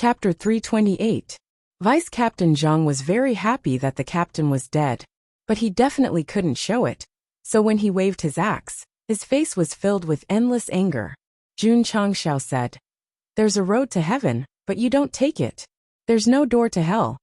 Chapter 328. Vice Captain Zhang was very happy that the captain was dead, but he definitely couldn't show it. So when he waved his axe, his face was filled with endless anger. Jun Changxiao said, "There's a road to heaven, but you don't take it. There's no door to hell."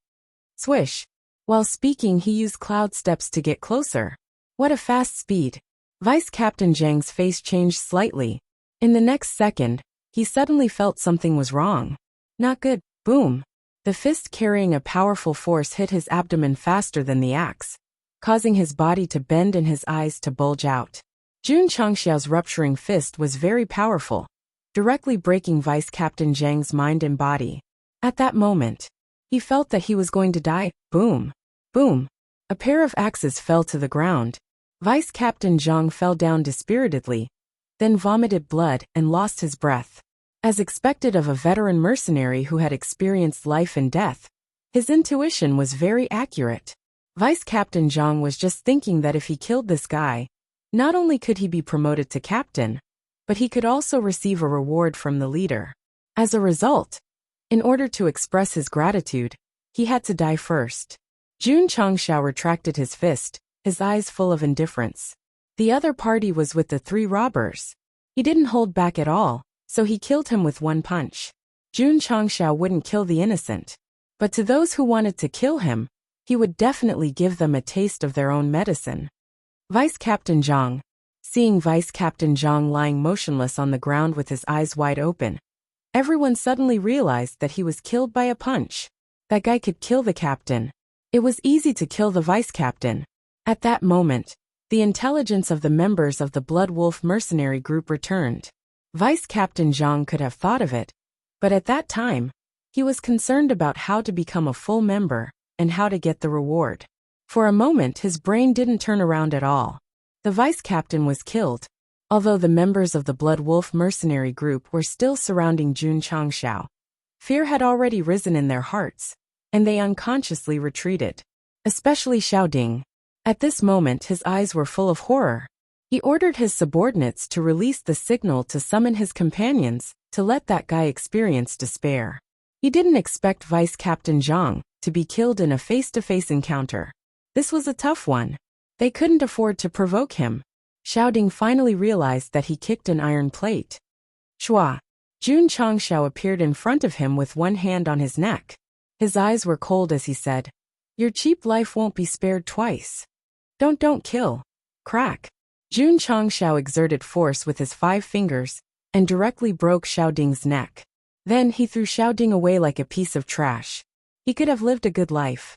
Swish. While speaking, he used cloud steps to get closer. What a fast speed. Vice Captain Zhang's face changed slightly. In the next second, he suddenly felt something was wrong. Not good. Boom. The fist carrying a powerful force hit his abdomen faster than the axe, causing his body to bend and his eyes to bulge out. Jun Changxiao's rupturing fist was very powerful, directly breaking Vice Captain Zhang's mind and body. At that moment, he felt that he was going to die. Boom. Boom. A pair of axes fell to the ground. Vice Captain Zhang fell down dispiritedly, then vomited blood and lost his breath. As expected of a veteran mercenary who had experienced life and death, his intuition was very accurate. Vice Captain Zhang was just thinking that if he killed this guy, not only could he be promoted to captain, but he could also receive a reward from the leader. As a result, in order to express his gratitude, he had to die first. Jun Changxiao retracted his fist, his eyes full of indifference. The other party was with the three robbers. He didn't hold back at all, so he killed him with one punch. Jun Changxiao wouldn't kill the innocent, but to those who wanted to kill him, he would definitely give them a taste of their own medicine. Vice Captain Zhang. Seeing Vice Captain Zhang lying motionless on the ground with his eyes wide open, everyone suddenly realized that he was killed by a punch. That guy could kill the captain. It was easy to kill the vice captain. At that moment, the intelligence of the members of the Blood Wolf mercenary group returned. Vice Captain Zhang could have thought of it, but at that time, he was concerned about how to become a full member and how to get the reward. For a moment, his brain didn't turn around at all. The vice captain was killed, although the members of the Blood Wolf mercenary group were still surrounding Jun Changxiao. Fear had already risen in their hearts, and they unconsciously retreated. Especially Xiao Ding. At this moment, his eyes were full of horror. He ordered his subordinates to release the signal to summon his companions, to let that guy experience despair. He didn't expect Vice Captain Zhang to be killed in a face-to-face encounter. This was a tough one. They couldn't afford to provoke him. Xiao Ding finally realized that he kicked an iron plate. Shua. Jun Changxiao appeared in front of him with one hand on his neck. His eyes were cold as he said, "Your cheap life won't be spared twice. Don't kill." Crack. Jun Changxiao exerted force with his 5 fingers and directly broke Xiao Ding's neck. Then he threw Xiao Ding away like a piece of trash. He could have lived a good life.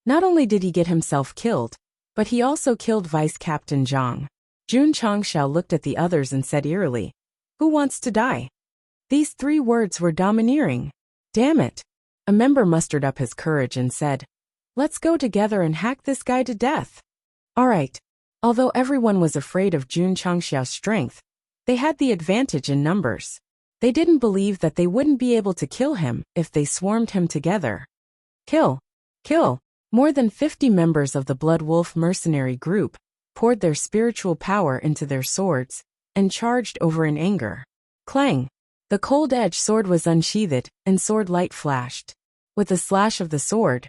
Not only did he get himself killed, but he also killed Vice Captain Zhang. Jun Changxiao looked at the others and said eerily, "Who wants to die?" These 3 words were domineering. Damn it. A member mustered up his courage and said, "Let's go together and hack this guy to death." All right. Although everyone was afraid of Jun Changxiao's strength, they had the advantage in numbers. They didn't believe that they wouldn't be able to kill him if they swarmed him together. Kill. Kill. More than 50 members of the Blood Wolf mercenary group poured their spiritual power into their swords and charged over in anger. Clang. The cold-edged sword was unsheathed and sword light flashed. With a slash of the sword,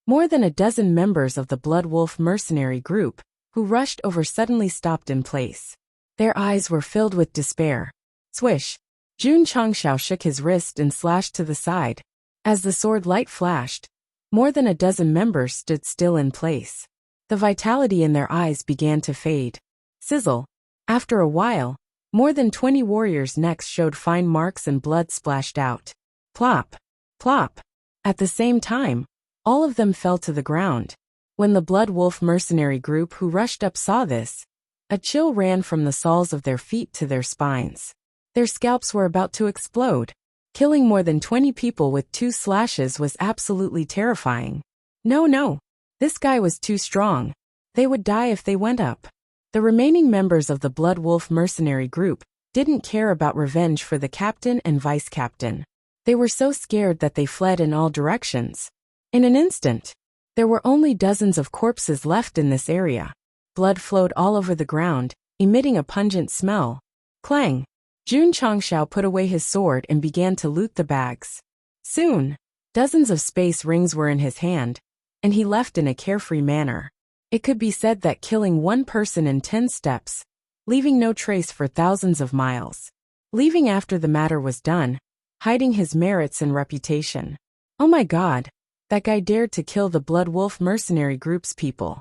more than a dozen members of the Blood Wolf mercenary group who rushed over suddenly stopped in place. Their eyes were filled with despair. Swish. Jun Changxiao shook his wrist and slashed to the side. As the sword light flashed, more than a dozen members stood still in place. The vitality in their eyes began to fade. Sizzle. After a while, more than 20 warriors' necks showed fine marks and blood splashed out. Plop. Plop. At the same time, all of them fell to the ground. When the Blood Wolf mercenary group who rushed up saw this, a chill ran from the soles of their feet to their spines. Their scalps were about to explode. Killing more than 20 people with 2 slashes was absolutely terrifying. No. This guy was too strong. They would die if they went up. The remaining members of the Blood Wolf mercenary group didn't care about revenge for the captain and vice captain. They were so scared that they fled in all directions. In an instant, there were only dozens of corpses left in this area. Blood flowed all over the ground, emitting a pungent smell. Clang. Jun Changxiao put away his sword and began to loot the bags. Soon, dozens of space rings were in his hand, and he left in a carefree manner. It could be said that killing one person in 10 steps, leaving no trace for thousands of miles. Leaving after the matter was done, hiding his merits and reputation. Oh my God, that guy dared to kill the Blood Wolf mercenary group's people.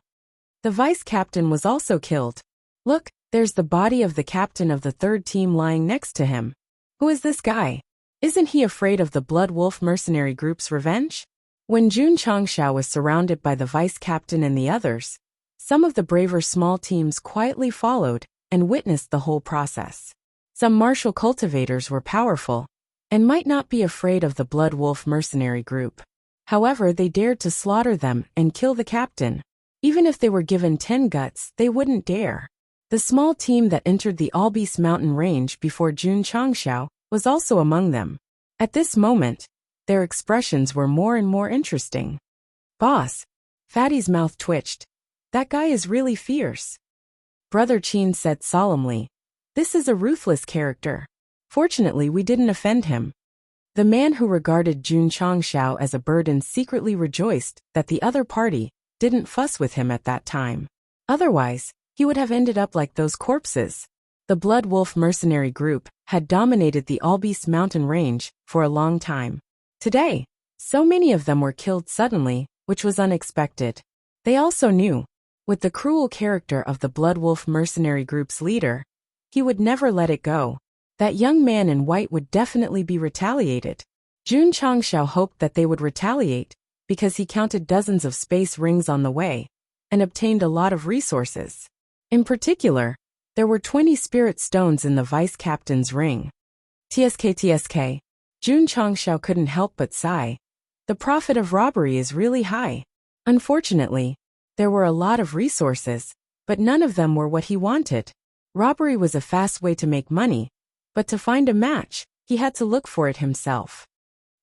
The vice captain was also killed. Look, there's the body of the captain of the third team lying next to him. Who is this guy? Isn't he afraid of the Blood Wolf mercenary group's revenge? When Jun Changshao was surrounded by the vice captain and the others, some of the braver small teams quietly followed and witnessed the whole process. Some martial cultivators were powerful and might not be afraid of the Blood Wolf mercenary group. However, they dared to slaughter them and kill the captain. Even if they were given 10 guts, they wouldn't dare. The small team that entered the Albeast mountain range before Jun Changshao was also among them. At this moment, their expressions were more and more interesting. Boss, Fatty's mouth twitched. That guy is really fierce. Brother Qin said solemnly. This is a ruthless character. Fortunately, we didn't offend him. The man who regarded Jun Changshao as a burden secretly rejoiced that the other party didn't fuss with him at that time. Otherwise, he would have ended up like those corpses. The Blood Wolf mercenary group had dominated the Albeast mountain range for a long time. Today, so many of them were killed suddenly, which was unexpected. They also knew, with the cruel character of the Blood Wolf mercenary group's leader, he would never let it go. That young man in white would definitely be retaliated. Jun Changshao hoped that they would retaliate, because he counted dozens of space rings on the way, and obtained a lot of resources. In particular, there were 20 spirit stones in the vice captain's ring. TSK. Jun Changshao couldn't help but sigh. The profit of robbery is really high. Unfortunately, there were a lot of resources, but none of them were what he wanted. Robbery was a fast way to make money, but to find a match, he had to look for it himself.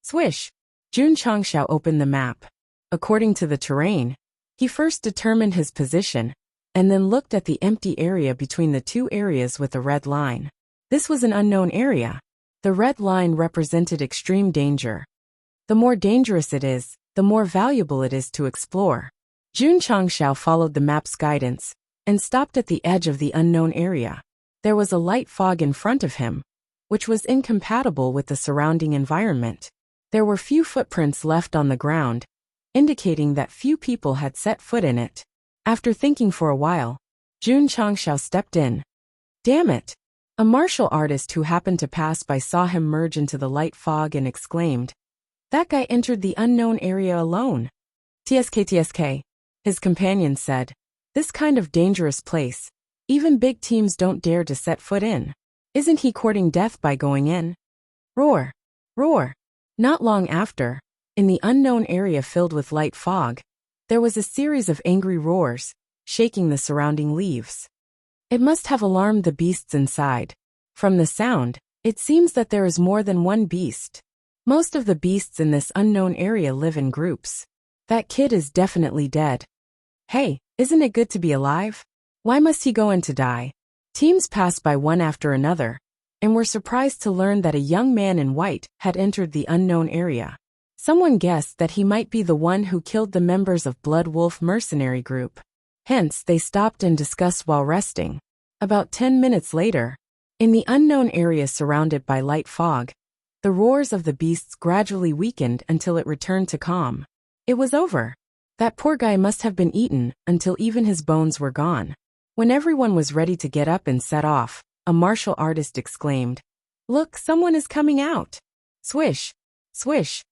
Swish! Jun Changshao opened the map. According to the terrain, he first determined his position, and then looked at the empty area between the two areas with a red line. This was an unknown area. The red line represented extreme danger. The more dangerous it is, the more valuable it is to explore. Jun Changshao followed the map's guidance, and stopped at the edge of the unknown area. There was a light fog in front of him, which was incompatible with the surrounding environment. There were few footprints left on the ground, indicating that few people had set foot in it. After thinking for a while, Jun Changshao stepped in. Damn it! A martial artist who happened to pass by saw him merge into the light fog and exclaimed, "That guy entered the unknown area alone." TSK. His companion said, "This kind of dangerous place, even big teams don't dare to set foot in. Isn't he courting death by going in?" Roar! Roar! Not long after, in the unknown area filled with light fog, there was a series of angry roars, shaking the surrounding leaves. It must have alarmed the beasts inside. From the sound, it seems that there is more than one beast. Most of the beasts in this unknown area live in groups. That kid is definitely dead. Hey, isn't it good to be alive? Why must he go in to die? Teams passed by one after another, and were surprised to learn that a young man in white had entered the unknown area. Someone guessed that he might be the one who killed the members of Blood Wolf mercenary group. Hence, they stopped and discussed while resting. About 10 minutes later, in the unknown area surrounded by light fog, the roars of the beasts gradually weakened until it returned to calm. It was over. That poor guy must have been eaten until even his bones were gone. When everyone was ready to get up and set off, a martial artist exclaimed, "Look, someone is coming out!" Swish! Swish!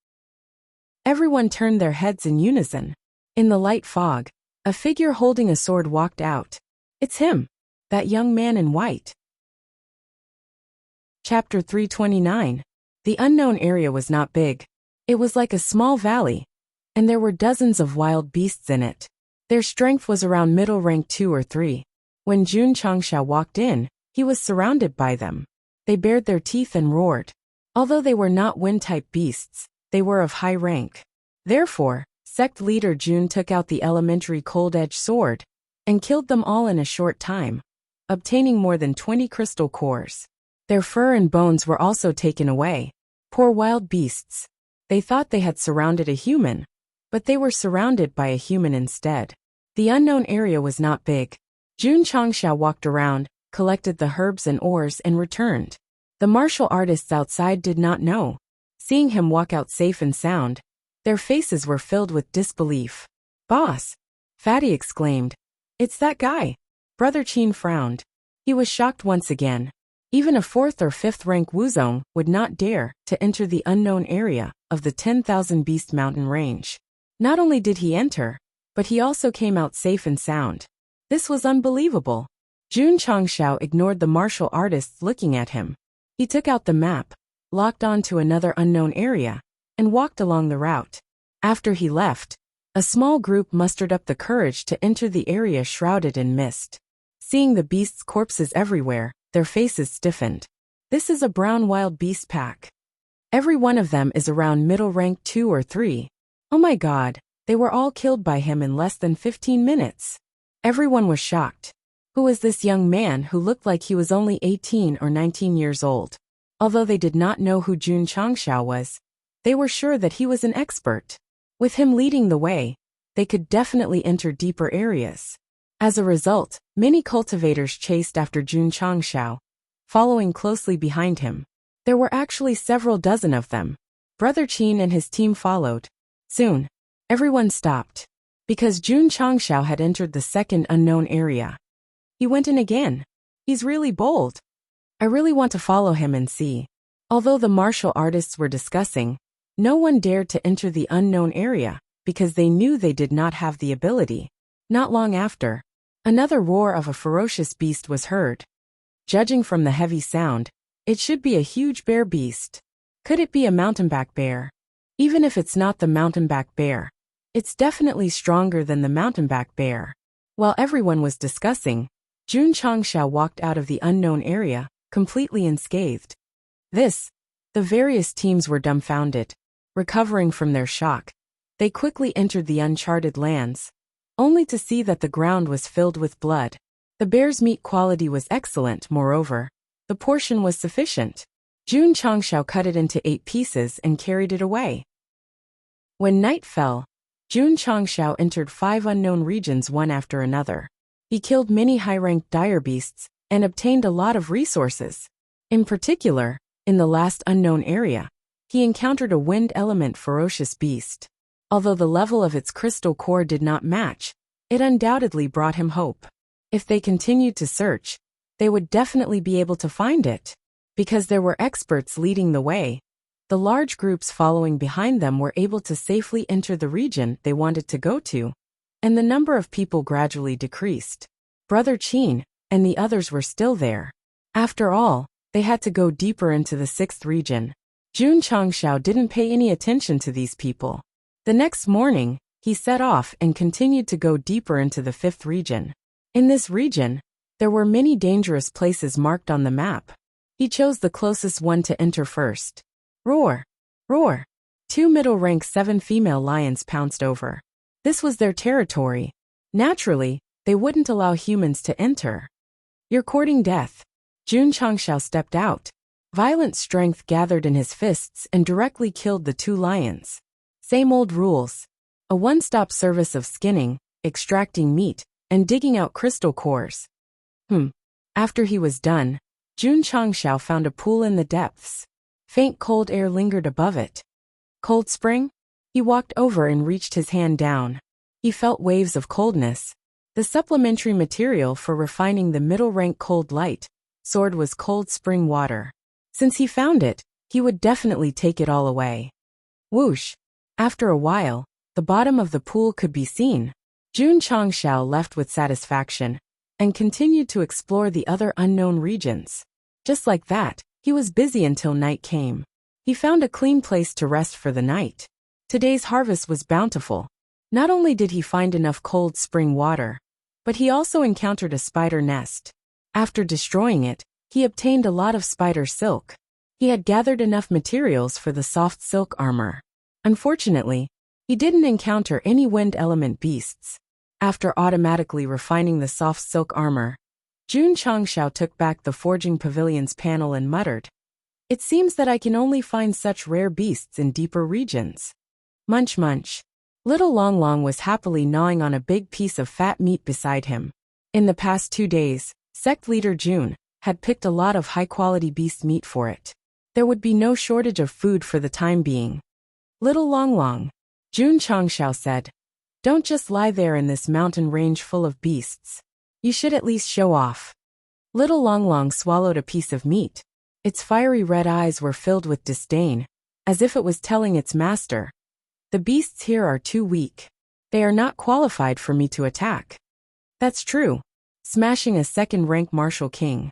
Everyone turned their heads in unison. In the light fog, a figure holding a sword walked out. It's him, that young man in white. Chapter 329. The unknown area was not big. It was like a small valley, and there were dozens of wild beasts in it. Their strength was around middle rank 2 or 3. When Jun Changshao walked in, he was surrounded by them. They bared their teeth and roared. Although they were not wind-type beasts, they were of high rank. Therefore, Sect leader Jun took out the elementary cold-edged sword, and killed them all in a short time, obtaining more than 20 crystal cores. Their fur and bones were also taken away. Poor wild beasts. They thought they had surrounded a human, but they were surrounded by a human instead. The unknown area was not big. Jun Changxiao walked around, collected the herbs and ores and returned. The martial artists outside did not know. Seeing him walk out safe and sound, their faces were filled with disbelief. "Boss!" Fatty exclaimed. "It's that guy." Brother Qin frowned. He was shocked once again. Even a 4th or 5th rank Wuzong would not dare to enter the unknown area of the 10,000 Beast Mountain range. Not only did he enter, but he also came out safe and sound. This was unbelievable. Jun Changxiao ignored the martial artists looking at him. He took out the map, locked on to another unknown area, and walked along the route. After he left, a small group mustered up the courage to enter the area shrouded in mist. Seeing the beasts' corpses everywhere, their faces stiffened. This is a brown wild beast pack. Every one of them is around middle rank 2 or 3. Oh my god, they were all killed by him in less than 15 minutes. Everyone was shocked. Who was this young man who looked like he was only 18 or 19 years old? Although they did not know who Jun Changxiao was, they were sure that he was an expert. With him leading the way, they could definitely enter deeper areas. As a result, many cultivators chased after Jun Changxiao, following closely behind him. There were actually several dozen of them. Brother Qin and his team followed. Soon, everyone stopped, because Jun Changxiao had entered the second unknown area. He went in again. He's really bold. I really want to follow him and see. Although the martial artists were discussing, no one dared to enter the unknown area, because they knew they did not have the ability. Not long after, another roar of a ferocious beast was heard. Judging from the heavy sound, it should be a huge bear beast. Could it be a mountainback bear? Even if it's not the mountainback bear, it's definitely stronger than the mountainback bear. While everyone was discussing, Jun Changxiao walked out of the unknown area, completely unscathed. The various teams were dumbfounded. Recovering from their shock, they quickly entered the uncharted lands, only to see that the ground was filled with blood. The bear's meat quality was excellent, moreover, the portion was sufficient. Jun Changxiao cut it into 8 pieces and carried it away. When night fell, Jun Changxiao entered 5 unknown regions one after another. He killed many high-ranked dire beasts and obtained a lot of resources. In particular, in the last unknown area, he encountered a wind element ferocious beast. Although the level of its crystal core did not match, it undoubtedly brought him hope. If they continued to search, they would definitely be able to find it. Because there were experts leading the way, the large groups following behind them were able to safely enter the region they wanted to go to, and the number of people gradually decreased. Brother Qin and the others were still there. After all, they had to go deeper into the 6th region. Jun Changxiao didn't pay any attention to these people. The next morning, he set off and continued to go deeper into the 5th region. In this region, there were many dangerous places marked on the map. He chose the closest one to enter first. Roar! Roar! 2 middle-rank 7 female lions pounced over. This was their territory. Naturally, they wouldn't allow humans to enter. "You're courting death." Jun Changxiao stepped out. Violent strength gathered in his fists and directly killed the 2 lions. Same old rules. A one-stop service of skinning, extracting meat, and digging out crystal cores. After he was done, Jun Changxiao found a pool in the depths. Faint cold air lingered above it. Cold spring? He walked over and reached his hand down. He felt waves of coldness. The supplementary material for refining the middle-rank cold light sword was cold spring water. Since he found it, he would definitely take it all away. Whoosh! After a while, the bottom of the pool could be seen. Jun Changxiao left with satisfaction and continued to explore the other unknown regions. Just like that, he was busy until night came. He found a clean place to rest for the night. Today's harvest was bountiful. Not only did he find enough cold spring water, but he also encountered a spider nest. After destroying it, he obtained a lot of spider silk. He had gathered enough materials for the soft silk armor. Unfortunately, he didn't encounter any wind element beasts. After automatically refining the soft silk armor, Jun Changxiao took back the forging pavilion's panel and muttered, It seems that I can only find such rare beasts in deeper regions. Munch munch. Little Long Long was happily gnawing on a big piece of fat meat beside him. In the past 2 days, Sect leader June had picked a lot of high-quality beast meat for it. There would be no shortage of food for the time being. Little Long Long, June Changshao said, don't just lie there in this mountain range full of beasts. You should at least show off. Little Long Long swallowed a piece of meat. Its fiery red eyes were filled with disdain, as if it was telling its master, the beasts here are too weak. They are not qualified for me to attack. That's true. Smashing a second-rank martial king.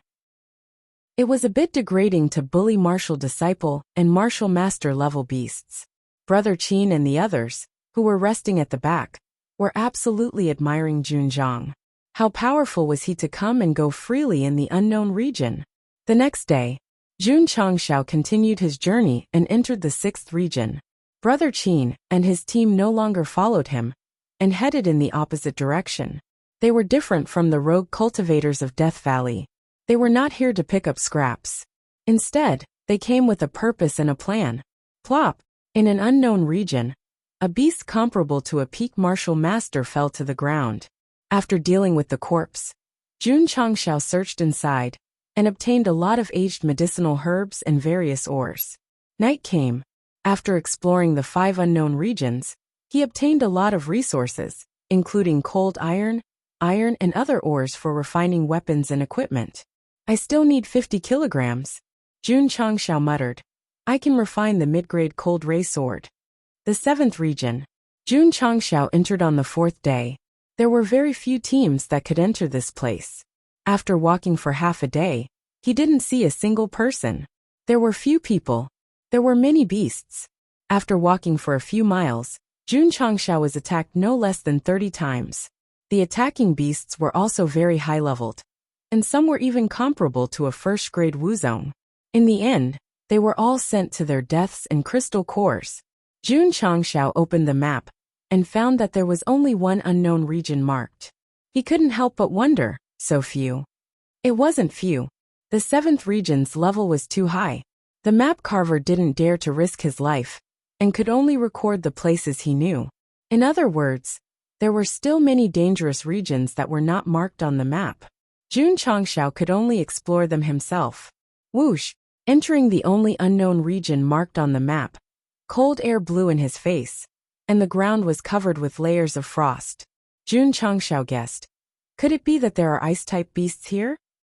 It was a bit degrading to bully martial disciple and martial master level beasts. Brother Qin and the others, who were resting at the back, were absolutely admiring Jun Zhang. How powerful was he to come and go freely in the unknown region? The next day, Jun Changshao continued his journey and entered the 6th region. Brother Qin and his team no longer followed him and headed in the opposite direction. They were different from the rogue cultivators of Death Valley. They were not here to pick up scraps. Instead, they came with a purpose and a plan. Plop! In an unknown region, a beast comparable to a peak martial master fell to the ground. After dealing with the corpse, Jun Changshao searched inside and obtained a lot of aged medicinal herbs and various ores. Night came. After exploring the 5 unknown regions, he obtained a lot of resources, including cold iron, and other ores for refining weapons and equipment. I still need 50 kilograms, Jun Changshao muttered. I can refine the mid-grade cold ray sword. The 7th region. Jun Changshao entered on the 4th day. There were very few teams that could enter this place. After walking for half a day, he didn't see a single person. There were few people. There were many beasts. After walking for a few miles, Jun Changshao was attacked no less than 30 times. The attacking beasts were also very high-leveled, and some were even comparable to a first-grade Wuzong. In the end, they were all sent to their deaths in crystal cores. Jun Changshao opened the map and found that there was only one unknown region marked. He couldn't help but wonder, so few. It wasn't few. The 7th region's level was too high. The map carver didn't dare to risk his life, and could only record the places he knew. In other words, there were still many dangerous regions that were not marked on the map. Jun Changshao could only explore them himself. Whoosh! Entering the only unknown region marked on the map, cold air blew in his face, and the ground was covered with layers of frost. Jun Changshao guessed. Could it be that there are ice-type beasts here?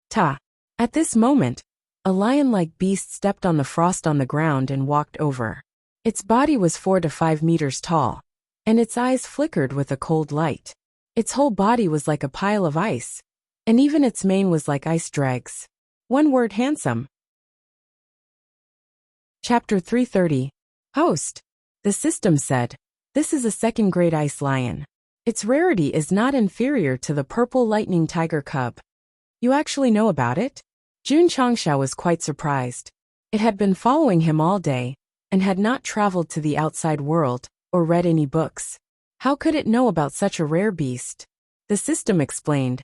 Ta! At this moment, a lion-like beast stepped on the frost on the ground and walked over. Its body was 4 to 5 meters tall, and its eyes flickered with a cold light. Its whole body was like a pile of ice, and even its mane was like ice dregs. One word: handsome. Chapter 330. Host. The system said, this is a second-grade ice lion. Its rarity is not inferior to the purple lightning tiger cub. You actually know about it? Jun Changshao was quite surprised. It had been following him all day, and had not traveled to the outside world, or read any books. How could it know about such a rare beast? The system explained,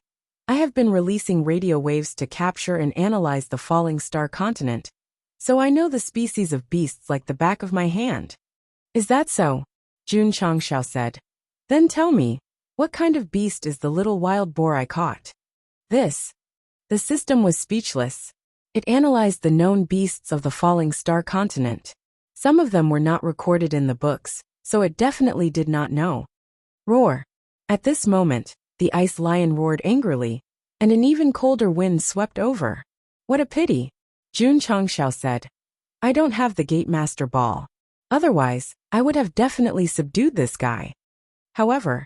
I have been releasing radio waves to capture and analyze the falling star continent, so I know the species of beasts like the back of my hand. Is that so? Jun Changshao said. Then tell me, what kind of beast is the little wild boar I caught? This. The system was speechless. It analyzed the known beasts of the falling star continent. Some of them were not recorded in the books, so it definitely did not know. Roar. At this moment, the ice lion roared angrily, and an even colder wind swept over. What a pity, Jun Changshao said. I don't have the Gatemaster ball. Otherwise, I would have definitely subdued this guy. However,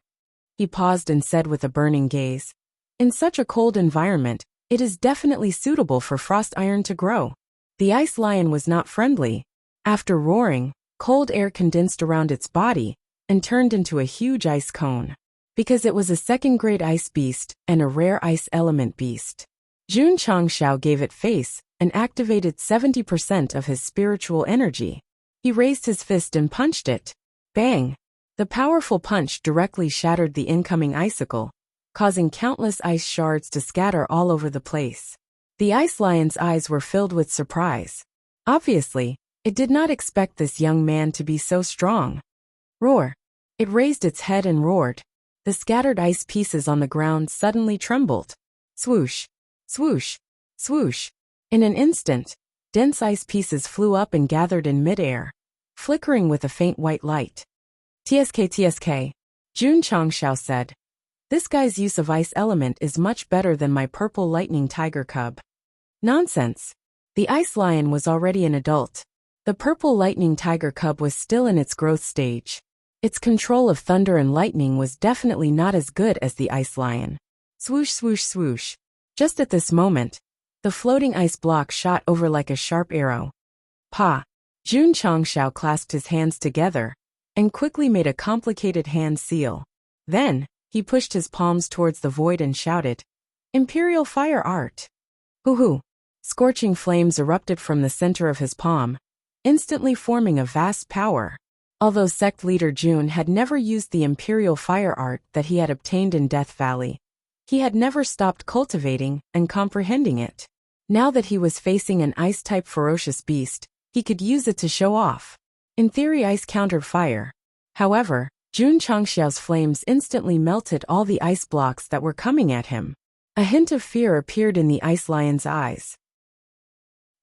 he paused and said with a burning gaze, in such a cold environment, it is definitely suitable for frost iron to grow. The ice lion was not friendly. After roaring, cold air condensed around its body and turned into a huge ice cone. Because it was a second-grade ice beast and a rare ice element beast. Jun Changshao gave it face and activated 70% of his spiritual energy. He raised his fist and punched it. Bang! The powerful punch directly shattered the incoming icicle, causing countless ice shards to scatter all over the place. The ice lion's eyes were filled with surprise. Obviously, it did not expect this young man to be so strong. Roar! It raised its head and roared. The scattered ice pieces on the ground suddenly trembled. Swoosh! Swoosh! Swoosh! In an instant, dense ice pieces flew up and gathered in midair, flickering with a faint white light. TSK, Jun Changxiao said. This guy's use of ice element is much better than my purple lightning tiger cub. Nonsense. The ice lion was already an adult. The purple lightning tiger cub was still in its growth stage. Its control of thunder and lightning was definitely not as good as the ice lion. Swoosh, swoosh, swoosh. Just at this moment, the floating ice block shot over like a sharp arrow. Pa! Jun Changxiao clasped his hands together and quickly made a complicated hand seal. Then, he pushed his palms towards the void and shouted, Imperial Fire Art! Hoo-hoo! Scorching flames erupted from the center of his palm, instantly forming a vast power. Although Sect leader Jun had never used the Imperial Fire Art that he had obtained in Death Valley, he had never stopped cultivating and comprehending it. Now that he was facing an ice-type ferocious beast, he could use it to show off. In theory, ice countered fire. However, Jun Changxiao's flames instantly melted all the ice blocks that were coming at him. A hint of fear appeared in the ice lion's eyes.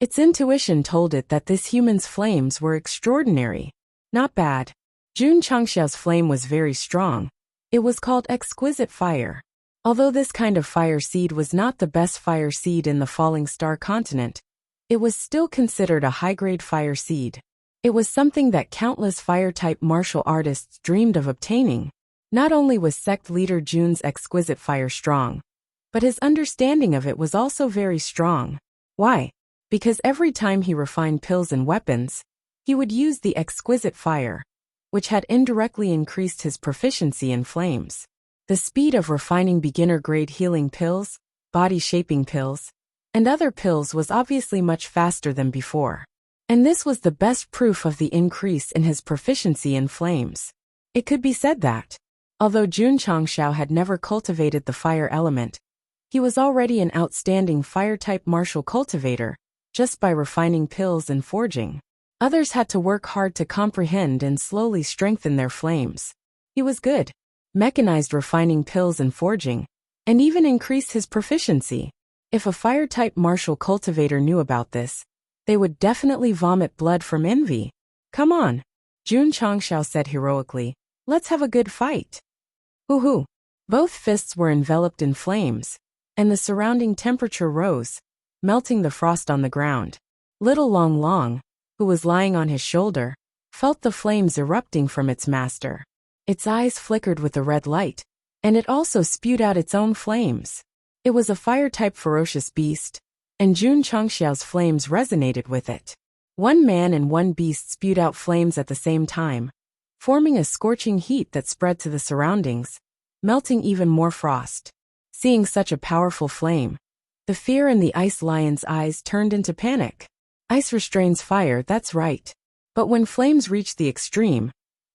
Its intuition told it that this human's flames were extraordinary. Not bad. Jun Changxiao's flame was very strong. It was called exquisite fire. Although this kind of fire seed was not the best fire seed in the Falling Star continent, it was still considered a high-grade fire seed. It was something that countless fire-type martial artists dreamed of obtaining. Not only was Sect leader Jun's exquisite fire strong, but his understanding of it was also very strong. Why? Because every time he refined pills and weapons, he would use the exquisite fire, which had indirectly increased his proficiency in flames. The speed of refining beginner-grade healing pills, body-shaping pills, and other pills was obviously much faster than before. And this was the best proof of the increase in his proficiency in flames. It could be said that, although Jun Changxiao had never cultivated the fire element, he was already an outstanding fire-type martial cultivator, just by refining pills and forging. Others had to work hard to comprehend and slowly strengthen their flames. He was good, mechanized refining pills and forging, and even increased his proficiency. If a fire-type martial cultivator knew about this, they would definitely vomit blood from envy. Come on, Jun Changxiao said heroically. Let's have a good fight. Hoo-hoo. Both fists were enveloped in flames, and the surrounding temperature rose, melting the frost on the ground. Little Long Long, who was lying on his shoulder, felt the flames erupting from its master. Its eyes flickered with a red light, and it also spewed out its own flames. It was a fire-type ferocious beast, and Jun Changxiao's flames resonated with it. One man and one beast spewed out flames at the same time, forming a scorching heat that spread to the surroundings, melting even more frost. Seeing such a powerful flame, the fear in the ice lion's eyes turned into panic. Ice restrains fire, that's right. But when flames reach the extreme,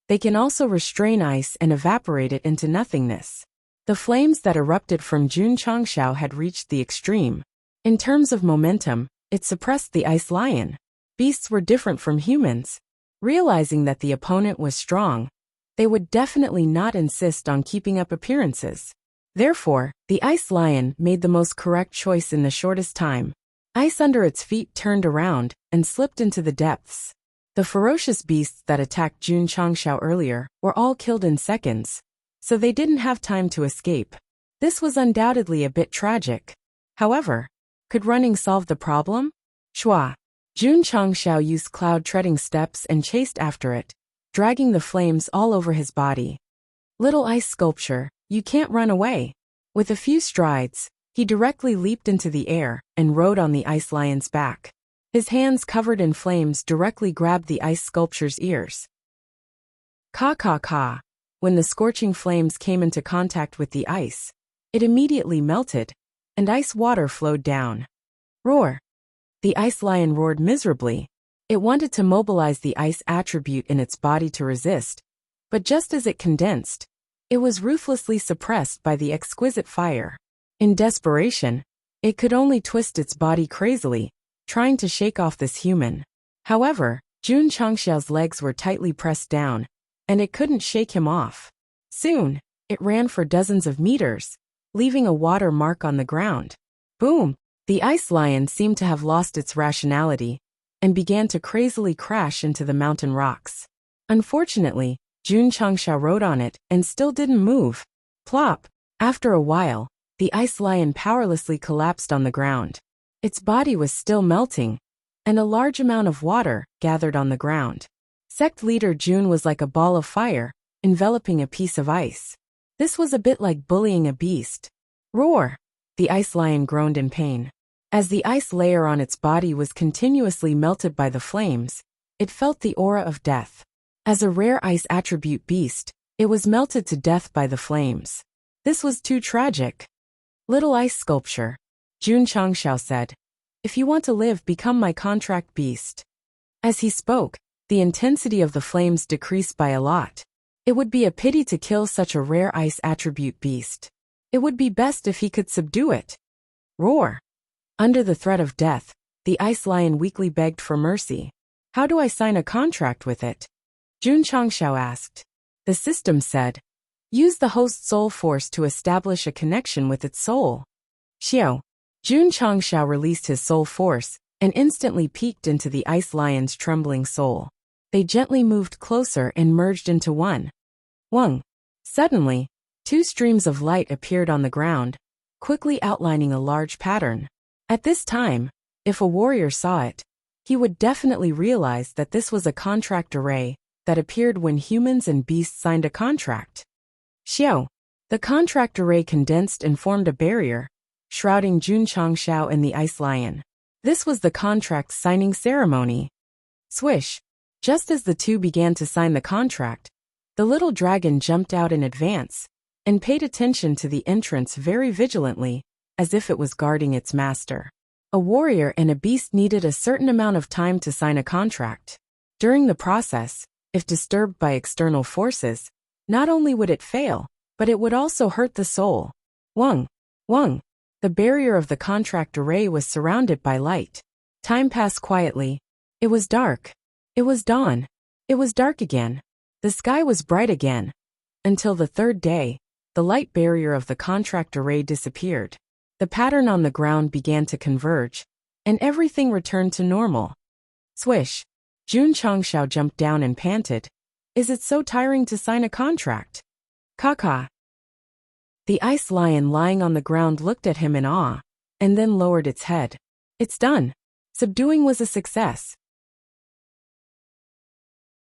they can also restrain ice and evaporate it into nothingness. The flames that erupted from Jun Changxiao had reached the extreme. In terms of momentum, it suppressed the ice lion. Beasts were different from humans. Realizing that the opponent was strong, they would definitely not insist on keeping up appearances. Therefore, the ice lion made the most correct choice in the shortest time. Ice under its feet turned around and slipped into the depths. The ferocious beasts that attacked Jun Changxiao earlier were all killed in seconds, so they didn't have time to escape. This was undoubtedly a bit tragic. However, could running solve the problem? Shua! Jun Changxiao used cloud-treading steps and chased after it, dragging the flames all over his body. Little ice sculpture, you can't run away. With a few strides, he directly leaped into the air and rode on the ice lion's back. His hands covered in flames directly grabbed the ice sculpture's ears. Ka. When the scorching flames came into contact with the ice, it immediately melted, and ice water flowed down. Roar! The ice lion roared miserably. It wanted to mobilize the ice attribute in its body to resist, but just as it condensed, it was ruthlessly suppressed by the exquisite fire. In desperation, it could only twist its body crazily, trying to shake off this human. However, Jun Changxiao's legs were tightly pressed down, and it couldn't shake him off. Soon, it ran for dozens of meters, leaving a water mark on the ground. Boom! The ice lion seemed to have lost its rationality and began to crazily crash into the mountain rocks. Unfortunately, Jun Changxiao rode on it and still didn't move. Plop! After a while, the ice lion powerlessly collapsed on the ground. Its body was still melting, and a large amount of water gathered on the ground. Sect leader Jun was like a ball of fire, enveloping a piece of ice. This was a bit like bullying a beast. Roar! The ice lion groaned in pain. As the ice layer on its body was continuously melted by the flames, it felt the aura of death. As a rare ice attribute beast, it was melted to death by the flames. This was too tragic. Little ice sculpture, Jun Changxiao said. If you want to live, become my contract beast. As he spoke, the intensity of the flames decreased by a lot. It would be a pity to kill such a rare ice attribute beast. It would be best if he could subdue it. Roar! Under the threat of death, the ice lion weakly begged for mercy. How do I sign a contract with it? Jun Changxiao asked. The system said, use the host soul force to establish a connection with its soul. Xiao. Jun Changxiao released his soul force and instantly peeked into the ice lion's trembling soul. They gently moved closer and merged into one. Wang. Suddenly, two streams of light appeared on the ground, quickly outlining a large pattern. At this time, if a warrior saw it, he would definitely realize that this was a contract array that appeared when humans and beasts signed a contract. Xiao. The contract array condensed and formed a barrier, shrouding Jun Changxiao and the ice lion. This was the contract signing ceremony. Swish. Just as the two began to sign the contract, the little dragon jumped out in advance and paid attention to the entrance very vigilantly, as if it was guarding its master. A warrior and a beast needed a certain amount of time to sign a contract. During the process, if disturbed by external forces, not only would it fail, but it would also hurt the soul. Wang. Wang. The barrier of the contract array was surrounded by light. Time passed quietly. It was dark. It was dawn. It was dark again. The sky was bright again. Until the third day, the light barrier of the contract array disappeared. The pattern on the ground began to converge, and everything returned to normal. Swish. Jun Changxiao jumped down and panted. Is it so tiring to sign a contract? Caca. The ice lion lying on the ground looked at him in awe, and then lowered its head. It's done. Subduing was a success.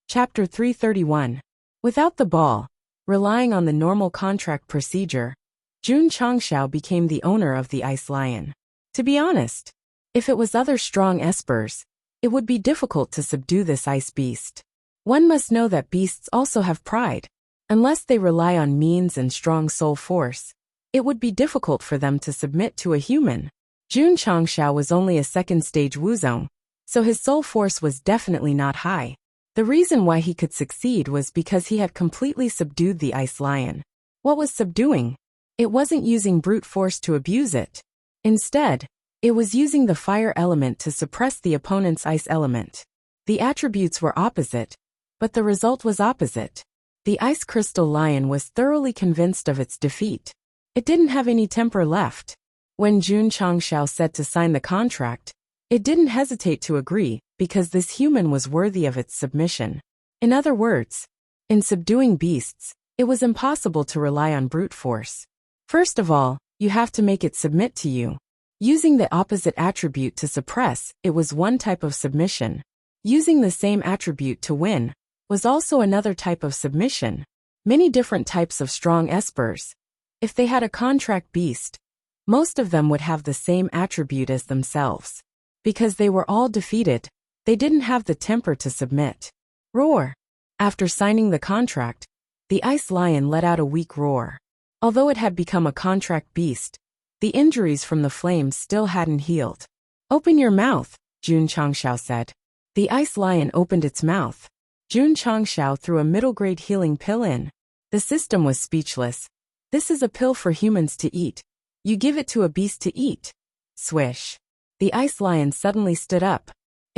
Chapter 331. Without the ball, relying on the normal contract procedure, Jun Changxiao became the owner of the ice lion. To be honest, if it was other strong espers, it would be difficult to subdue this ice beast. One must know that beasts also have pride. Unless they rely on means and strong soul force, it would be difficult for them to submit to a human. Jun Changxiao was only a second-stage Wuzong, so his soul force was definitely not high. The reason why he could succeed was because he had completely subdued the ice lion. What was subduing? It wasn't using brute force to abuse it. Instead, it was using the fire element to suppress the opponent's ice element. The attributes were opposite, but the result was opposite. The ice crystal lion was thoroughly convinced of its defeat. It didn't have any temper left. When Jun Changxiao said to sign the contract, it didn't hesitate to agree, because this human was worthy of its submission. In other words, in subduing beasts, it was impossible to rely on brute force. First of all, you have to make it submit to you. Using the opposite attribute to suppress, it was one type of submission. Using the same attribute to win was also another type of submission. Many different types of strong espers. If they had a contract beast, most of them would have the same attribute as themselves. Because they were all defeated, they didn't have the temper to submit. Roar! After signing the contract, the ice lion let out a weak roar. Although it had become a contract beast, the injuries from the flames still hadn't healed. Open your mouth, Jun Changxiao said. The ice lion opened its mouth. Jun Changxiao threw a middle-grade healing pill in. The system was speechless. This is a pill for humans to eat. You give it to a beast to eat. Swish. The ice lion suddenly stood up.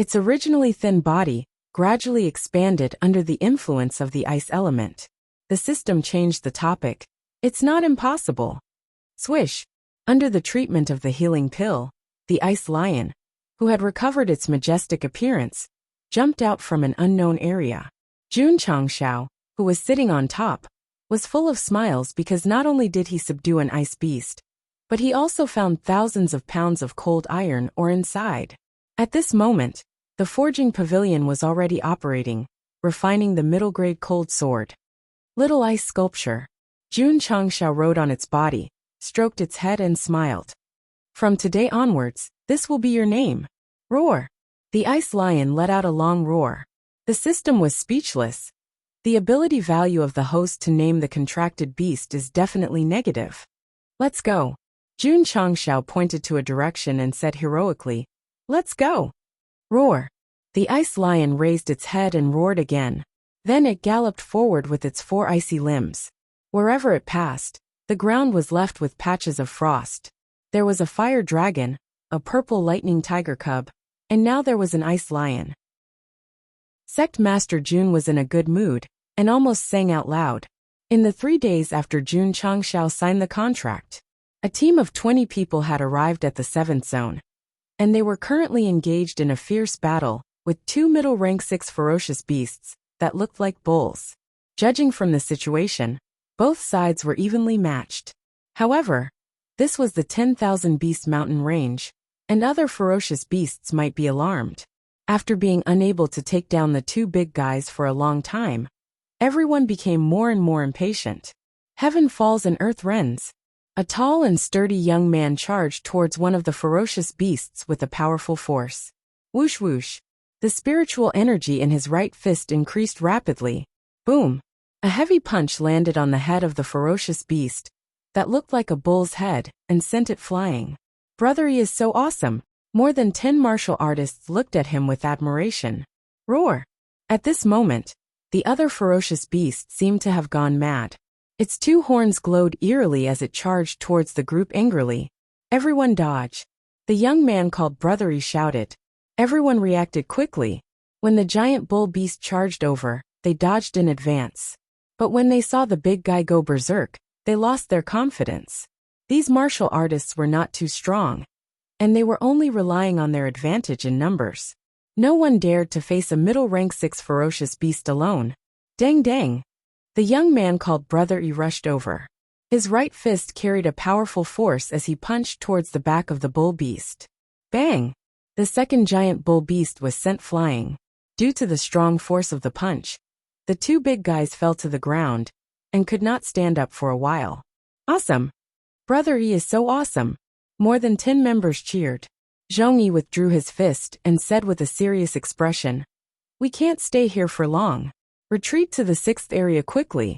Its originally thin body gradually expanded under the influence of the ice element. The system changed the topic. It's not impossible. Swish. Under the treatment of the healing pill, the ice lion, who had recovered its majestic appearance, jumped out from an unknown area. Jun Changshao, who was sitting on top, was full of smiles because not only did he subdue an ice beast, but he also found thousands of pounds of cold iron ore inside. At this moment, the forging pavilion was already operating, refining the middle-grade cold sword. Little ice sculpture. Jun Changshao rode on its body, stroked its head and smiled. From today onwards, this will be your name. Roar. The ice lion let out a long roar. The system was speechless. The ability value of the host to name the contracted beast is definitely negative. Let's go. Jun Changshao pointed to a direction and said heroically, "Let's go." Roar. The ice lion raised its head and roared again. Then it galloped forward with its 4 icy limbs. Wherever it passed, the ground was left with patches of frost. There was a fire dragon, a purple lightning tiger cub, and now there was an ice lion. Sect Master Jun was in a good mood, and almost sang out loud. In the 3 days after Jun Changshao signed the contract, a team of 20 people had arrived at the 7th zone, and they were currently engaged in a fierce battle with 2 middle-rank 6 ferocious beasts that looked like bulls. Judging from the situation, both sides were evenly matched. However, this was the 10,000 Beast Mountain range, and other ferocious beasts might be alarmed. After being unable to take down the 2 big guys for a long time, everyone became more and more impatient. Heaven falls and earth rends. A tall and sturdy young man charged towards one of the ferocious beasts with a powerful force. Whoosh whoosh. The spiritual energy in his right fist increased rapidly. Boom. A heavy punch landed on the head of the ferocious beast that looked like a bull's head and sent it flying. Brother, he is so awesome. More than 10 martial artists looked at him with admiration. Roar. At this moment, the other ferocious beast seemed to have gone mad. Its 2 horns glowed eerily as it charged towards the group angrily. Everyone dodge. The young man called Brother shouted. Everyone reacted quickly. When the giant bull beast charged over, they dodged in advance. But when they saw the big guy go berserk, they lost their confidence. These martial artists were not too strong, and they were only relying on their advantage in numbers. No one dared to face a middle-rank 6 ferocious beast alone. Dang dang. The young man called Brother rushed over. His right fist carried a powerful force as he punched towards the back of the bull beast. Bang! The second giant bull beast was sent flying. Due to the strong force of the punch, the 2 big guys fell to the ground and could not stand up for a while. Awesome! Brother is so awesome! More than 10 members cheered. Zhongyi withdrew his fist and said with a serious expression, "We can't stay here for long. Retreat to the 6th area quickly."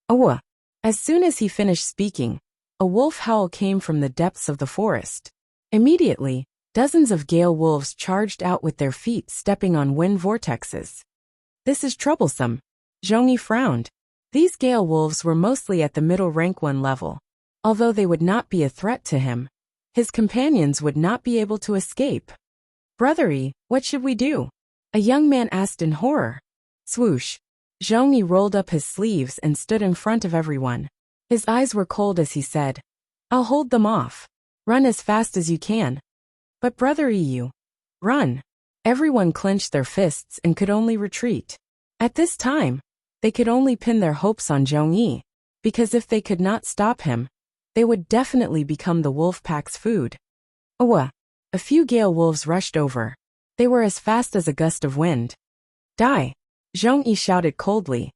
Awa! As soon as he finished speaking, a wolf howl came from the depths of the forest. Immediately, dozens of gale wolves charged out with their feet stepping on wind vortexes. This is troublesome. Zhongyi frowned. These gale wolves were mostly at the middle rank 1 level. Although they would not be a threat to him, his companions would not be able to escape. Brother, what should we do? A young man asked in horror. Swoosh. Zhongyi rolled up his sleeves and stood in front of everyone. His eyes were cold as he said, "I'll hold them off. Run as fast as you can." But Brother you. Run. Everyone clenched their fists and could only retreat. At this time, they could only pin their hopes on Zhongyi, because if they could not stop him, they would definitely become the wolf pack's food. Awa! A few gale wolves rushed over. They were as fast as a gust of wind. Die! Zhongyi shouted coldly.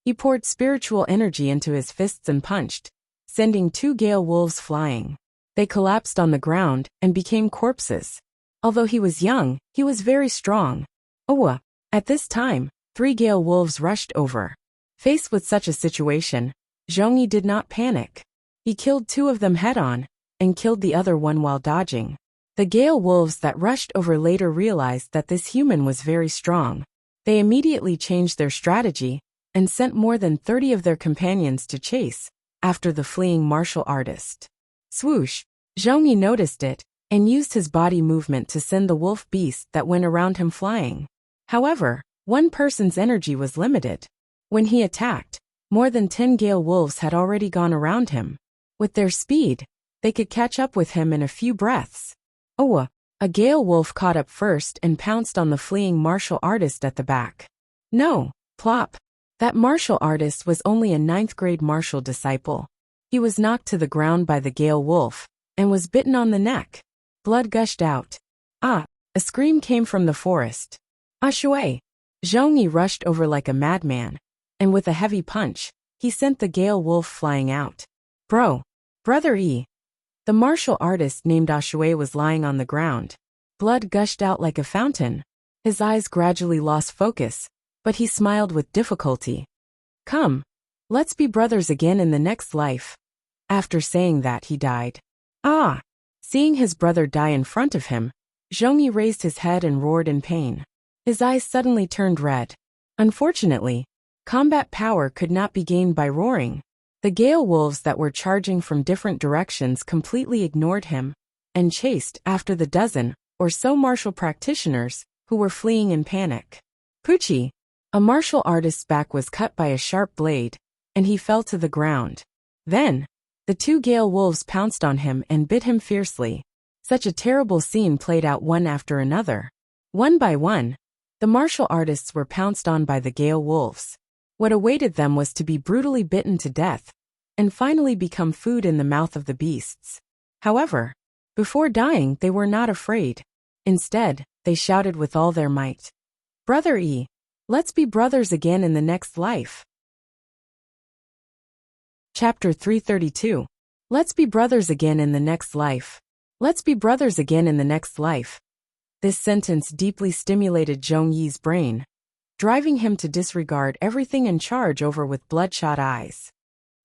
He poured spiritual energy into his fists and punched, sending 2 gale wolves flying. They collapsed on the ground and became corpses. Although he was young, he was very strong. Awa! At this time, 3 gale wolves rushed over. Faced with such a situation, Zhongyi did not panic. He killed 2 of them head-on, and killed the other one while dodging. The gale wolves that rushed over later realized that this human was very strong. They immediately changed their strategy, and sent more than 30 of their companions to chase after the fleeing martial artist. Swoosh! Zhongyi noticed it, and used his body movement to send the wolf beast that went around him flying. However, one person's energy was limited. When he attacked, more than 10 gale wolves had already gone around him. With their speed, they could catch up with him in a few breaths. Oh, a gale wolf caught up first and pounced on the fleeing martial artist at the back. No, plop. That martial artist was only a 9th grade martial disciple. He was knocked to the ground by the gale wolf, and was bitten on the neck. Blood gushed out. Ah! A scream came from the forest. Ah shui! Zhongyi rushed over like a madman, and with a heavy punch, he sent the gale wolf flying out. Brother E. The martial artist named Ashui was lying on the ground. Blood gushed out like a fountain. His eyes gradually lost focus, but he smiled with difficulty. Come, let's be brothers again in the next life. After saying that, he died. Ah! Seeing his brother die in front of him, Zhongyi raised his head and roared in pain. His eyes suddenly turned red. Unfortunately, combat power could not be gained by roaring. The gale wolves that were charging from different directions completely ignored him, and chased after the dozen or so martial practitioners who were fleeing in panic. Pucci! A martial artist's back was cut by a sharp blade, and he fell to the ground. Then, the 2 gale wolves pounced on him and bit him fiercely. Such a terrible scene played out one after another. One by one, the martial artists were pounced on by the gale wolves. What awaited them was to be brutally bitten to death, and finally become food in the mouth of the beasts. However, before dying they were not afraid. Instead, they shouted with all their might. Brother E. Let's be brothers again in the next life. Chapter 332. Let's be brothers again in the next life. Let's be brothers again in the next life. This sentence deeply stimulated Zhongyi's brain, driving him to disregard everything and charge over with bloodshot eyes.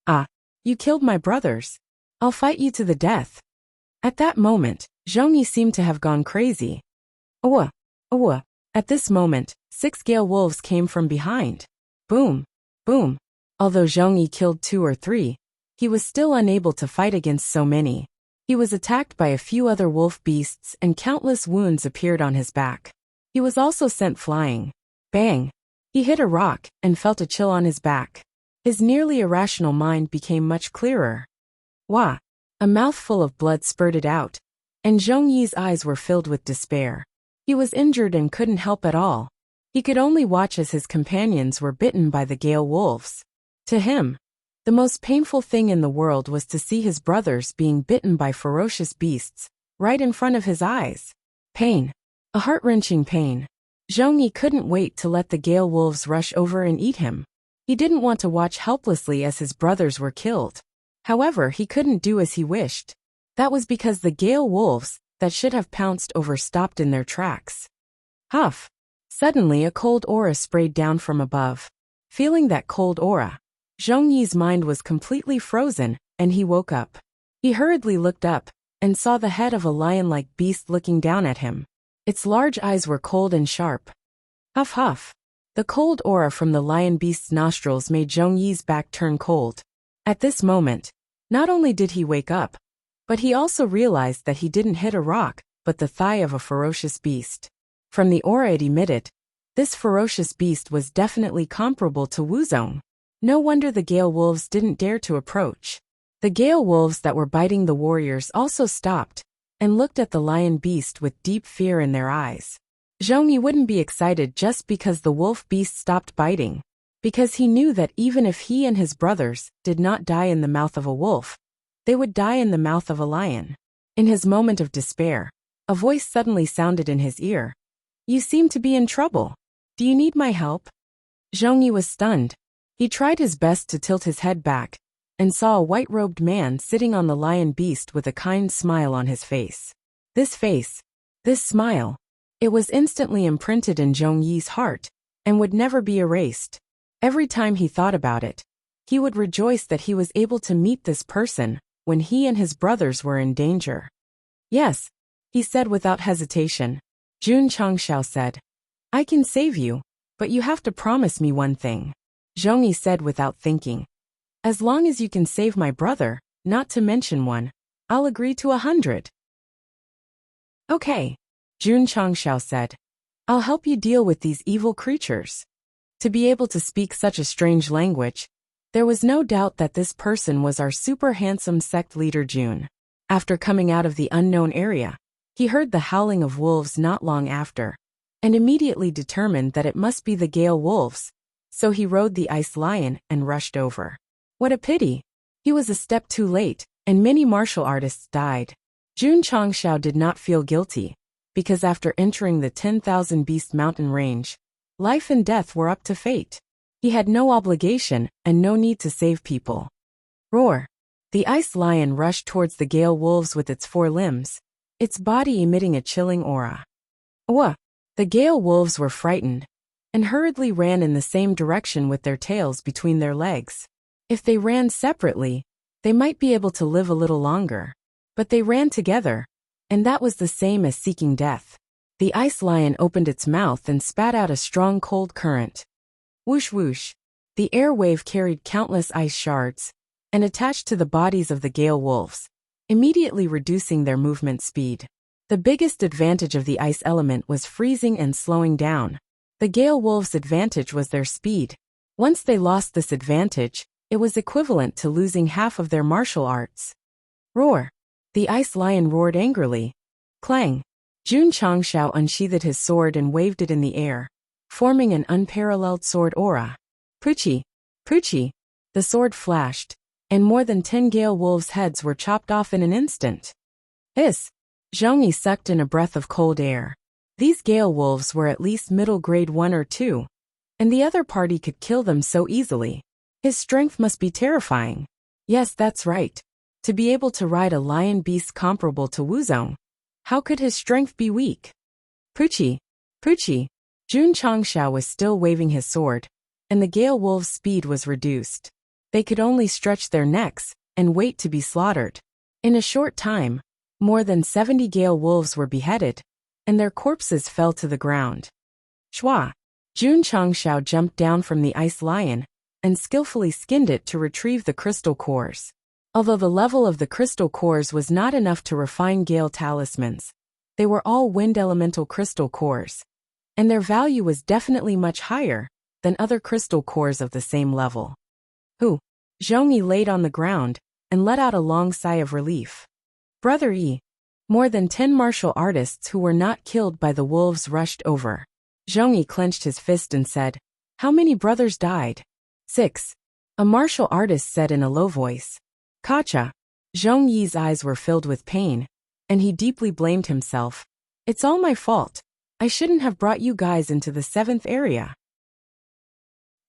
Ah, you killed my brothers. I'll fight you to the death. At that moment, Zhongyi seemed to have gone crazy. Owa! At this moment, 6 gale wolves came from behind. Boom! Boom! Although Zhongyi killed 2 or 3, he was still unable to fight against so many. He was attacked by a few other wolf beasts and countless wounds appeared on his back. He was also sent flying. Bang! He hit a rock and felt a chill on his back. His nearly irrational mind became much clearer. Wah! A mouthful of blood spurted out, and Zhongyi's eyes were filled with despair. He was injured and couldn't help at all. He could only watch as his companions were bitten by the gale wolves. To him, the most painful thing in the world was to see his brothers being bitten by ferocious beasts, right in front of his eyes. Pain. A heart-wrenching pain. Zhongyi couldn't wait to let the gale wolves rush over and eat him. He didn't want to watch helplessly as his brothers were killed. However, he couldn't do as he wished. That was because the gale wolves that should have pounced over stopped in their tracks. Huff! Suddenly a cold aura sprayed down from above. Feeling that cold aura, Zhongyi's mind was completely frozen, and he woke up. He hurriedly looked up, and saw the head of a lion-like beast looking down at him. Its large eyes were cold and sharp. Huff huff! The cold aura from the lion beast's nostrils made Zhongyi's back turn cold. At this moment, not only did he wake up, but he also realized that he didn't hit a rock, but the thigh of a ferocious beast. From the aura it emitted, this ferocious beast was definitely comparable to Wuzong. No wonder the gale wolves didn't dare to approach. The gale wolves that were biting the warriors also stopped, and looked at the lion beast with deep fear in their eyes. Zhongyi wouldn't be excited just because the wolf beast stopped biting, because he knew that even if he and his brothers did not die in the mouth of a wolf, they would die in the mouth of a lion. In his moment of despair, a voice suddenly sounded in his ear. You seem to be in trouble. Do you need my help? Zhongyi was stunned. He tried his best to tilt his head back, and saw a white-robed man sitting on the lion beast with a kind smile on his face. This smile, it was instantly imprinted in Zhongyi's heart, and would never be erased. Every time he thought about it, he would rejoice that he was able to meet this person when he and his brothers were in danger. Yes, he said without hesitation. Jun Changshao said, I can save you, but you have to promise me one thing. Zhongyi said without thinking. As long as you can save my brother, not to mention one, I'll agree to 100. Okay, Jun Changshao said. I'll help you deal with these evil creatures. To be able to speak such a strange language, there was no doubt that this person was our super handsome sect leader Jun. After coming out of the unknown area, he heard the howling of wolves not long after, and immediately determined that it must be the Gale wolves, so he rode the ice lion and rushed over. What a pity! He was a step too late, and many martial artists died. Jun Changshao did not feel guilty, because after entering the 10,000 Beast Mountain range, life and death were up to fate. He had no obligation and no need to save people. Roar! The ice lion rushed towards the Gale wolves with its 4 limbs, its body emitting a chilling aura. Wah! The Gale wolves were frightened, and hurriedly ran in the same direction with their tails between their legs. If they ran separately, they might be able to live a little longer. But they ran together, and that was the same as seeking death. The ice lion opened its mouth and spat out a strong cold current. Whoosh whoosh! The air wave carried countless ice shards, and attached to the bodies of the Gale wolves, immediately reducing their movement speed. The biggest advantage of the ice element was freezing and slowing down. The Gale wolves' advantage was their speed. Once they lost this advantage, it was equivalent to losing half of their martial arts. Roar! The ice lion roared angrily. Clang! Jun Changshao unsheathed his sword and waved it in the air, forming an unparalleled sword aura. Poochie! Poochie! The sword flashed, and more than 10 Gale wolves' heads were chopped off in an instant. Hiss! Zhongyi sucked in a breath of cold air. These Gale wolves were at least middle grade 1 or 2, and the other party could kill them so easily. His strength must be terrifying. Yes, that's right. To be able to ride a lion beast comparable to Wuzong, how could his strength be weak? Poochie! Poochie! Jun Changshao was still waving his sword, and the Gale wolves' speed was reduced. They could only stretch their necks and wait to be slaughtered. In a short time, more than 70 Gale wolves were beheaded, and their corpses fell to the ground. Shwa! Jun Changshao jumped down from the ice lion and skillfully skinned it to retrieve the crystal cores. Although the level of the crystal cores was not enough to refine Gale talismans, they were all wind elemental crystal cores, and their value was definitely much higher than other crystal cores of the same level. Hu! Zhongyi laid on the ground and let out a long sigh of relief. Brother Yi! More than 10 martial artists who were not killed by the wolves rushed over. Zhongyi clenched his fist and said, "How many brothers died?" 6. A martial artist said in a low voice. Kacha! Zhong Yi's eyes were filled with pain, and he deeply blamed himself. It's all my fault. I shouldn't have brought you guys into the 7th area.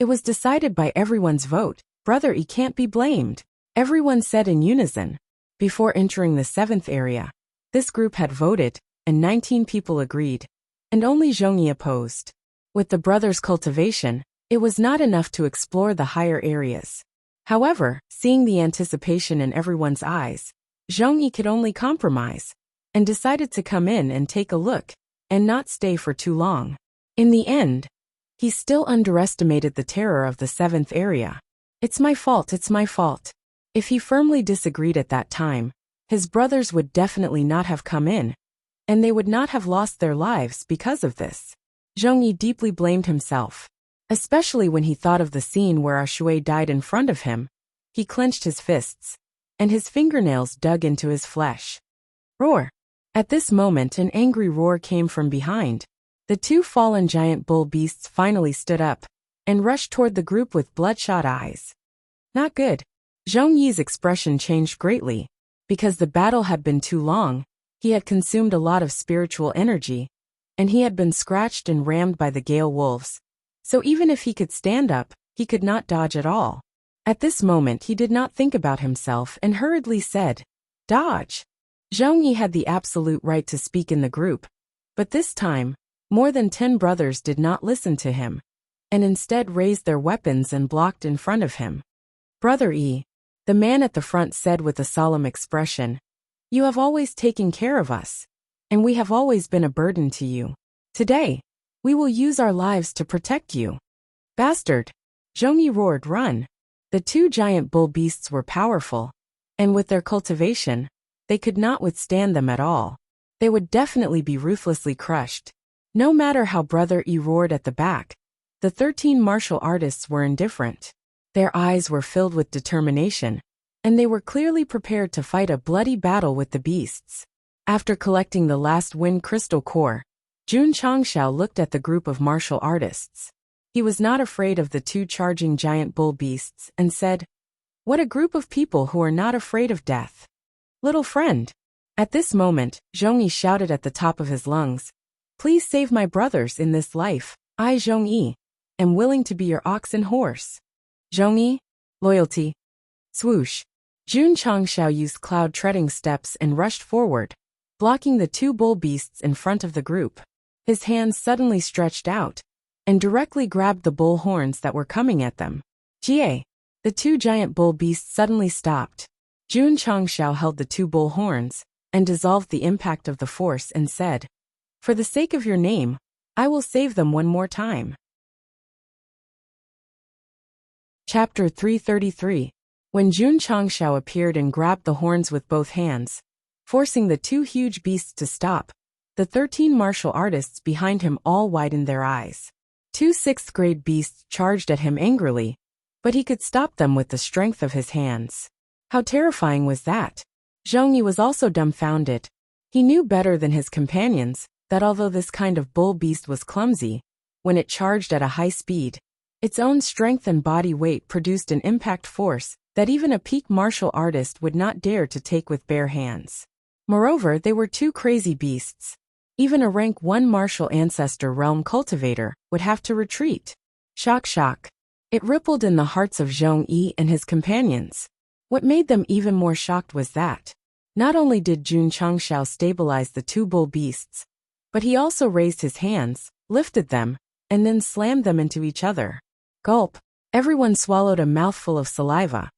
It was decided by everyone's vote. Brother E can't be blamed. Everyone said in unison. Before entering the 7th area, this group had voted, and 19 people agreed, and only Zhongyi opposed. With the brothers' cultivation, it was not enough to explore the higher areas. However, seeing the anticipation in everyone's eyes, Zhongyi could only compromise, and decided to come in and take a look, and not stay for too long. In the end, he still underestimated the terror of the 7th area. It's my fault, it's my fault. If he firmly disagreed at that time, his brothers would definitely not have come in, and they would not have lost their lives because of this. Zhongyi deeply blamed himself. Especially when he thought of the scene where Shui died in front of him, he clenched his fists, and his fingernails dug into his flesh. Roar! At this moment an angry roar came from behind. The 2 fallen giant bull beasts finally stood up, and rushed toward the group with bloodshot eyes. Not good. Zhong Yi's expression changed greatly. Because the battle had been too long, he had consumed a lot of spiritual energy, and he had been scratched and rammed by the Gale wolves. So even if he could stand up, he could not dodge at all. At this moment he did not think about himself and hurriedly said, "Dodge!" Zhong Yi had the absolute right to speak in the group, but this time, more than 10 brothers did not listen to him, and instead raised their weapons and blocked in front of him. "Brother E," the man at the front said with a solemn expression, "you have always taken care of us, and we have always been a burden to you. Today, we will use our lives to protect you." "Bastard!" Zhongyi roared, "Run!" The 2 giant bull beasts were powerful, and with their cultivation, they could not withstand them at all. they would definitely be ruthlessly crushed. No matter how Brother E roared at the back, the 13 martial artists were indifferent. Their eyes were filled with determination, and they were clearly prepared to fight a bloody battle with the beasts. After collecting the last wind crystal core, Jun Changshao looked at the group of martial artists. He was not afraid of the 2 charging giant bull beasts and said, "What a group of people who are not afraid of death. Little friend." At this moment, Zhongyi shouted at the top of his lungs, "Please save my brothers in this life. I, Zhongyi, am willing to be your ox and horse." Zhongyi, loyalty. Swoosh. Jun Changshao used cloud treading steps and rushed forward, blocking the 2 bull beasts in front of the group. His hands suddenly stretched out and directly grabbed the bull horns that were coming at them. Jie. The 2 giant bull beasts suddenly stopped. Jun Changshao held the 2 bull horns and dissolved the impact of the force and said, "For the sake of your name, I will save them one more time." Chapter 333. When Jun Changshao appeared and grabbed the horns with both hands, forcing the 2 huge beasts to stop, the 13 martial artists behind him all widened their eyes. 2 6th-grade beasts charged at him angrily, but he could stop them with the strength of his hands. How terrifying was that? Zhongyi was also dumbfounded. He knew better than his companions that although this kind of bull beast was clumsy, when it charged at a high speed, its own strength and body weight produced an impact force that even a peak martial artist would not dare to take with bare hands. Moreover, they were 2 crazy beasts. Even a rank 1 martial ancestor realm cultivator would have to retreat. Shock, shock. It rippled in the hearts of Zhongyi and his companions. What made them even more shocked was that not only did Jun Changshao stabilize the 2 bull beasts, but he also raised his hands, lifted them, and then slammed them into each other. Gulp. Everyone swallowed a mouthful of saliva.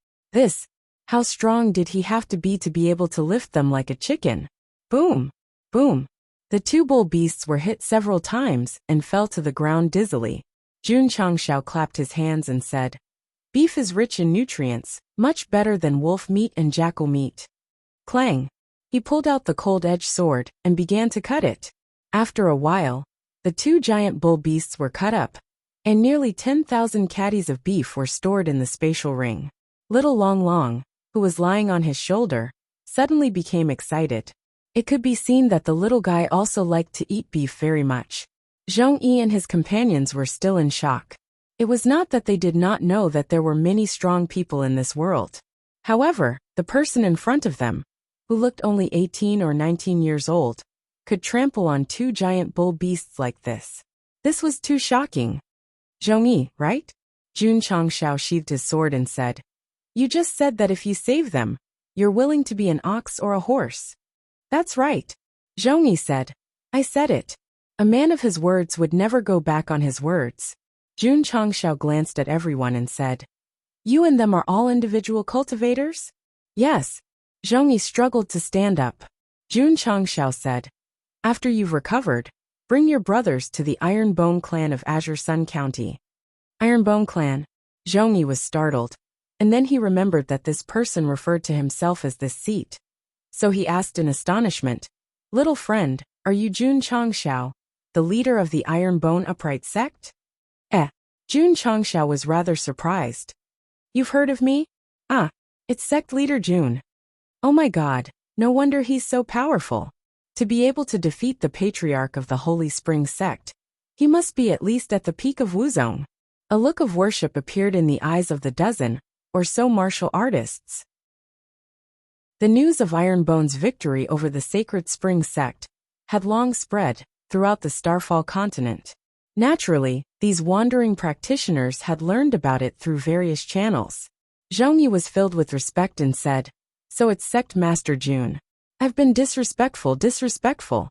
How strong did he have to be able to lift them like a chicken? Boom! Boom! The 2 bull beasts were hit several times and fell to the ground dizzily. Jun Changshao clapped his hands and said, "Beef is rich in nutrients, much better than wolf meat and jackal meat." Clang! He pulled out the cold-edged sword and began to cut it. After a while, the 2 giant bull beasts were cut up, and nearly 10,000 caddies of beef were stored in the spatial ring. Little Long Long, who was lying on his shoulder, suddenly became excited. It could be seen that the little guy also liked to eat beef very much. Zhongyi and his companions were still in shock. It was not that they did not know that there were many strong people in this world. However, the person in front of them, who looked only 18 or 19 years old, could trample on 2 giant bull beasts like this. This was too shocking. "Zhongyi, right?" Jun Changshao sheathed his sword and said, "You just said that if you save them, you're willing to be an ox or a horse." "That's right," Zhongyi said. "I said it." A man of his words would never go back on his words. Jun Changshao glanced at everyone and said, "You and them are all individual cultivators?" "Yes." Zhongyi struggled to stand up. Jun Changshao said, "After you've recovered, bring your brothers to the Ironbone clan of Azure Sun County." Ironbone clan? Zhongyi was startled, and then he remembered that this person referred to himself as this seat. So he asked in astonishment, "Little friend, are you Jun Changshao, the leader of the Ironbone Upright Sect?" Jun Changshao was rather surprised. "You've heard of me? Ah, it's Sect leader Jun. Oh my god, no wonder he's so powerful. To be able to defeat the patriarch of the Holy Spring Sect, he must be at least at the peak of Wuzong." A look of worship appeared in the eyes of the dozen or so martial artists. The news of Ironbone's victory over the Sacred Spring Sect had long spread throughout the Starfall continent. Naturally, these wandering practitioners had learned about it through various channels. Zhongyi was filled with respect and said, "So it's Sect Master Jun. I've been disrespectful."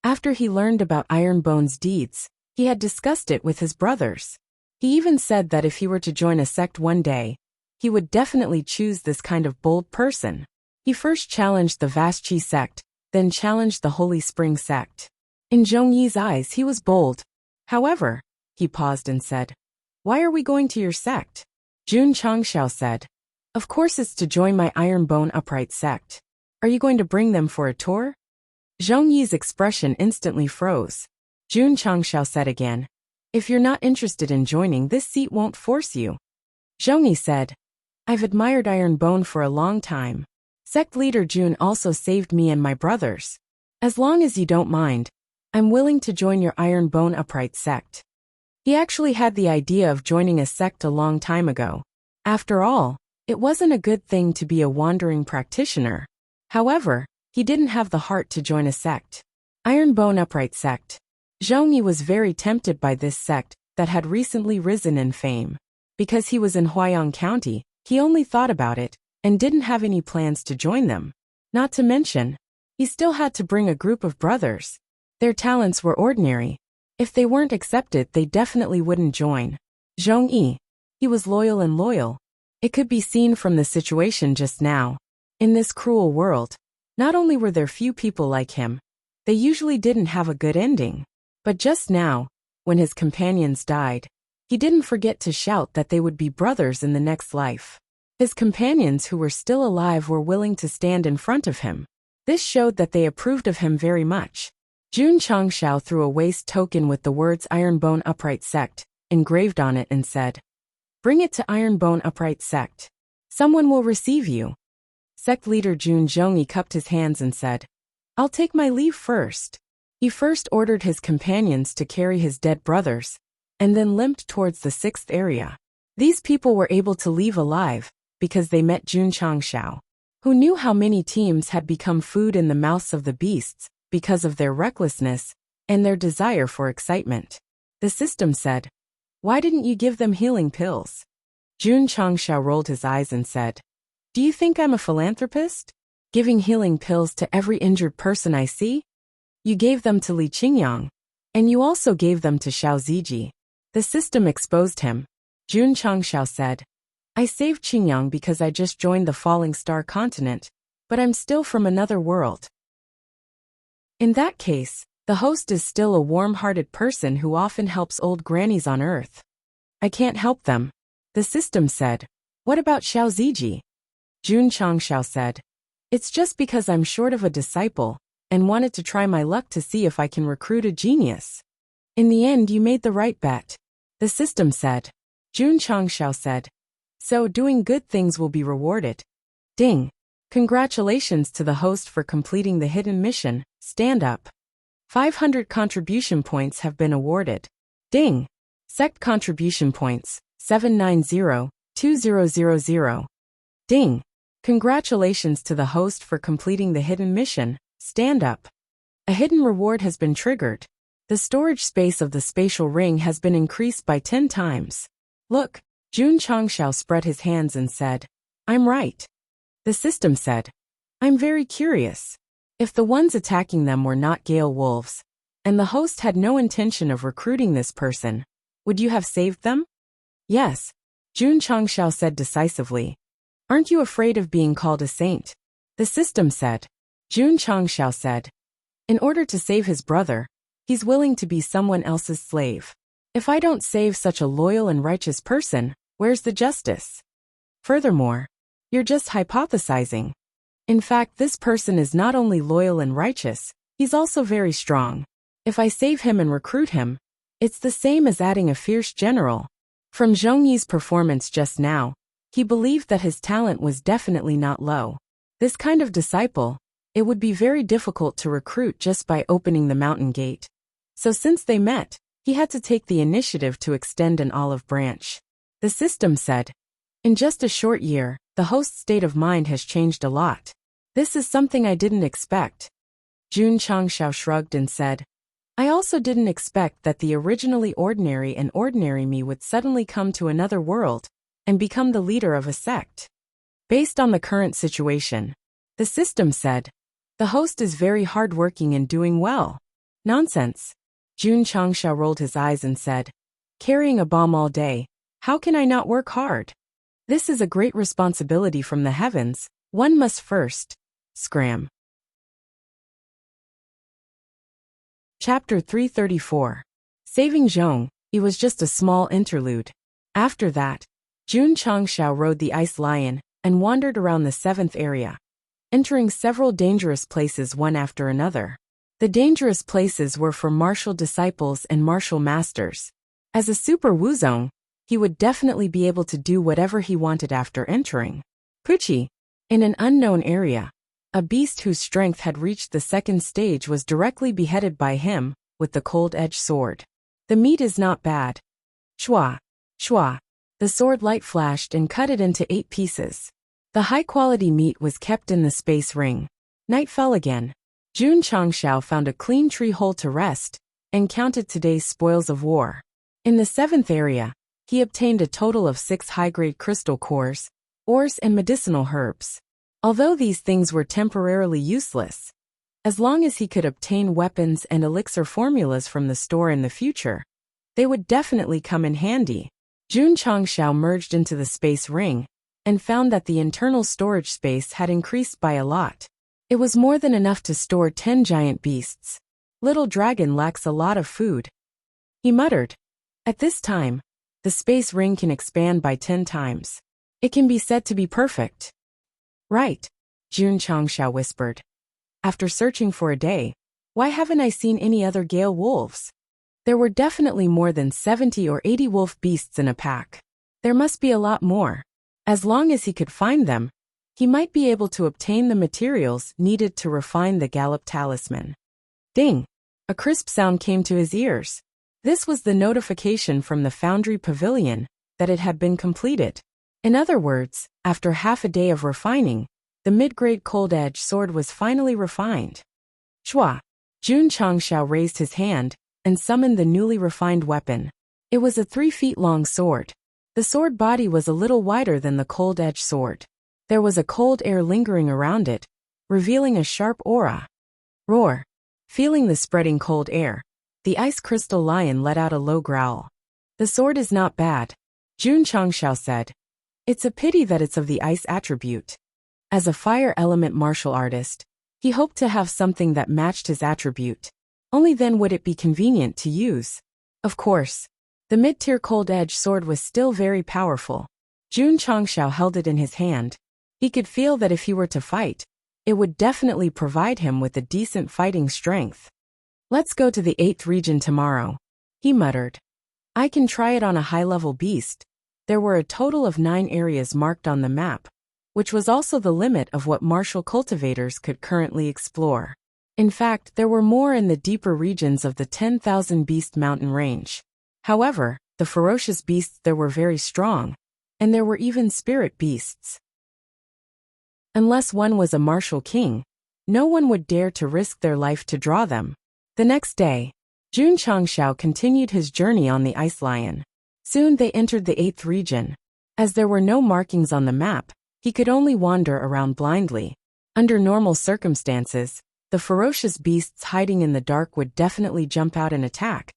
After he learned about Ironbone's deeds, he had discussed it with his brothers. He even said that if he were to join a sect one day, he would definitely choose this kind of bold person. He first challenged the Vaschi sect, then challenged the Holy Spring sect. In Zhongyi's eyes he was bold. However, he paused and said, "Why are we going to your sect?" Jun Changshao said, "Of course it's to join my Ironbone Upright sect. Are you going to bring them for a tour?" Zhong Yi's expression instantly froze. Jun Changshao said again, "If you're not interested in joining, this seat won't force you." Zhong Yi said, "I've admired Iron Bone for a long time. Sect leader Jun also saved me and my brothers. As long as you don't mind, I'm willing to join your Iron Bone Upright sect." He actually had the idea of joining a sect a long time ago. After all, it wasn't a good thing to be a wandering practitioner. However, he didn't have the heart to join a sect. Iron Bone Upright Sect. Zhong Yi was very tempted by this sect that had recently risen in fame. Because he was in Huayang County, he only thought about it and didn't have any plans to join them. Not to mention, he still had to bring a group of brothers. Their talents were ordinary. If they weren't accepted, they definitely wouldn't join. Zhong Yi. He was loyal. It could be seen from the situation just now. In this cruel world, not only were there few people like him, they usually didn't have a good ending. But just now, when his companions died, he didn't forget to shout that they would be brothers in the next life. His companions who were still alive were willing to stand in front of him. This showed that they approved of him very much. Jun Changshao threw a waste token with the words Iron Bone Upright Sect engraved on it and said, "Bring it to Iron Bone Upright Sect. Someone will receive you." Sect leader Jun Zhongyi cupped his hands and said, "I'll take my leave first." He first ordered his companions to carry his dead brothers, and then limped towards the 6th area. These people were able to leave alive because they met Jun Changshao, who knew how many teams had become food in the mouths of the beasts because of their recklessness and their desire for excitement. The system said, "Why didn't you give them healing pills?" Jun Changshao rolled his eyes and said, "Do you think I'm a philanthropist? Giving healing pills to every injured person I see? You gave them to Li Qingyang, and you also gave them to Xiao Ziji." The system exposed him. Jun Changshao said, "I saved Qingyang because I just joined the Falling Star continent, but I'm still from another world." In that case, the host is still a warm-hearted person who often helps old grannies on Earth. "I can't help them." The system said, "What about Xiao Ziji?" Jun Changshao said, "It's just because I'm short of a disciple and wanted to try my luck to see if I can recruit a genius." "In the end, you made the right bet." The system said. Jun Changshao said, "So doing good things will be rewarded." Ding! Congratulations to the host for completing the hidden mission. Stand up. 500 contribution points have been awarded. Ding! Sect contribution points, 790-2000. Ding! Congratulations to the host for completing the hidden mission. Stand up. A hidden reward has been triggered. The storage space of the spatial ring has been increased by 10 times. Look, Jun Changshao spread his hands and said, "I'm right." The system said, "I'm very curious. If the ones attacking them were not Gale wolves, and the host had no intention of recruiting this person, would you have saved them?" "Yes," Jun Changshao said decisively. "Aren't you afraid of being called a saint?" The system said. Jun Changshao said, "In order to save his brother, he's willing to be someone else's slave. If I don't save such a loyal and righteous person, where's the justice? Furthermore, you're just hypothesizing. In fact, this person is not only loyal and righteous, he's also very strong. If I save him and recruit him, it's the same as adding a fierce general." From Zhong Yi's performance just now, he believed that his talent was definitely not low. This kind of disciple, it would be very difficult to recruit just by opening the mountain gate. So since they met, he had to take the initiative to extend an olive branch. The system said, "In just a short year, the host's state of mind has changed a lot. This is something I didn't expect." Jun Changshao shrugged and said, "I also didn't expect that the originally ordinary and ordinary me would suddenly come to another world and become the leader of a sect." Based on the current situation, the system said, "The host is very hardworking and doing well." "Nonsense." Jun Changshao rolled his eyes and said, "Carrying a bomb all day, how can I not work hard? This is a great responsibility from the heavens. One must first scram." Chapter 334. Saving Zhong. It was just a small interlude. After that, Jun Changshao rode the ice lion and wandered around the 7th area, entering several dangerous places one after another. The dangerous places were for martial disciples and martial masters. As a super Wuzong, he would definitely be able to do whatever he wanted after entering. Pucci, in an unknown area, a beast whose strength had reached the second stage was directly beheaded by him with the cold-edged sword. The meat is not bad. Shua, shua. The sword light flashed and cut it into 8 pieces. The high-quality meat was kept in the space ring. Night fell again. Jun Changshao found a clean tree hole to rest and counted today's spoils of war. In the 7th area, he obtained a total of 6 high-grade crystal cores, ores and medicinal herbs. Although these things were temporarily useless, as long as he could obtain weapons and elixir formulas from the store in the future, they would definitely come in handy. Jun Changshao merged into the space ring and found that the internal storage space had increased by a lot. It was more than enough to store 10 giant beasts. Little dragon lacks a lot of food, he muttered. At this time, the space ring can expand by 10 times. It can be said to be perfect. Right, Jun Changshao whispered. After searching for a day, why haven't I seen any other Gale wolves? There were definitely more than 70 or 80 wolf beasts in a pack. There must be a lot more. As long as he could find them, he might be able to obtain the materials needed to refine the Gallop Talisman. Ding! A crisp sound came to his ears. This was the notification from the Foundry Pavilion that it had been completed. In other words, after half a day of refining, the mid-grade cold-edge sword was finally refined. Shua! Jun Changshao raised his hand and summoned the newly refined weapon. It was a 3-feet-long sword. The sword body was a little wider than the cold-edge sword. There was a cold air lingering around it, revealing a sharp aura. Roar! Feeling the spreading cold air, the ice crystal lion let out a low growl. The sword is not bad, Jun Changshao said. It's a pity that it's of the ice attribute. As a fire element martial artist, he hoped to have something that matched his attribute. Only then would it be convenient to use. Of course, the mid-tier cold-edge sword was still very powerful. Jun Changshao held it in his hand. He could feel that if he were to fight, it would definitely provide him with a decent fighting strength. Let's go to the 8th region tomorrow, he muttered. I can try it on a high-level beast. There were a total of 9 areas marked on the map, which was also the limit of what martial cultivators could currently explore. In fact, there were more in the deeper regions of the 10,000 Beast Mountain range. However, the ferocious beasts there were very strong, and there were even spirit beasts. Unless one was a martial king, no one would dare to risk their life to draw them. The next day, Jun Changshao continued his journey on the Ice Lion. Soon they entered the 8th region. As there were no markings on the map, he could only wander around blindly. Under normal circumstances, the ferocious beasts hiding in the dark would definitely jump out and attack,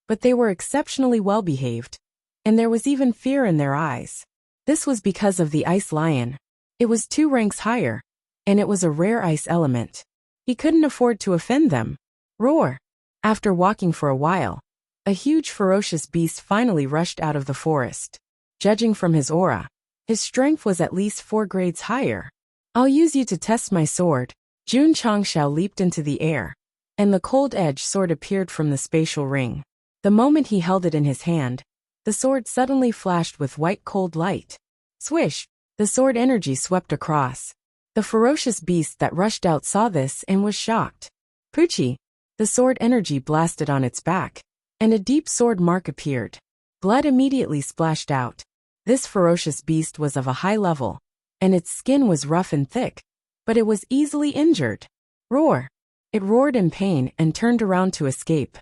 but they were exceptionally well behaved, and there was even fear in their eyes. This was because of the Ice Lion. It was 2 ranks higher, and it was a rare ice element. He couldn't afford to offend them. Roar! After walking for a while, a huge ferocious beast finally rushed out of the forest. Judging from his aura, his strength was at least 4 grades higher. I'll use you to test my sword. Jun Changshao leaped into the air, and the cold-edge sword appeared from the spatial ring. The moment he held it in his hand, the sword suddenly flashed with white cold light. Swish! The sword energy swept across. The ferocious beast that rushed out saw this and was shocked. Pucci! The sword energy blasted on its back, and a deep sword mark appeared. Blood immediately splashed out. This ferocious beast was of a high level, and its skin was rough and thick, but it was easily injured. Roar! It roared in pain and turned around to escape.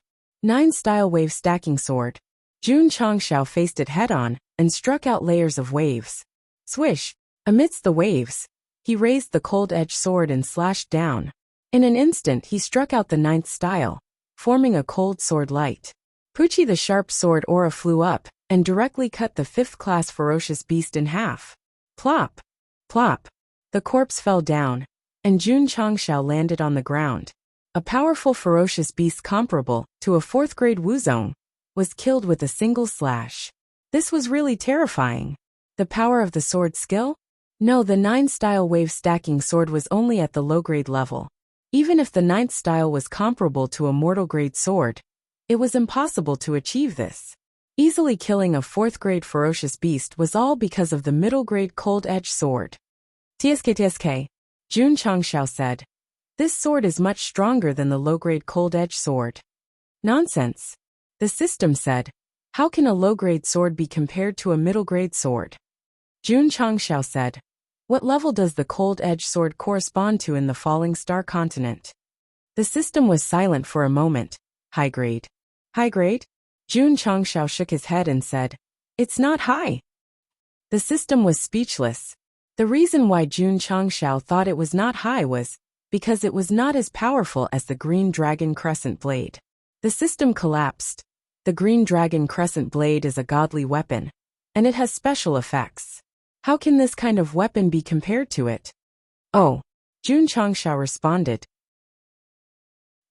9-style wave stacking sword. Jun Changshao faced it head-on and struck out layers of waves. Swish! Amidst the waves, he raised the cold-edged sword and slashed down. In an instant he struck out the 9th style, forming a cold sword light. Pucci the sharp sword aura flew up and directly cut the 5th-class ferocious beast in half. Plop! Plop! The corpse fell down, and Jun Changshao landed on the ground. A powerful ferocious beast comparable to a 4th-grade Wuzong was killed with a single slash. This was really terrifying. The power of the sword skill? No, the 9-style wave stacking sword was only at the low-grade level. Even if the ninth style was comparable to a mortal-grade sword, it was impossible to achieve this. Easily killing a fourth-grade ferocious beast was all because of the middle-grade cold-edged sword. TSK, Jun Changshao said. This sword is much stronger than the low-grade cold-edged sword. Nonsense. The system said. How can a low-grade sword be compared to a middle-grade sword? Jun Changshao said. What level does the cold-edged sword correspond to in the Falling Star continent? The system was silent for a moment. High grade. High grade? Jun Changshao shook his head and said, It's not high. The system was speechless. The reason why Jun Changshao thought it was not high was because it was not as powerful as the Green Dragon Crescent Blade. The system collapsed. The Green Dragon Crescent Blade is a godly weapon, and it has special effects. How can this kind of weapon be compared to it? Oh, Jun Changshao responded.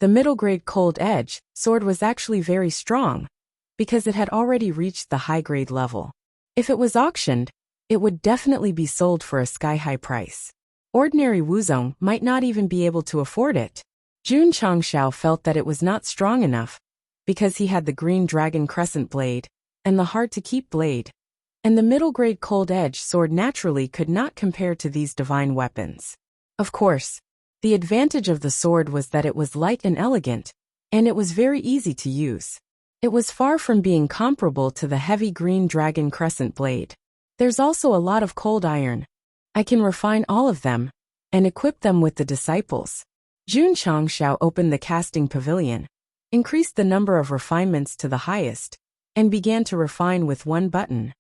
The middle-grade cold-edge sword was actually very strong, because it had already reached the high-grade level. If it was auctioned, it would definitely be sold for a sky-high price. Ordinary Wuzong might not even be able to afford it. Jun Changshao felt that it was not strong enough, because he had the Green Dragon Crescent Blade, and the hard-to-keep blade. And the middle-grade cold-edge sword naturally could not compare to these divine weapons. Of course, the advantage of the sword was that it was light and elegant, and it was very easy to use. It was far from being comparable to the heavy Green Dragon Crescent Blade. There's also a lot of cold iron. I can refine all of them, and equip them with the disciples. Jun Changshao opened the casting pavilion, increased the number of refinements to the highest, and began to refine with one button.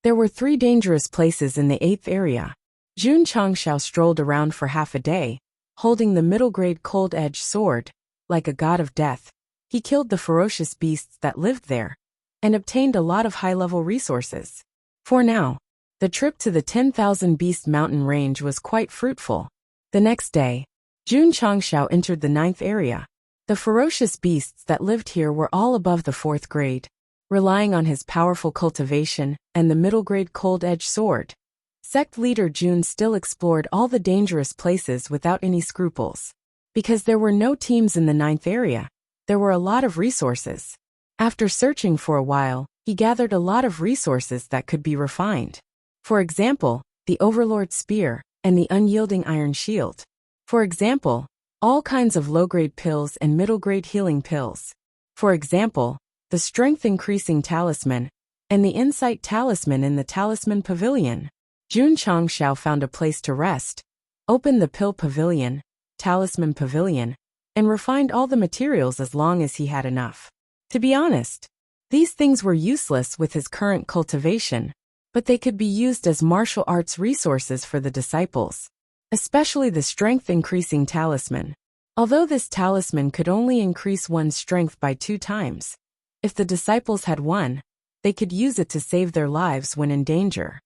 There were 3 dangerous places in the 8th area. Jun Changshao strolled around for half a day, holding the middle-grade cold-edged sword, like a god of death. He killed the ferocious beasts that lived there, and obtained a lot of high-level resources. For now, the trip to the 10,000 Beast Mountain range was quite fruitful. The next day, Jun Changshao entered the 9th area. The ferocious beasts that lived here were all above the 4th grade. Relying on his powerful cultivation and the middle-grade cold-edged sword, Sect leader Jun still explored all the dangerous places without any scruples. Because there were no teams in the 9th area, there were a lot of resources. After searching for a while, he gathered a lot of resources that could be refined. For example, the Overlord Spear and the Unyielding Iron Shield. For example, all kinds of low-grade pills and middle-grade healing pills. For example, the Strength-Increasing Talisman and the Insight Talisman in the Talisman Pavilion. Jun Changshao found a place to rest, opened the Pill Pavilion, Talisman Pavilion, and refined all the materials as long as he had enough. To be honest, these things were useless with his current cultivation, but they could be used as martial arts resources for the disciples, especially the Strength-Increasing Talisman. Although this talisman could only increase one's strength by 2 times, if the disciples had one, they could use it to save their lives when in danger.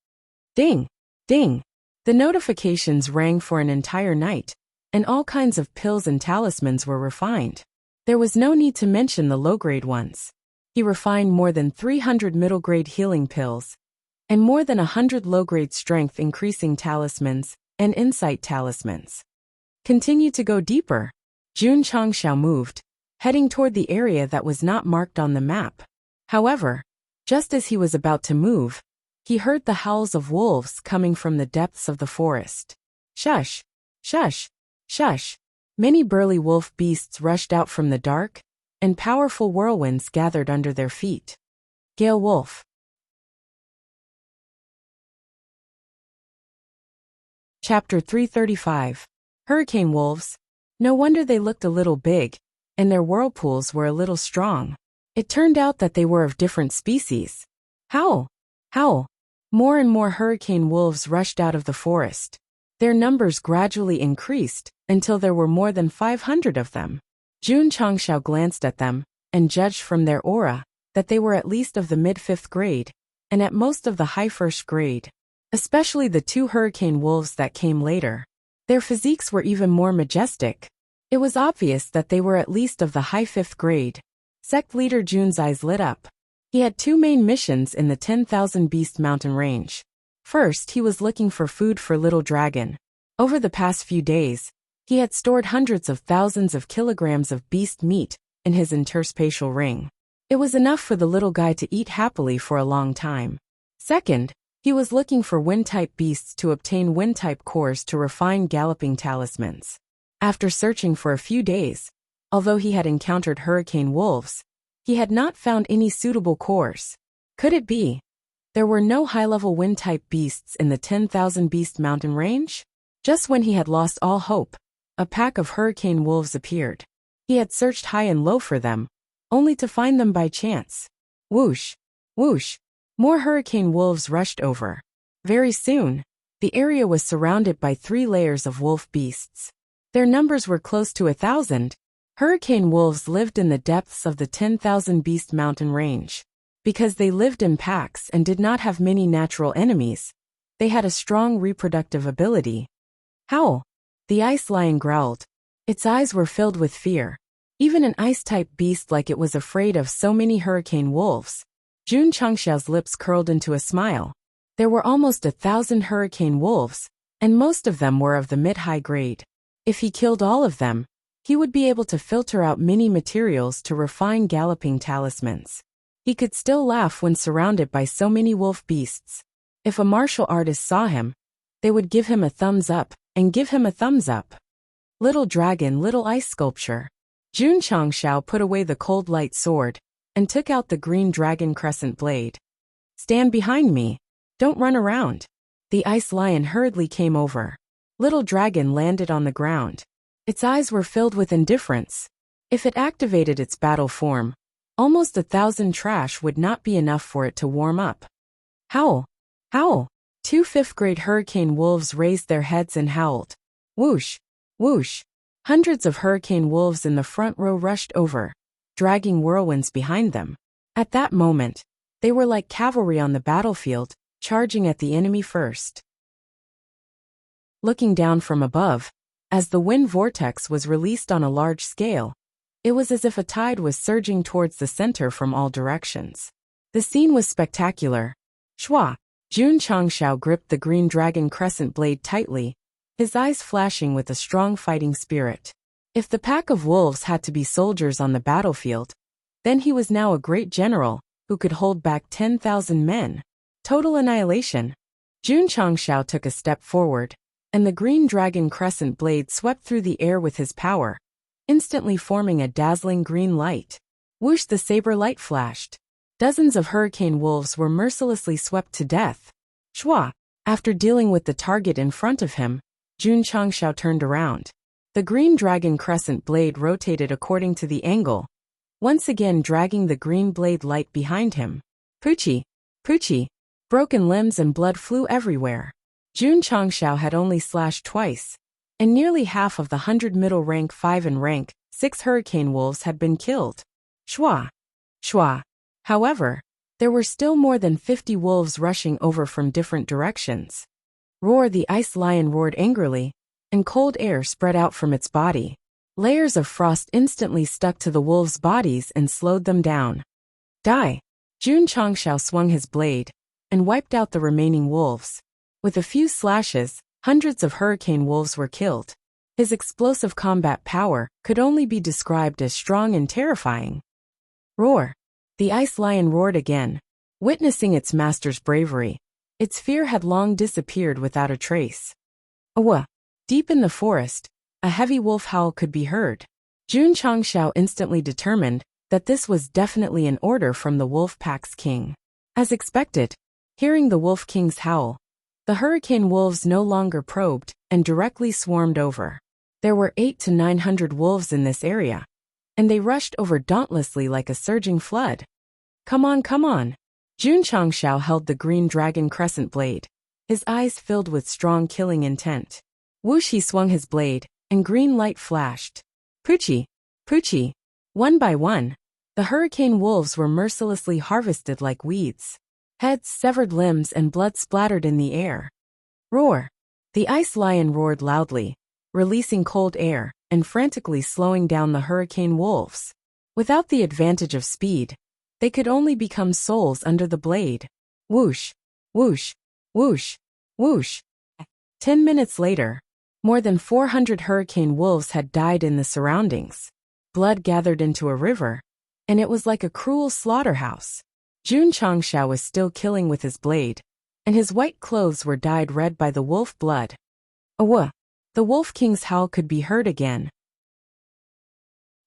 Ding! Ding! The notifications rang for an entire night, and all kinds of pills and talismans were refined. There was no need to mention the low-grade ones. He refined more than 300 middle-grade healing pills, and more than 100 low-grade strength-increasing talismans and insight talismans. Continue to go deeper. Jun Changshao moved, heading toward the area that was not marked on the map. However, just as he was about to move, he heard the howls of wolves coming from the depths of the forest. Shush! Shush! Shush! Many burly wolf beasts rushed out from the dark, and powerful whirlwinds gathered under their feet. Gale Wolf. Chapter 335. Hurricane Wolves. No wonder they looked a little big, and their whirlpools were a little strong. It turned out that they were of different species. Howl! Howl! More and more hurricane wolves rushed out of the forest. Their numbers gradually increased, until there were more than 500 of them. Jun Changshao glanced at them, and judged from their aura, that they were at least of the mid-5th grade, and at most of the high 1st grade. Especially the 2 hurricane wolves that came later. Their physiques were even more majestic. It was obvious that they were at least of the high 5th grade. Sect leader Jun's eyes lit up. He had 2 main missions in the 10,000 Beast Mountain range. First, he was looking for food for Little Dragon. Over the past few days, He had stored hundreds of thousands of kilograms of beast meat in his interspatial ring. It was enough for the little guy to eat happily for a long time. Second, he was looking for wind-type beasts to obtain wind-type cores to refine galloping talismans. After searching for a few days, although he had encountered hurricane wolves, he had not found any suitable cores. Could it be there were no high-level wind-type beasts in the 10,000 Beast Mountain range? Just when he had lost all hope, a pack of hurricane wolves appeared. He had searched high and low for them, only to find them by chance. Whoosh! Whoosh! More hurricane wolves rushed over. Very soon, the area was surrounded by 3 layers of wolf beasts. Their numbers were close to 1,000. Hurricane wolves lived in the depths of the 10,000 Beast Mountain range. Because they lived in packs and did not have many natural enemies, they had a strong reproductive ability. Howl! The ice lion growled. Its eyes were filled with fear. Even an ice-type beast like it was afraid of so many hurricane wolves. Jun Changxiao's lips curled into a smile. There were almost 1,000 hurricane wolves, and most of them were of the mid-high grade. If he killed all of them, he would be able to filter out many materials to refine galloping talismans. He could still laugh when surrounded by so many wolf beasts. If a martial artist saw him, they would give him a thumbs up, and give him a thumbs up. Little dragon, little ice sculpture. Jun Changxiao put away the cold light sword, and took out the green dragon crescent blade. Stand behind me. Don't run around. The ice lion hurriedly came over. Little dragon landed on the ground. Its eyes were filled with indifference. If it activated its battle form, almost 1,000 trash would not be enough for it to warm up. Howl! Howl! 2 fifth-grade hurricane wolves raised their heads and howled. Whoosh! Whoosh! Hundreds of hurricane wolves in the front row rushed over, dragging whirlwinds behind them. At that moment, they were like cavalry on the battlefield, charging at the enemy first. Looking down from above, as the wind vortex was released on a large scale, it was as if a tide was surging towards the center from all directions. The scene was spectacular. Shwa! Jun Changxiao gripped the green dragon crescent blade tightly, his eyes flashing with a strong fighting spirit. If the pack of wolves had to be soldiers on the battlefield, then he was now a great general who could hold back 10,000 men. Total annihilation. Jun Changxiao took a step forward, and the green dragon crescent blade swept through the air with his power, instantly forming a dazzling green light. Whoosh! The saber light flashed. Dozens of hurricane wolves were mercilessly swept to death. Shwa! After dealing with the target in front of him, Jun Changxiao turned around. The green dragon crescent blade rotated according to the angle, once again dragging the green blade light behind him. Poochie! Poochie! Broken limbs and blood flew everywhere. Jun Changxiao had only slashed twice, and nearly half of the 100 middle rank 5 and rank 6 hurricane wolves had been killed. Shwa! Shwa! However, there were still more than 50 wolves rushing over from different directions. Roar! The ice lion roared angrily, and cold air spread out from its body. Layers of frost instantly stuck to the wolves' bodies and slowed them down. Die! Jun Changxiao swung his blade, and wiped out the remaining wolves. With a few slashes, hundreds of hurricane wolves were killed. His explosive combat power could only be described as strong and terrifying. Roar! The ice lion roared again. Witnessing its master's bravery, its fear had long disappeared without a trace. Awa! Deep in the forest, a heavy wolf howl could be heard. Jun Changxiao instantly determined that this was definitely an order from the wolf pack's king. As expected, hearing the wolf king's howl, the hurricane wolves no longer probed and directly swarmed over. There were 800 to 900 wolves in this area, and they rushed over dauntlessly like a surging flood. Come on, come on! Jun Changxiao held the green dragon crescent blade, his eyes filled with strong killing intent. Whoosh! He swung his blade, and green light flashed. Poochie! Poochie! One by one, the hurricane wolves were mercilessly harvested like weeds. Heads, severed limbs, and blood splattered in the air. Roar! The ice lion roared loudly, releasing cold air and frantically slowing down the hurricane wolves. Without the advantage of speed, they could only become souls under the blade. Whoosh! Whoosh! Whoosh! Whoosh! 10 minutes later, More than 400 hurricane wolves had died in the surroundings. Blood gathered into a river, and it was like a cruel slaughterhouse. Jun Changxiao was still killing with his blade, and his white clothes were dyed red by the wolf blood. Awa! The Wolf King's howl could be heard again.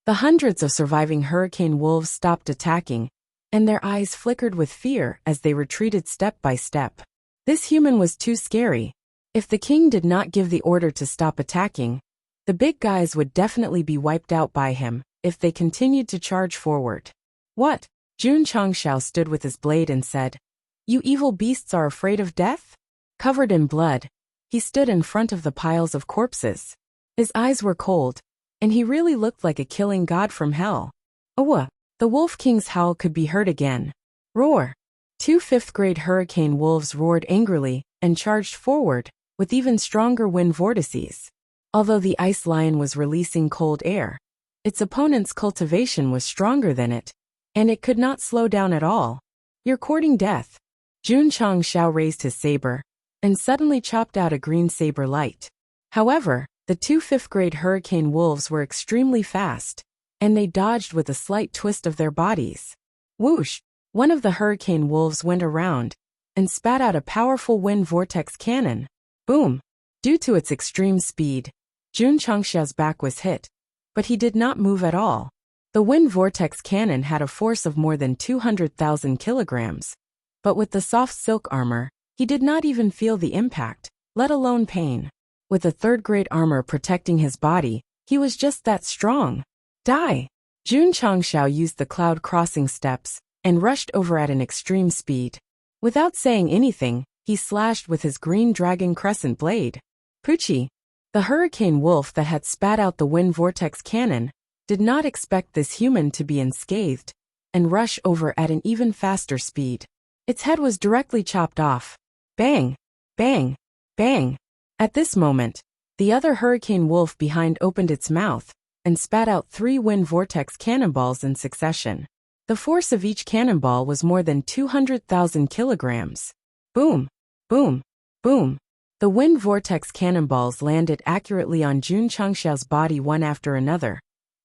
The hundreds of surviving hurricane wolves stopped attacking, and their eyes flickered with fear as they retreated step by step. This human was too scary. If the king did not give the order to stop attacking, the big guys would definitely be wiped out by him if they continued to charge forward. What? Jun Changxiao stood with his blade and said, "You evil beasts are afraid of death?" Covered in blood, he stood in front of the piles of corpses. His eyes were cold, and he really looked like a killing god from hell. Awa! The Wolf King's howl could be heard again. Roar! 2 fifth-grade hurricane wolves roared angrily and charged forward, with even stronger wind vortices. Although the ice lion was releasing cold air, its opponent's cultivation was stronger than it, and it could not slow down at all. "You're courting death." Jun Changxiao raised his saber, and suddenly chopped out a green saber light. However, the 2 fifth-grade hurricane wolves were extremely fast, and they dodged with a slight twist of their bodies. Whoosh! One of the hurricane wolves went around and spat out a powerful wind vortex cannon. Boom! Due to its extreme speed, Jun Changxiao's back was hit, but he did not move at all. The wind vortex cannon had a force of more than 200,000 kilograms, but with the soft silk armor, he did not even feel the impact, let alone pain. With a third-grade armor protecting his body, he was just that strong. Die! Jun Changxiao used the cloud crossing steps and rushed over at an extreme speed. Without saying anything, he slashed with his green dragon crescent blade. Poochie! The hurricane wolf that had spat out the wind vortex cannon did not expect this human to be unscathed and rush over at an even faster speed. Its head was directly chopped off. Bang! Bang! Bang! At this moment, the other hurricane wolf behind opened its mouth and spat out 3 wind vortex cannonballs in succession. The force of each cannonball was more than 200,000 kilograms. Boom! Boom! Boom! The wind vortex cannonballs landed accurately on Jun Changxiao's body one after another,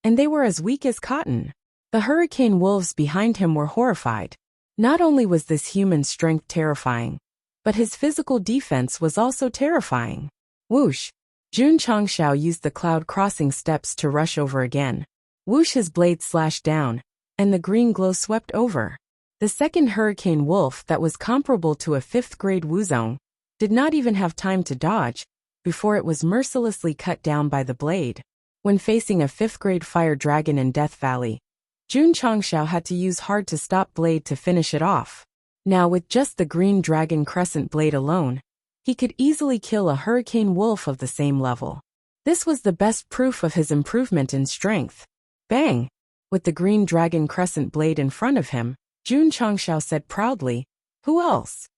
and they were as weak as cotton. The hurricane wolves behind him were horrified. Not only was this human strength terrifying, but his physical defense was also terrifying. Whoosh! Jun Changxiao used the cloud crossing steps to rush over again. Whoosh! His blade slashed down, and the green glow swept over. The second hurricane wolf that was comparable to a 5th-grade wuzong did not even have time to dodge before it was mercilessly cut down by the blade. When facing a 5th-grade fire dragon in Death Valley, Jun Changxiao had to use hard-to-stop blade to finish it off. Now with just the green dragon crescent blade alone, he could easily kill a hurricane wolf of the same level. This was the best proof of his improvement in strength. Bang! With the green dragon crescent blade in front of him, Jun Changxiao said proudly, "Who else?"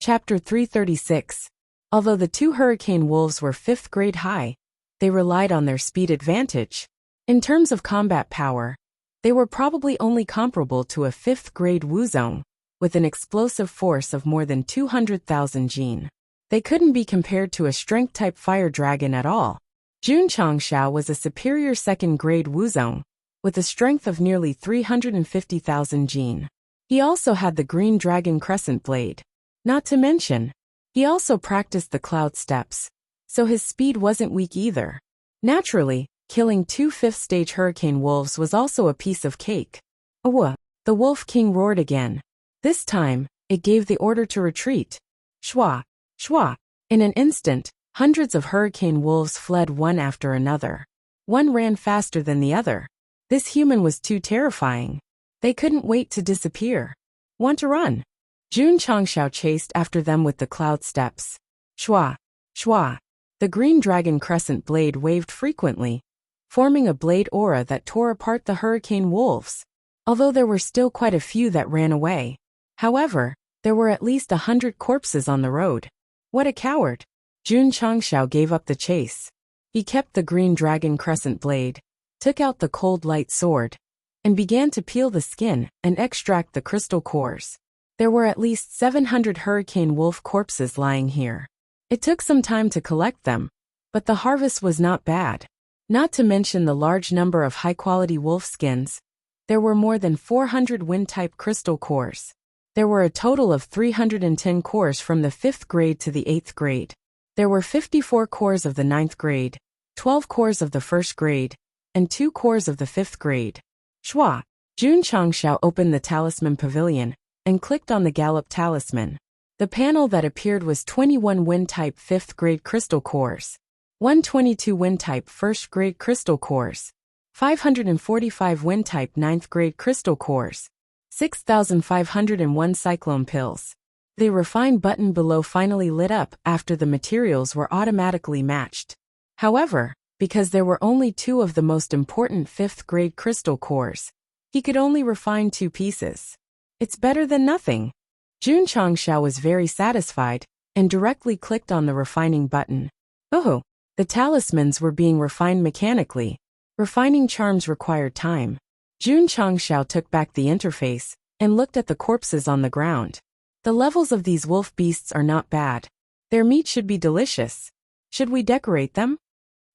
Chapter 336. Although the 2 hurricane wolves were 5th-grade high, they relied on their speed advantage. In terms of combat power, they were probably only comparable to a 5th-grade wuzong, with an explosive force of more than 200,000 jin. They couldn't be compared to a strength-type fire dragon at all. Jun Changxiao was a superior 2nd-grade wuzong, with a strength of nearly 350,000 jin. He also had the green dragon crescent blade. Not to mention, he also practiced the cloud steps, so his speed wasn't weak either. Naturally, killing 2 5th-stage hurricane wolves was also a piece of cake. Awa! The Wolf King roared again. This time, it gave the order to retreat. Shwa! Shwa! In an instant, hundreds of hurricane wolves fled one after another. One ran faster than the other. This human was too terrifying. They couldn't wait to disappear. Want to run? Jun Changxiao chased after them with the cloud steps. Shwa! Shwa! The green dragon crescent blade waved frequently, forming a blade aura that tore apart the hurricane wolves. Although there were still quite a few that ran away. However, there were at least 100 corpses on the road. What a coward! Jun Changxiao gave up the chase. He kept the green dragon crescent blade, took out the cold light sword, and began to peel the skin and extract the crystal cores. There were at least 700 hurricane wolf corpses lying here. It took some time to collect them, but the harvest was not bad. Not to mention the large number of high-quality wolf skins. There were more than 400 wind-type crystal cores. There were a total of 310 cores from the 5th grade to the 8th grade. There were 54 cores of the 9th grade, 12 cores of the 1st grade, and 2 cores of the 5th grade. Shua. Jun Changxiao opened the talisman pavilion and clicked on the Gallop talisman. The panel that appeared was 21 wind-type 5th grade crystal cores, 122 wind-type 1st grade crystal cores, 545 wind-type 9th grade crystal cores, 6,501 cyclone pills. The refine button below finally lit up after the materials were automatically matched. However, because there were only 2 of the most important 5th grade crystal cores, he could only refine 2 pieces. It's better than nothing. Jun Changxiao was very satisfied and directly clicked on the refining button. Oh, the talismans were being refined mechanically. Refining charms required time. Jun Changxiao took back the interface and looked at the corpses on the ground. The levels of these wolf beasts are not bad. Their meat should be delicious. Should we decorate them?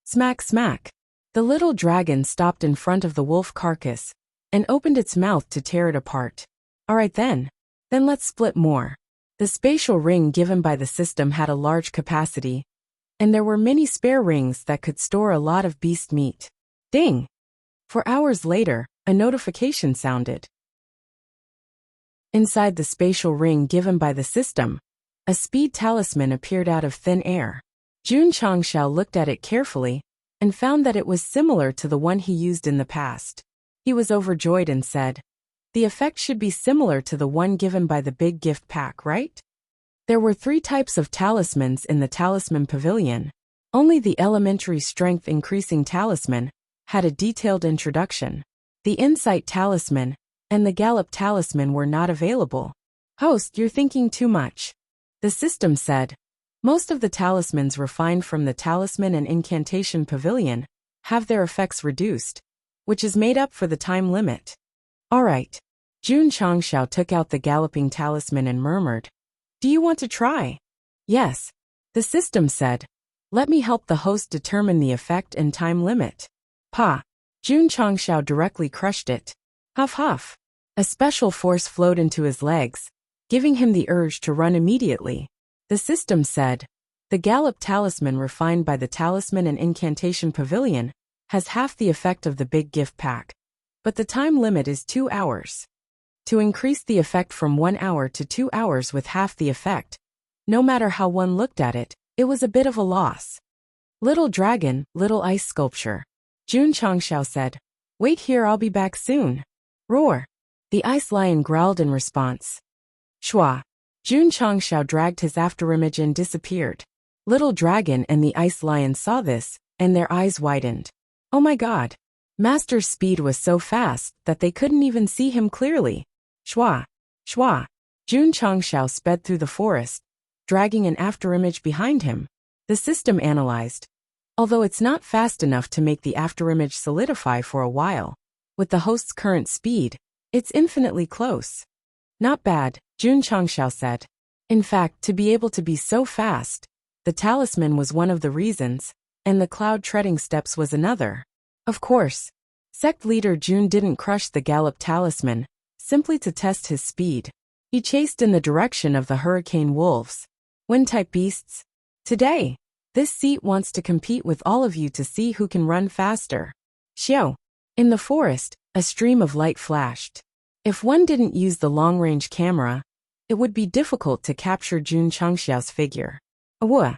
Smack smack. The little dragon stopped in front of the wolf carcass and opened its mouth to tear it apart. Alright then. Then let's split more. The spatial ring given by the system had a large capacity, and there were many spare rings that could store a lot of beast meat. Ding! For hours later, a notification sounded. Inside the spatial ring given by the system, a speed talisman appeared out of thin air. Jun Changxiao looked at it carefully and found that it was similar to the one he used in the past. He was overjoyed and said, "The effect should be similar to the one given by the big gift pack, right?" There were 3 types of talismans in the talisman pavilion. Only the elementary strength increasing talisman had a detailed introduction. The insight talisman and the gallop talisman were not available. Host, you're thinking too much. The system said. Most of the talismans refined from the talisman and incantation pavilion have their effects reduced, which is made up for the time limit. Alright. Jun Changxiao took out the galloping talisman and murmured, "Do you want to try?" Yes. The system said. Let me help the host determine the effect and time limit. Pa. Jun Changxiao directly crushed it. Huff huff. A special force flowed into his legs, giving him the urge to run immediately. The system said, the gallop talisman refined by the talisman and incantation pavilion has half the effect of the big gift pack, but the time limit is 2 hours. To increase the effect from 1 hour to 2 hours with half the effect, no matter how one looked at it, it was a bit of a loss. Little dragon, little ice sculpture. Jun Changxiao said, "Wait here, I'll be back soon." Roar. The ice lion growled in response. Shua. Jun Changxiao dragged his afterimage and disappeared. Little dragon and the ice lion saw this, and their eyes widened. Oh my god. Master's speed was so fast that they couldn't even see him clearly. Shua. Shua. Jun Changxiao sped through the forest, dragging an afterimage behind him. The system analyzed. Although it's not fast enough to make the afterimage solidify for a while, with the host's current speed, it's infinitely close. Not bad, Jun Changxiao said. In fact, to be able to be so fast, the talisman was one of the reasons, and the cloud treading steps was another. Of course, Sect leader Jun didn't crush the gallop talisman, simply to test his speed. He chased in the direction of the hurricane wolves. Wind-type beasts. Today, this seat wants to compete with all of you to see who can run faster. Xiao. In the forest, a stream of light flashed. If one didn't use the long-range camera, it would be difficult to capture Jun Changxiao's figure. Awua.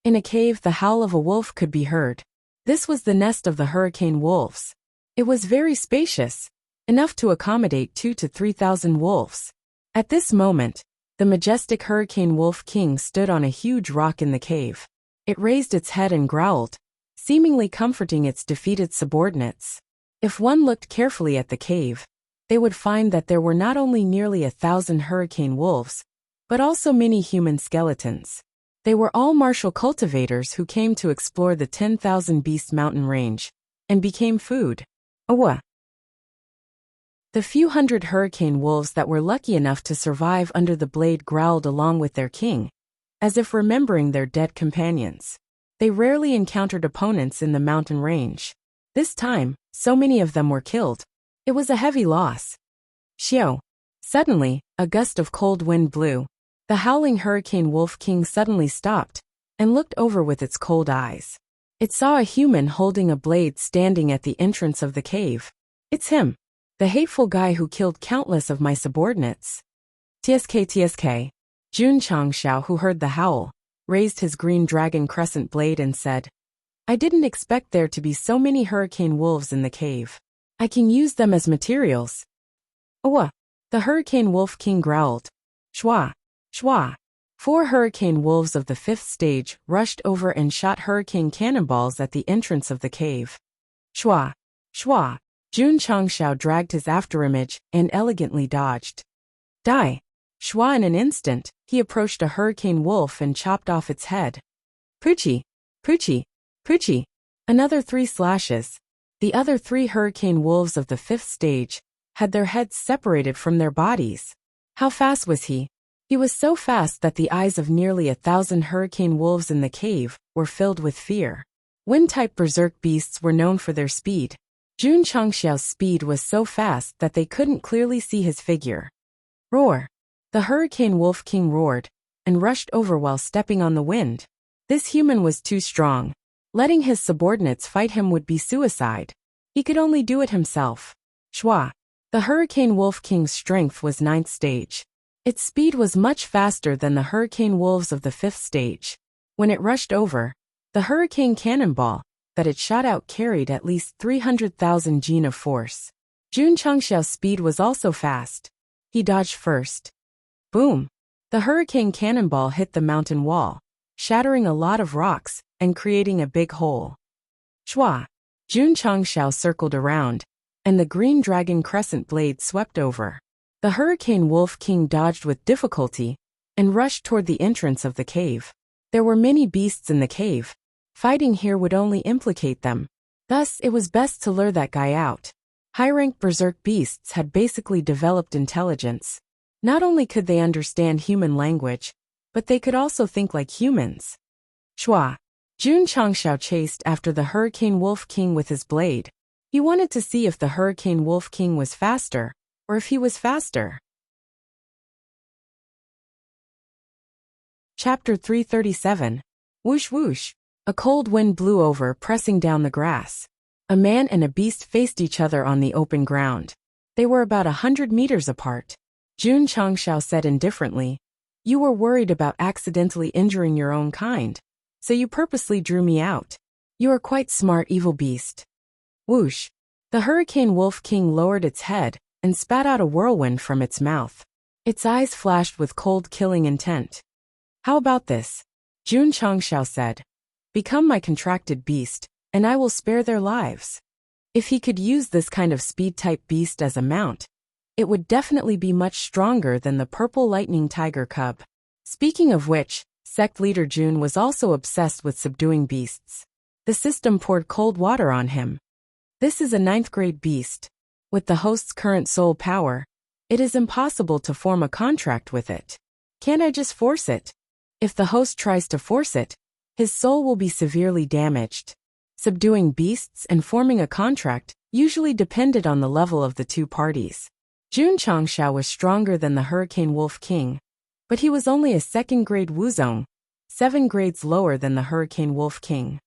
In a cave, the howl of a wolf could be heard. This was the nest of the hurricane wolves. It was very spacious, enough to accommodate 2,000 to 3,000 wolves. At this moment, the majestic hurricane wolf king stood on a huge rock in the cave. It raised its head and growled, seemingly comforting its defeated subordinates. If one looked carefully at the cave, they would find that there were not only nearly 1,000 hurricane wolves, but also many human skeletons. They were all martial cultivators who came to explore the 10,000 Beast mountain range, and became food. Awwa. The few hundred hurricane wolves that were lucky enough to survive under the blade growled along with their king, as if remembering their dead companions. They rarely encountered opponents in the mountain range. This time, so many of them were killed. It was a heavy loss. Xiao. Suddenly, a gust of cold wind blew. The howling hurricane wolf king suddenly stopped and looked over with its cold eyes. It saw a human holding a blade standing at the entrance of the cave. It's him. The hateful guy who killed countless of my subordinates. TSK. Jun Changxiao, who heard the howl, raised his green dragon crescent blade and said, I didn't expect there to be so many hurricane wolves in the cave. I can use them as materials. Owa. The hurricane wolf king growled. Shwa. Shwa. 4 hurricane wolves of the 5th stage rushed over and shot hurricane cannonballs at the entrance of the cave. Shwa. Shwa. Jun Changxiao dragged his afterimage and elegantly dodged. Die. Shwa. In an instant, he approached a hurricane wolf and chopped off its head. Poochie. Poochie. Poochie. Another 3 slashes. The other 3 hurricane wolves of the 5th stage had their heads separated from their bodies. How fast was he? He was so fast that the eyes of nearly 1,000 hurricane wolves in the cave were filled with fear. Wind-type berserk beasts were known for their speed. Jun Changxiao's speed was so fast that they couldn't clearly see his figure. Roar! The hurricane wolf king roared and rushed over while stepping on the wind. This human was too strong. Letting his subordinates fight him would be suicide. He could only do it himself. Shwa. The hurricane wolf king's strength was 9th stage. Its speed was much faster than the hurricane wolves of the 5th stage. When it rushed over, the hurricane cannonball that it shot out carried at least 300,000 Jin of force. Jun Changxiao's speed was also fast. He dodged first. Boom! The hurricane cannonball hit the mountain wall, shattering a lot of rocks and creating a big hole. Shwa! Jun Changxiao circled around, and the green dragon crescent blade swept over. The hurricane wolf king dodged with difficulty and rushed toward the entrance of the cave. There were many beasts in the cave. Fighting here would only implicate them. Thus, it was best to lure that guy out. High-rank berserk beasts had basically developed intelligence. Not only could they understand human language, but they could also think like humans. Shwa. Jun Changxiao chased after the hurricane wolf king with his blade. He wanted to see if the hurricane wolf king was faster, or if he was faster. Chapter 337. Whoosh whoosh. A cold wind blew over, pressing down the grass. A man and a beast faced each other on the open ground. They were about 100 meters apart. Jun Changxiao said indifferently, You were worried about accidentally injuring your own kind, so you purposely drew me out. You are quite smart, evil beast. Whoosh! The hurricane wolf king lowered its head and spat out a whirlwind from its mouth. Its eyes flashed with cold, killing intent. How about this? Jun Changxiao said. Become my contracted beast, and I will spare their lives. If he could use this kind of speed-type beast as a mount, it would definitely be much stronger than the purple lightning tiger cub. Speaking of which, Sect leader Jun was also obsessed with subduing beasts. The system poured cold water on him. This is a 9th-grade beast. With the host's current soul power, it is impossible to form a contract with it. Can't I just force it? If the host tries to force it, his soul will be severely damaged. Subduing beasts and forming a contract usually depended on the level of the two parties. Jun Changxiao was stronger than the hurricane wolf king, but he was only a 2nd-grade wuzong, 7 grades lower than the hurricane wolf king.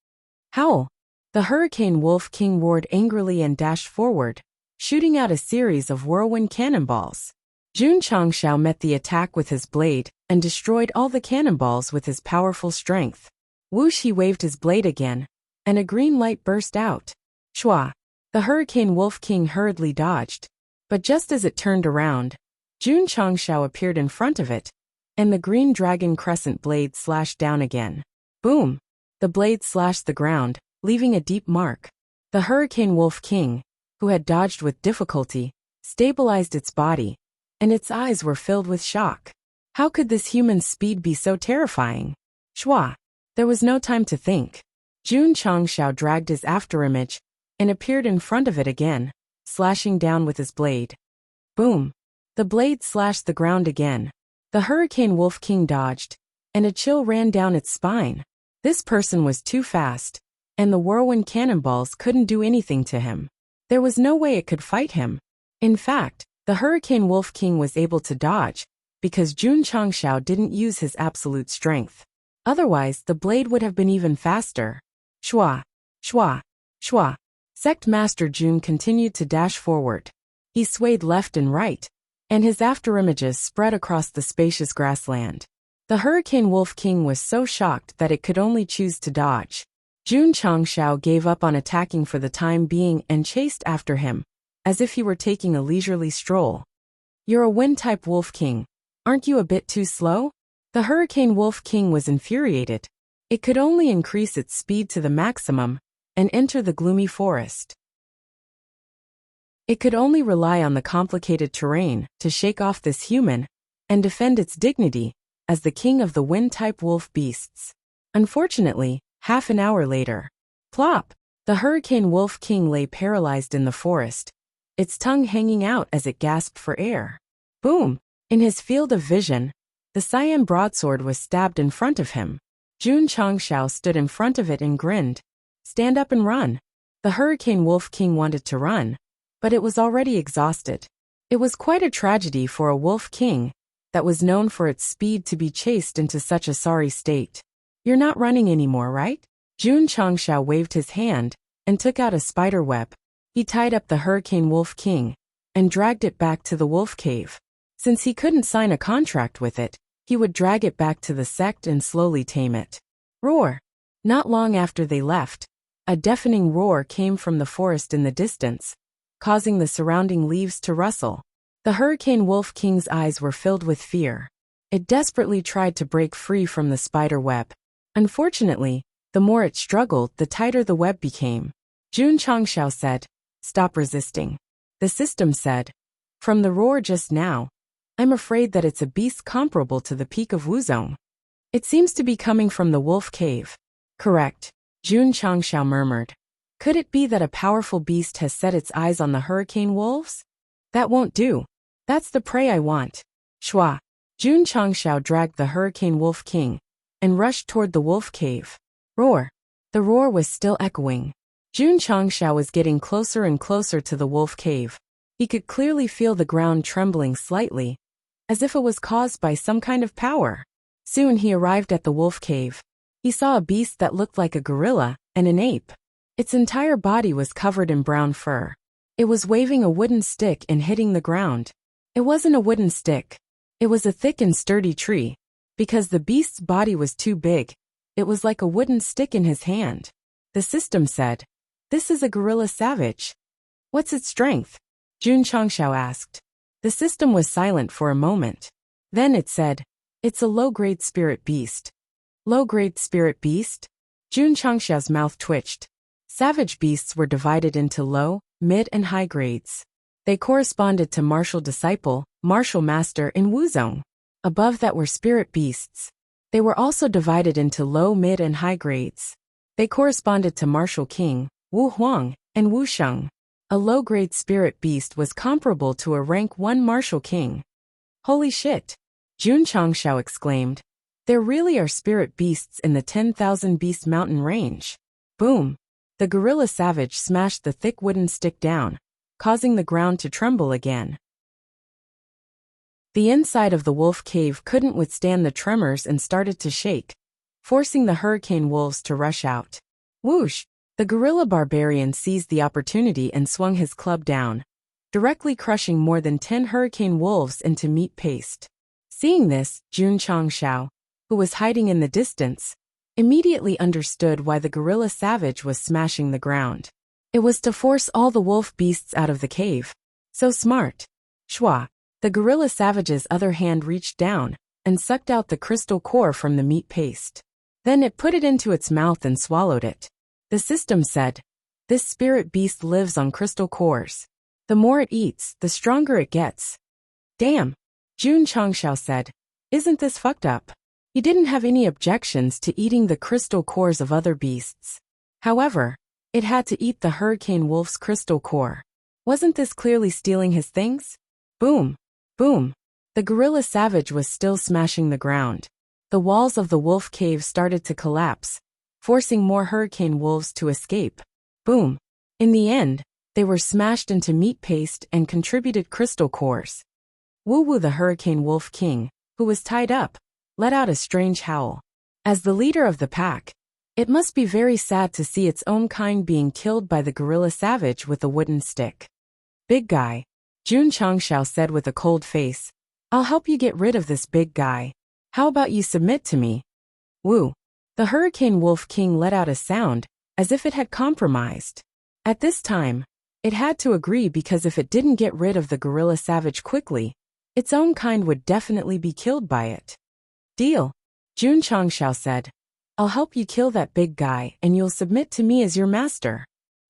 Howl! The hurricane wolf king roared angrily and dashed forward, shooting out a series of whirlwind cannonballs. Jun Changxiao met the attack with his blade and destroyed all the cannonballs with his powerful strength. Whoosh! He waved his blade again, and a green light burst out. Shwa! The hurricane wolf king hurriedly dodged, but just as it turned around, Jun Changxiao appeared in front of it, and the green dragon crescent blade slashed down again. Boom! The blade slashed the ground, leaving a deep mark. The hurricane wolf king, who had dodged with difficulty, stabilized its body, and its eyes were filled with shock. How could this human's speed be so terrifying? Shwa! There was no time to think. Jun Changxiao dragged his afterimage and appeared in front of it again, slashing down with his blade. Boom! The blade slashed the ground again. The Hurricane Wolf King dodged, and a chill ran down its spine. This person was too fast, and the whirlwind cannonballs couldn't do anything to him. There was no way it could fight him. In fact, the Hurricane Wolf King was able to dodge, because Jun Changshao didn't use his absolute strength. Otherwise, the blade would have been even faster. Shua! Shua! Shua! Sect Master Jun continued to dash forward. He swayed left and right, and his afterimages spread across the spacious grassland. The Hurricane Wolf King was so shocked that it could only choose to dodge. Jun Changshao gave up on attacking for the time being and chased after him, as if he were taking a leisurely stroll. You're a wind-type Wolf King. Aren't you a bit too slow? The Hurricane Wolf King was infuriated. It could only increase its speed to the maximum and enter the gloomy forest. It could only rely on the complicated terrain to shake off this human and defend its dignity as the king of the wind-type wolf beasts. Unfortunately, half an hour later, plop! The Hurricane Wolf King lay paralyzed in the forest, its tongue hanging out as it gasped for air. Boom! In his field of vision, the cyan broadsword was stabbed in front of him. Jun Changshao stood in front of it and grinned. Stand up and run. The Hurricane Wolf King wanted to run, but it was already exhausted. It was quite a tragedy for a Wolf King that was known for its speed to be chased into such a sorry state. You're not running anymore, right? Jun Changshao waved his hand and took out a spider web. He tied up the Hurricane Wolf King and dragged it back to the wolf cave. Since he couldn't sign a contract with it, he would drag it back to the sect and slowly tame it. Roar! Not long after they left, a deafening roar came from the forest in the distance, causing the surrounding leaves to rustle. The Hurricane Wolf King's eyes were filled with fear. It desperately tried to break free from the spider web. Unfortunately, the more it struggled, the tighter the web became. Jun Changshao said, "Stop resisting." The system said, "From the roar just now, I'm afraid that it's a beast comparable to the peak of Wuzong. It seems to be coming from the wolf cave." "Correct," Jun Changshao murmured. "Could it be that a powerful beast has set its eyes on the hurricane wolves? That won't do. That's the prey I want." Shua! Jun Changshao dragged the Hurricane Wolf King and rushed toward the wolf cave. Roar! The roar was still echoing. Jun Changshao was getting closer and closer to the wolf cave. He could clearly feel the ground trembling slightly, as if it was caused by some kind of power. Soon he arrived at the wolf cave. He saw a beast that looked like a gorilla and an ape. Its entire body was covered in brown fur. It was waving a wooden stick and hitting the ground. It wasn't a wooden stick. It was a thick and sturdy tree. Because the beast's body was too big, it was like a wooden stick in his hand. The system said, "This is a gorilla savage." "What's its strength?" Jun Changshao asked. The system was silent for a moment. Then it said, "It's a low-grade spirit beast." Low-grade spirit beast? Jun Changshao's mouth twitched. Savage beasts were divided into low, mid and high grades. They corresponded to martial disciple, martial master in Wuzong. Above that were spirit beasts. They were also divided into low, mid and high grades. They corresponded to martial king, Wu Huang, and Wu Sheng. A low-grade spirit beast was comparable to a rank 1 martial king. "Holy shit!" Jun Changshao exclaimed. "There really are spirit beasts in the 10,000 Beast Mountain range." Boom! The gorilla savage smashed the thick wooden stick down, causing the ground to tremble again. The inside of the wolf cave couldn't withstand the tremors and started to shake, forcing the hurricane wolves to rush out. Whoosh! The gorilla barbarian seized the opportunity and swung his club down, directly crushing more than 10 hurricane wolves into meat paste. Seeing this, Jun Changshao, who was hiding in the distance, immediately understood why the gorilla savage was smashing the ground. It was to force all the wolf beasts out of the cave. So smart. Shua! The gorilla savage's other hand reached down and sucked out the crystal core from the meat paste. Then it put it into its mouth and swallowed it. The system said, "This spirit beast lives on crystal cores. The more it eats, the stronger it gets." Damn! Jun Changshao said, "Isn't this fucked up?" He didn't have any objections to eating the crystal cores of other beasts. However, it had to eat the hurricane wolf's crystal core. Wasn't this clearly stealing his things? Boom! Boom! The gorilla savage was still smashing the ground. The walls of the wolf cave started to collapse, forcing more hurricane wolves to escape. Boom! In the end, they were smashed into meat paste and contributed crystal cores. Wu the hurricane wolf king, who was tied up, let out a strange howl. As the leader of the pack, it must be very sad to see its own kind being killed by the gorilla savage with a wooden stick. Big guy, Jun Changshao said with a cold face, I'll help you get rid of this big guy. How about you submit to me? Wu, the hurricane wolf king, let out a sound, as if it had compromised. At this time, it had to agree because if it didn't get rid of the gorilla savage quickly, its own kind would definitely be killed by it. Deal, Jun Changshao said. I'll help you kill that big guy and you'll submit to me as your master.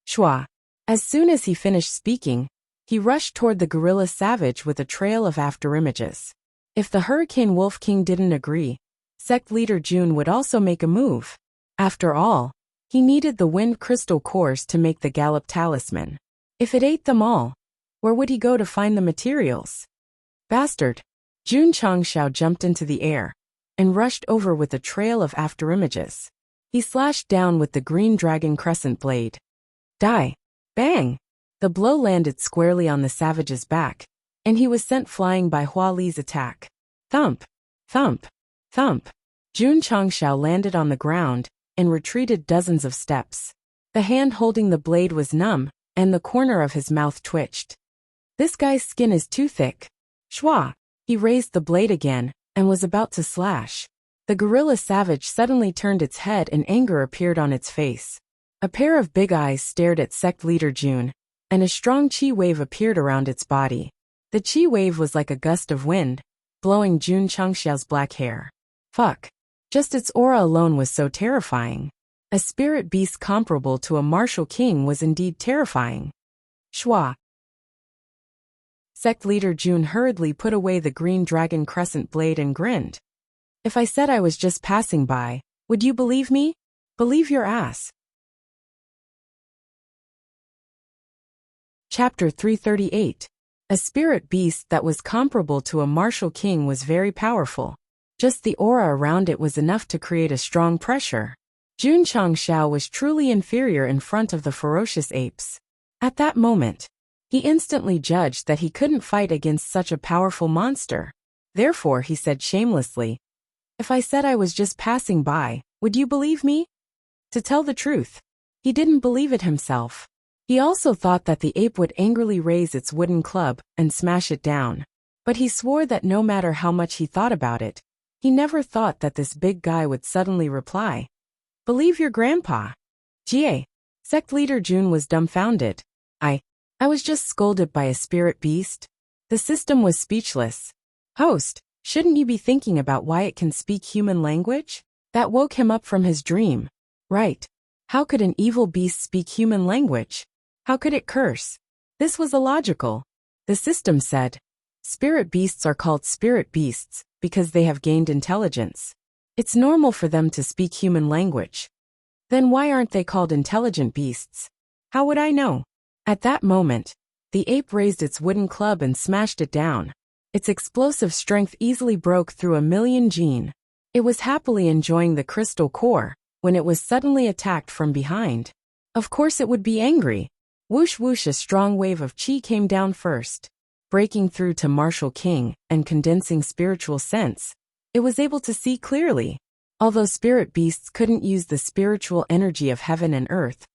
Shua. As soon as he finished speaking, he rushed toward the gorilla savage with a trail of afterimages. If the hurricane wolf king didn't agree, sect leader Jun would also make a move. After all, he needed the wind crystal cores to make the gallop talisman. If it ate them all, where would he go to find the materials? Bastard! Jun Changshao jumped into the air and rushed over with a trail of afterimages. He slashed down with the green dragon crescent blade. Die! Bang! The blow landed squarely on the savage's back, and he was sent flying by Hua Li's attack. Thump! Thump! Thump! Jun Changshao landed on the ground and retreated dozens of steps. The hand holding the blade was numb, and the corner of his mouth twitched. This guy's skin is too thick. Shua! He raised the blade again and was about to slash. The gorilla savage suddenly turned its head and anger appeared on its face. A pair of big eyes stared at sect leader Jun, and a strong chi wave appeared around its body. The chi wave was like a gust of wind, blowing Jun Changshao's black hair. Fuck. Just its aura alone was so terrifying. A spirit beast comparable to a martial king was indeed terrifying. Shua. Sect leader Jun hurriedly put away the green dragon crescent blade and grinned. If I said I was just passing by, would you believe me? Believe your ass. Chapter 338. A spirit beast that was comparable to a martial king was very powerful. Just the aura around it was enough to create a strong pressure. Jun Changshao was truly inferior in front of the ferocious apes. At that moment, he instantly judged that he couldn't fight against such a powerful monster. Therefore, he said shamelessly, if I said I was just passing by, would you believe me? To tell the truth, he didn't believe it himself. He also thought that the ape would angrily raise its wooden club and smash it down. But he swore that no matter how much he thought about it, he never thought that this big guy would suddenly reply, believe your grandpa. Jie. Sect leader Jun was dumbfounded. I was just scolded by a spirit beast. The system was speechless. Host, shouldn't you be thinking about why it can speak human language? That woke him up from his dream. Right. How could an evil beast speak human language? How could it curse? This was illogical. The system said, spirit beasts are called spirit beasts because they have gained intelligence. It's normal for them to speak human language. Then why aren't they called intelligent beasts? How would I know? At that moment, the ape raised its wooden club and smashed it down. Its explosive strength easily broke through a million gene. It was happily enjoying the crystal core when it was suddenly attacked from behind. Of course it would be angry. Whoosh whoosh, a strong wave of chi came down first. Breaking through to martial king and condensing spiritual sense, it was able to see clearly. Although spirit beasts couldn't use the spiritual energy of heaven and earth,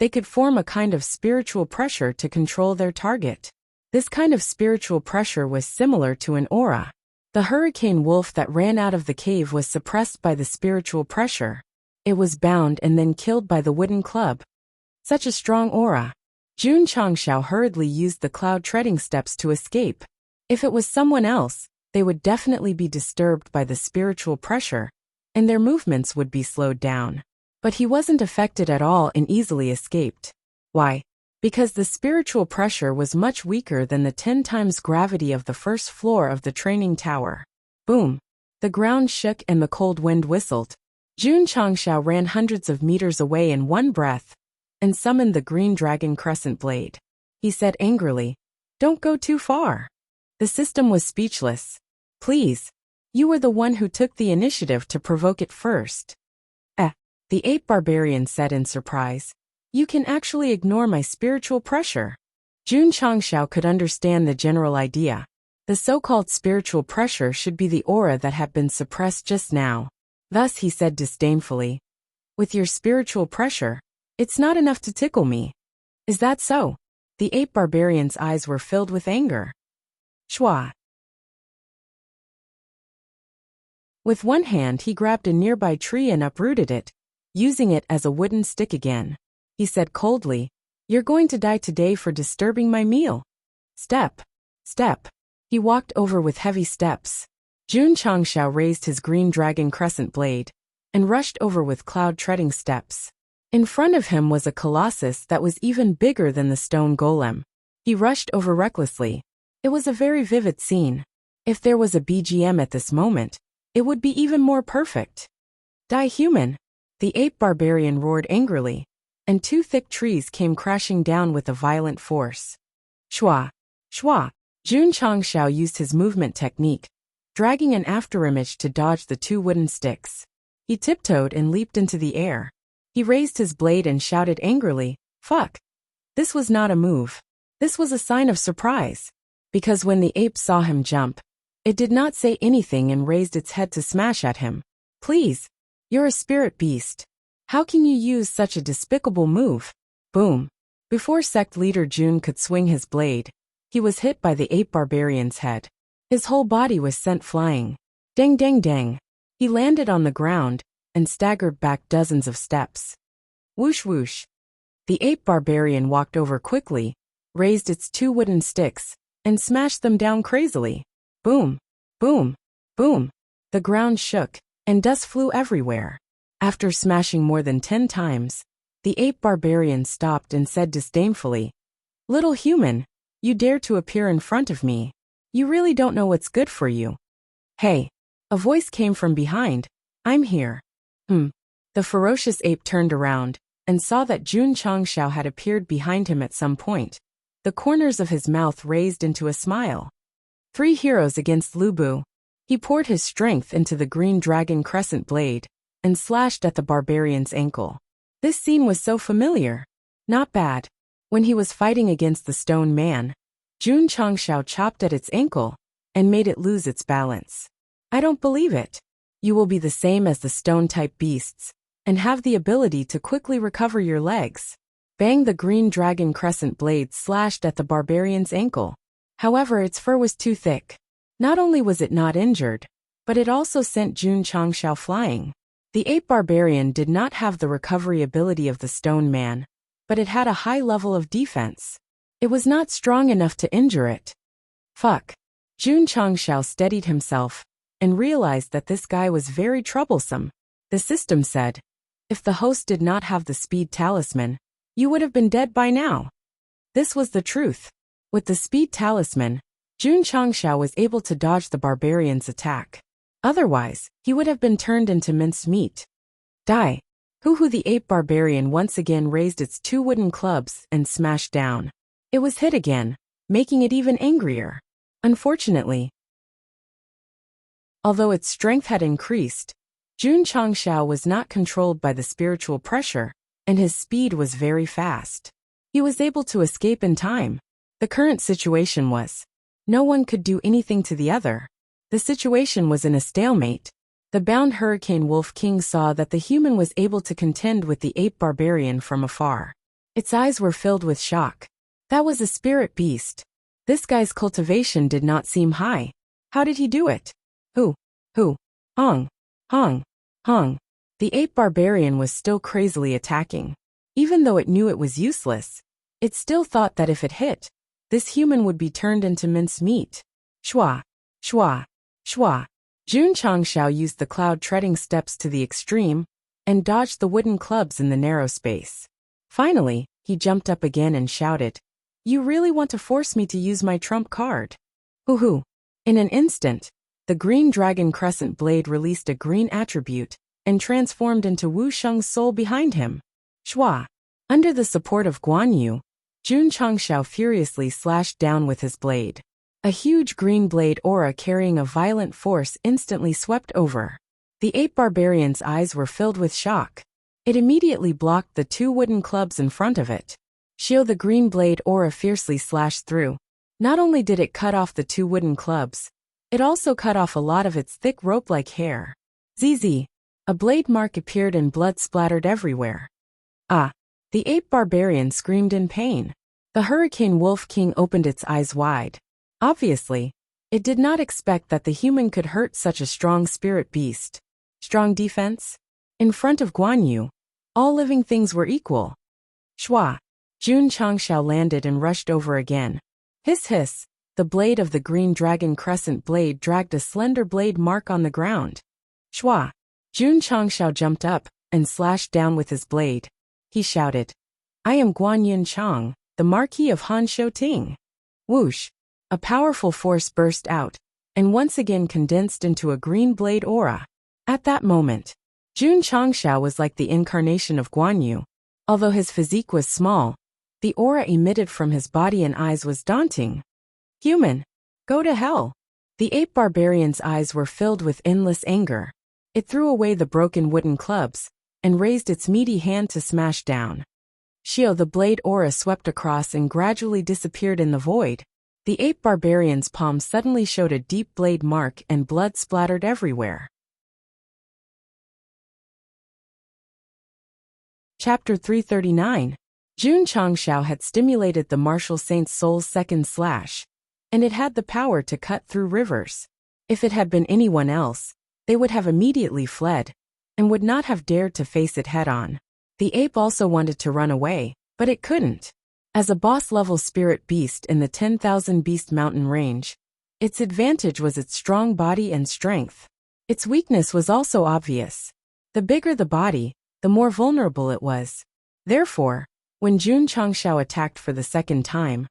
they could form a kind of spiritual pressure to control their target. This kind of spiritual pressure was similar to an aura. The hurricane wolf that ran out of the cave was suppressed by the spiritual pressure. It was bound and then killed by the wooden club. Such a strong aura. Jun Changshao hurriedly used the cloud treading steps to escape. If it was someone else, they would definitely be disturbed by the spiritual pressure, and their movements would be slowed down. But he wasn't affected at all and easily escaped. Why? Because the spiritual pressure was much weaker than the 10 times gravity of the first floor of the training tower. Boom! The ground shook and the cold wind whistled. Jun Changshao ran hundreds of meters away in one breath and summoned the green dragon crescent blade. He said angrily, don't go too far. The system was speechless. Please. You were the one who took the initiative to provoke it first. The ape barbarian said in surprise. You can actually ignore my spiritual pressure. Jun Changshao could understand the general idea. The so-called spiritual pressure should be the aura that had been suppressed just now. Thus he said disdainfully. With your spiritual pressure, it's not enough to tickle me. Is that so? The ape barbarian's eyes were filled with anger. Shua. With one hand he grabbed a nearby tree and uprooted it, using it as a wooden stick again. He said coldly, You're going to die today for disturbing my meal. Step. Step. He walked over with heavy steps. Jun Changshao raised his green dragon crescent blade and rushed over with cloud-treading steps. In front of him was a colossus that was even bigger than the stone golem. He rushed over recklessly. It was a very vivid scene. If there was a BGM at this moment, it would be even more perfect. Die human! The ape barbarian roared angrily, and two thick trees came crashing down with a violent force. Shua! Shua! Jun Changshao used his movement technique, dragging an afterimage to dodge the two wooden sticks. He tiptoed and leaped into the air. He raised his blade and shouted angrily, Fuck! This was not a move. This was a sign of surprise. Because when the ape saw him jump, it did not say anything and raised its head to smash at him. Please! You're a spirit beast. How can you use such a despicable move? Boom! Before Sect leader Jun could swing his blade, he was hit by the ape barbarian's head. His whole body was sent flying. Dang dang dang. He landed on the ground and staggered back dozens of steps. Whoosh whoosh. The ape barbarian walked over quickly, raised its two wooden sticks, and smashed them down crazily. Boom! Boom! Boom! The ground shook, and dust flew everywhere. After smashing more than 10 times, the ape barbarian stopped and said disdainfully, Little human, you dare to appear in front of me. You really don't know what's good for you. Hey! A voice came from behind. I'm here. The ferocious ape turned around and saw that Jun Changshao had appeared behind him at some point. The corners of his mouth raised into a smile. 3 heroes against Lubu. He poured his strength into the green dragon crescent blade and slashed at the barbarian's ankle. This scene was so familiar. Not bad. When he was fighting against the stone man, Jun Changshao chopped at its ankle and made it lose its balance. I don't believe it. You will be the same as the stone-type beasts and have the ability to quickly recover your legs. Bang! The green dragon crescent blade slashed at the barbarian's ankle. However, its fur was too thick. Not only was it not injured, but it also sent Jun Changshao flying. The ape barbarian did not have the recovery ability of the stone man, but it had a high level of defense. It was not strong enough to injure it. Fuck. Jun Changshao steadied himself and realized that this guy was very troublesome. The system said, if the host did not have the speed talisman, you would have been dead by now. This was the truth. With the speed talisman, Jun Changshao was able to dodge the barbarian's attack. Otherwise, he would have been turned into minced meat. Die! Hoo-hoo! The ape barbarian once again raised its 2 wooden clubs and smashed down. It was hit again, making it even angrier. Unfortunately, although its strength had increased, Jun Changshao was not controlled by the spiritual pressure, and his speed was very fast. He was able to escape in time. The current situation was, no one could do anything to the other. The situation was in a stalemate. The bound Hurricane Wolf King saw that the human was able to contend with the ape barbarian from afar. Its eyes were filled with shock. That was a spirit beast. This guy's cultivation did not seem high. How did he do it? Hong, hong, hong. The ape barbarian was still crazily attacking. Even though it knew it was useless, it still thought that if it hit, this human would be turned into mincemeat. Shua, shua, shua. Jun Changshao used the cloud-treading steps to the extreme and dodged the wooden clubs in the narrow space. Finally, he jumped up again and shouted, You really want to force me to use my trump card? Hoo-hoo. In an instant, the green dragon crescent blade released a green attribute and transformed into Wu Sheng's soul behind him. Shua. Under the support of Guan Yu, Jun Changshao furiously slashed down with his blade. A huge green blade aura carrying a violent force instantly swept over. The ape barbarian's eyes were filled with shock. It immediately blocked the 2 wooden clubs in front of it. Shio, the green blade aura fiercely slashed through. Not only did it cut off the 2 wooden clubs, it also cut off a lot of its thick rope-like hair. ZZ. A blade mark appeared and blood splattered everywhere. Ah! The ape barbarian screamed in pain. The Hurricane Wolf King opened its eyes wide. Obviously, it did not expect that the human could hurt such a strong spirit beast. Strong defense? In front of Guan Yu, all living things were equal. Shua. Jun Changshao landed and rushed over again. Hiss hiss, the blade of the green dragon crescent blade dragged a slender blade mark on the ground. Shua. Jun Changshao jumped up and slashed down with his blade. He shouted, "I am Guan Yun Chang, the Marquis of Han Shou Ting." Whoosh! A powerful force burst out, and once again condensed into a green blade aura. At that moment, Jun Changshao was like the incarnation of Guan Yu. Although his physique was small, the aura emitted from his body and eyes was daunting. Human, go to hell. The ape barbarian's eyes were filled with endless anger. It threw away the broken wooden clubs and raised its meaty hand to smash down. Shio, the blade aura swept across and gradually disappeared in the void. The ape barbarian's palm suddenly showed a deep blade mark and blood splattered everywhere. Chapter 339. Jun Changshao had stimulated the martial saint's soul's second slash, and it had the power to cut through rivers. If it had been anyone else, they would have immediately fled, and would not have dared to face it head-on. The ape also wanted to run away, but it couldn't. As a boss-level spirit beast in the 10,000 Beast Mountain range, its advantage was its strong body and strength. Its weakness was also obvious. The bigger the body, the more vulnerable it was. Therefore, when Jun Changshao attacked for the second time,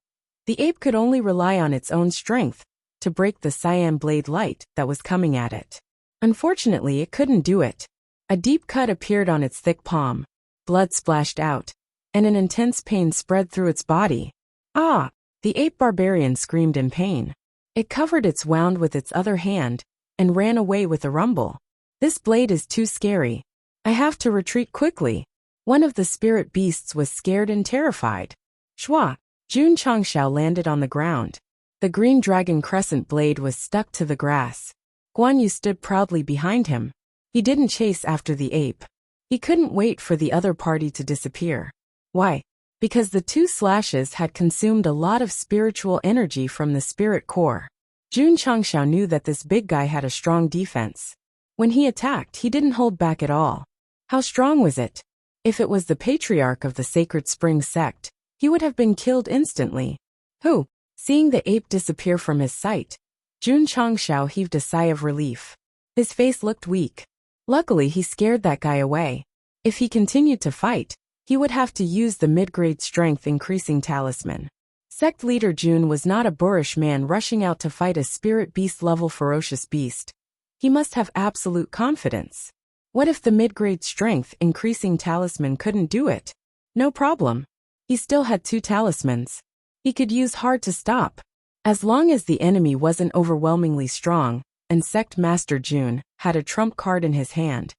the ape could only rely on its own strength to break the cyan blade light that was coming at it. Unfortunately, it couldn't do it. A deep cut appeared on its thick palm, blood splashed out, and an intense pain spread through its body. Ah! The ape barbarian screamed in pain. It covered its wound with its other hand and ran away with a rumble. This blade is too scary. I have to retreat quickly. One of the spirit beasts was scared and terrified. Shua. Jun Changshao landed on the ground. The green dragon crescent blade was stuck to the grass. Guan Yu stood proudly behind him. He didn't chase after the ape. He couldn't wait for the other party to disappear. Why? Because the 2 slashes had consumed a lot of spiritual energy from the spirit core. Jun Changshao knew that this big guy had a strong defense. When he attacked, he didn't hold back at all. How strong was it? If it was the patriarch of the Sacred Spring Sect, he would have been killed instantly. Who? Seeing the ape disappear from his sight, Jun Changshao heaved a sigh of relief. His face looked weak. Luckily, he scared that guy away. If he continued to fight, he would have to use the mid-grade strength increasing talisman. Sect leader Jun was not a boorish man rushing out to fight a spirit beast level ferocious beast. He must have absolute confidence. What if the mid-grade strength increasing talisman couldn't do it? No problem. He still had 2 talismans. He could use hard to stop. As long as the enemy wasn't overwhelmingly strong, and Sect Master Jun had a trump card in his hand,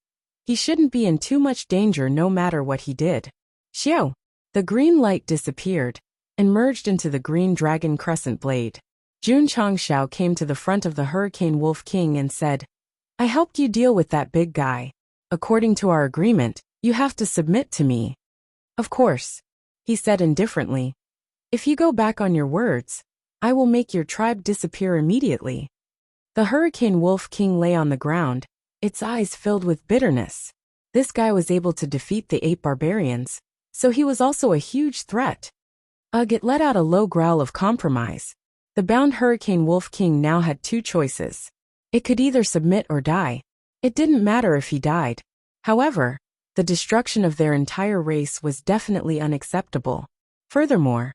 he shouldn't be in too much danger no matter what he did. Xiao! The green light disappeared and merged into the green dragon crescent blade. Jun Changshao came to the front of the Hurricane Wolf King and said, "I helped you deal with that big guy. According to our agreement, you have to submit to me." "Of course," he said indifferently. "If you go back on your words, I will make your tribe disappear immediately." The Hurricane Wolf King lay on the ground, its eyes filled with bitterness. This guy was able to defeat the ape barbarians, so he was also a huge threat. It let out a low growl of compromise. The bound Hurricane Wolf King now had 2 choices. It could either submit or die. It didn't matter if he died. However, the destruction of their entire race was definitely unacceptable. Furthermore,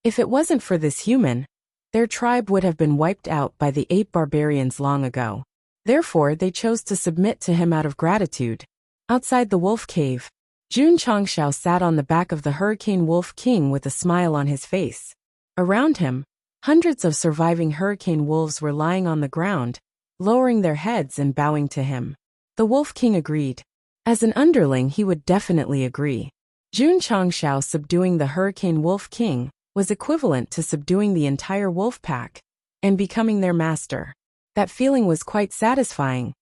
if it wasn't for this human, their tribe would have been wiped out by the ape barbarians long ago. Therefore, they chose to submit to him out of gratitude. Outside the wolf cave, Jun Changshao sat on the back of the Hurricane Wolf King with a smile on his face. Around him, Hundreds of surviving hurricane wolves were lying on the ground, lowering their heads and bowing to him. The Wolf King agreed. As an underling, he would definitely agree. Jun Changshao subduing the Hurricane Wolf King was equivalent to subduing the entire wolf pack and becoming their master. That feeling was quite satisfying.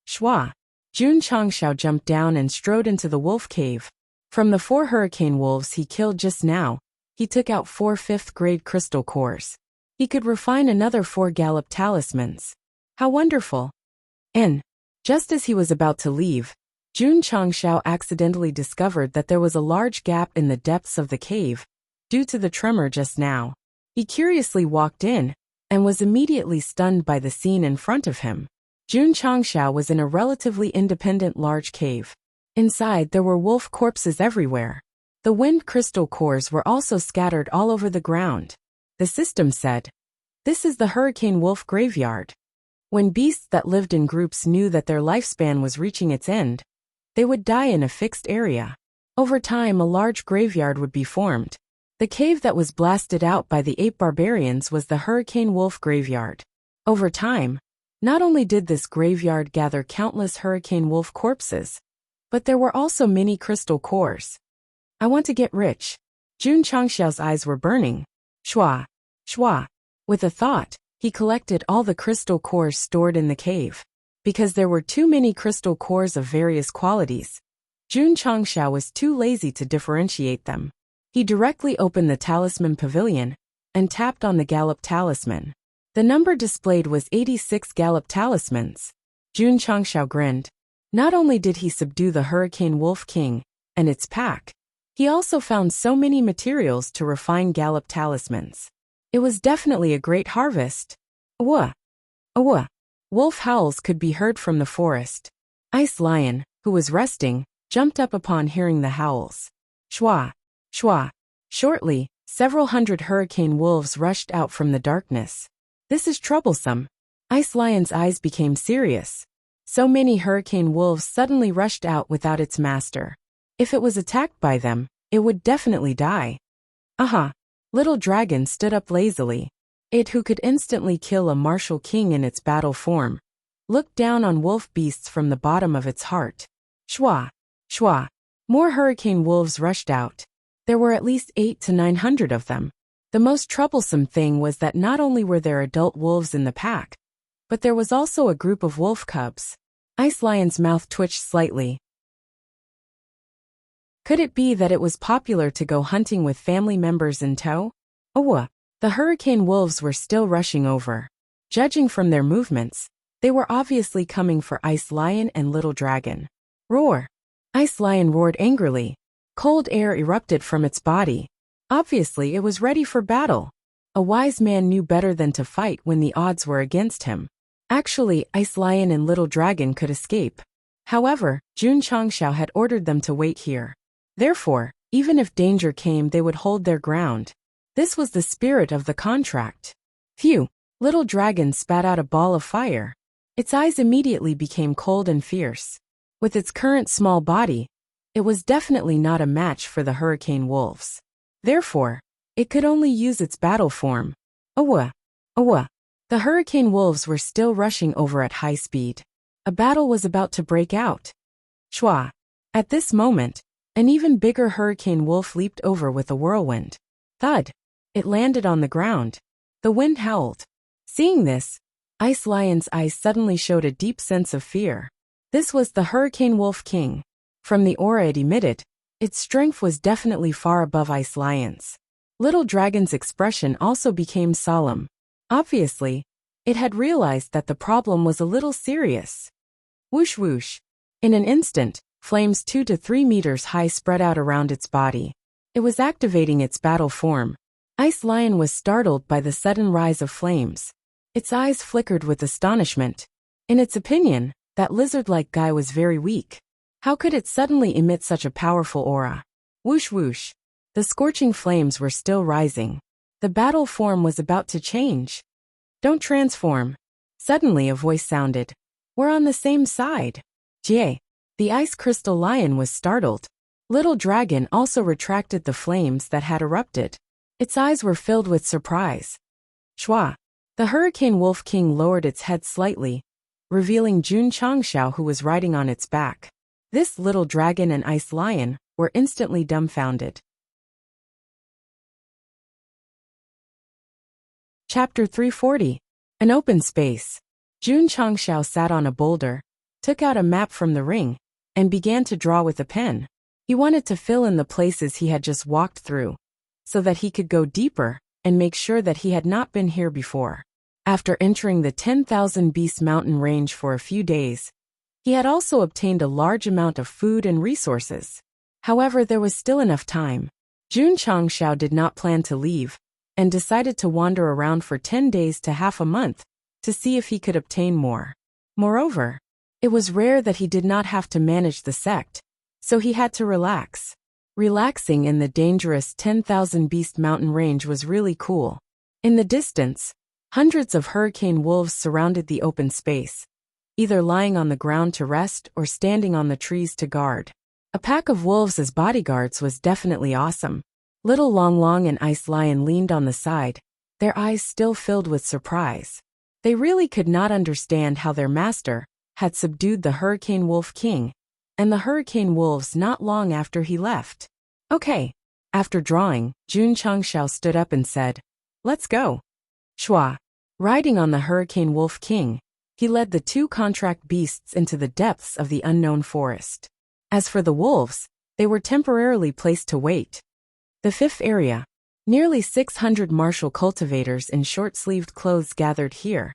Shwa. Jun Changshao jumped down and strode into the wolf cave. From the 4 hurricane wolves he killed just now, he took out 4 5th-grade crystal cores. He could refine another 4 gallop talismans. How wonderful! And, just as he was about to leave, Jun Changshao accidentally discovered that there was a large gap in the depths of the cave, due to the tremor just now. He curiously walked in, and was immediately stunned by the scene in front of him. Jun Changshao was in a relatively independent large cave. Inside there were wolf corpses everywhere. The wind crystal cores were also scattered all over the ground. The system said, "This is the Hurricane Wolf Graveyard." When beasts that lived in groups knew that their lifespan was reaching its end, they would die in a fixed area. Over time, a large graveyard would be formed. The cave that was blasted out by the ape barbarians was the Hurricane Wolf Graveyard. Over time, not only did this graveyard gather countless hurricane wolf corpses, but there were also many crystal cores. I want to get rich. Jun Changshao's eyes were burning. Shwa, shwa. With a thought, he collected all the crystal cores stored in the cave. Because there were too many crystal cores of various qualities, Jun Changshao was too lazy to differentiate them. He directly opened the talisman pavilion and tapped on the gallop talisman. The number displayed was 86 gallop talismans. Jun Changshao grinned. Not only did he subdue the Hurricane Wolf King and its pack, he also found so many materials to refine gallop talismans. It was definitely a great harvest. Awah! Awah! Wolf howls could be heard from the forest. Ice Lion, who was resting, jumped up upon hearing the howls. Shwa! Shwa! Shortly, several hundred hurricane wolves rushed out from the darkness. This is troublesome. Ice Lion's eyes became serious. So many hurricane wolves suddenly rushed out without its master. If it was attacked by them, it would definitely die. Aha! Little Dragon stood up lazily. It, who could instantly kill a martial king in its battle form, looked down on wolf beasts from the bottom of its heart. Shwa! Shwa! More hurricane wolves rushed out. There were at least 800 to 900 of them. The most troublesome thing was that not only were there adult wolves in the pack, but there was also a group of wolf cubs. Ice Lion's mouth twitched slightly. Could it be that it was popular to go hunting with family members in tow? Oh, the hurricane wolves were still rushing over. Judging from their movements, they were obviously coming for Ice Lion and Little Dragon. Roar! Ice Lion roared angrily. Cold air erupted from its body. Obviously, it was ready for battle. A wise man knew better than to fight when the odds were against him. Actually, Ice Lion and Little Dragon could escape. However, Jun Changshao had ordered them to wait here. Therefore, even if danger came, they would hold their ground. This was the spirit of the contract. Phew! Little Dragon spat out a ball of fire. Its eyes immediately became cold and fierce. With its current small body, it was definitely not a match for the hurricane wolves. Therefore, it could only use its battle form. Awah! Awah! The hurricane wolves were still rushing over at high speed. A battle was about to break out. Shwa! At this moment, an even bigger hurricane wolf leaped over with a whirlwind. Thud! It landed on the ground. The wind howled. Seeing this, Ice Lion's eyes suddenly showed a deep sense of fear. This was the Hurricane Wolf King. From the aura it emitted, its strength was definitely far above Ice Lion's. Little Dragon's expression also became solemn. Obviously, it had realized that the problem was a little serious. Whoosh whoosh. In an instant, flames 2 to 3 meters high spread out around its body. It was activating its battle form. Ice Lion was startled by the sudden rise of flames. Its eyes flickered with astonishment. In its opinion, that lizard-like guy was very weak. How could it suddenly emit such a powerful aura? Whoosh whoosh. The scorching flames were still rising. The battle form was about to change. Don't transform. Suddenly a voice sounded. We're on the same side. Jie. The ice crystal lion was startled. Little Dragon also retracted the flames that had erupted. Its eyes were filled with surprise. Shua. The Hurricane Wolf King lowered its head slightly, revealing Jun Changshao, who was riding on its back. This little dragon and ice lion were instantly dumbfounded. Chapter 340. An open space. Jun Changshao sat on a boulder, took out a map from the ring, and began to draw with a pen. He wanted to fill in the places he had just walked through, so that he could go deeper and make sure that he had not been here before. After entering the 10,000 Beast Mountain range for a few days, he had also obtained a large amount of food and resources. However, there was still enough time. Jun Changshao did not plan to leave, and decided to wander around for 10 days to half a month to see if he could obtain more. Moreover, it was rare that he did not have to manage the sect, so he had to relax. Relaxing in the dangerous 10,000 Beast Mountain range was really cool. In the distance, hundreds of hurricane wolves surrounded the open space, either lying on the ground to rest or standing on the trees to guard. A pack of wolves as bodyguards was definitely awesome. Little Long Long and Ice Lion leaned on the side, their eyes still filled with surprise. They really could not understand how their master had subdued the Hurricane Wolf King and the Hurricane Wolves not long after he left. Okay. After drawing, Jun Changshao stood up and said, "Let's go." Shua. Riding on the Hurricane Wolf King, he led the two contract beasts into the depths of the unknown forest. As for the wolves, they were temporarily placed to wait. The fifth area. Nearly 600 martial cultivators in short-sleeved clothes gathered here,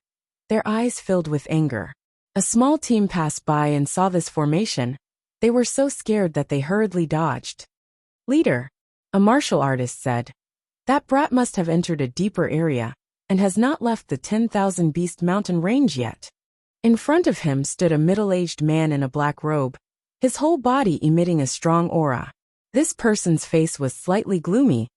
their eyes filled with anger. A small team passed by and saw this formation. They were so scared that they hurriedly dodged. Leader, a martial artist said, "That brat must have entered a deeper area and has not left the 10,000 Beast Mountain range yet." In front of him stood a middle-aged man in a black robe, his whole body emitting a strong aura. This person's face was slightly gloomy,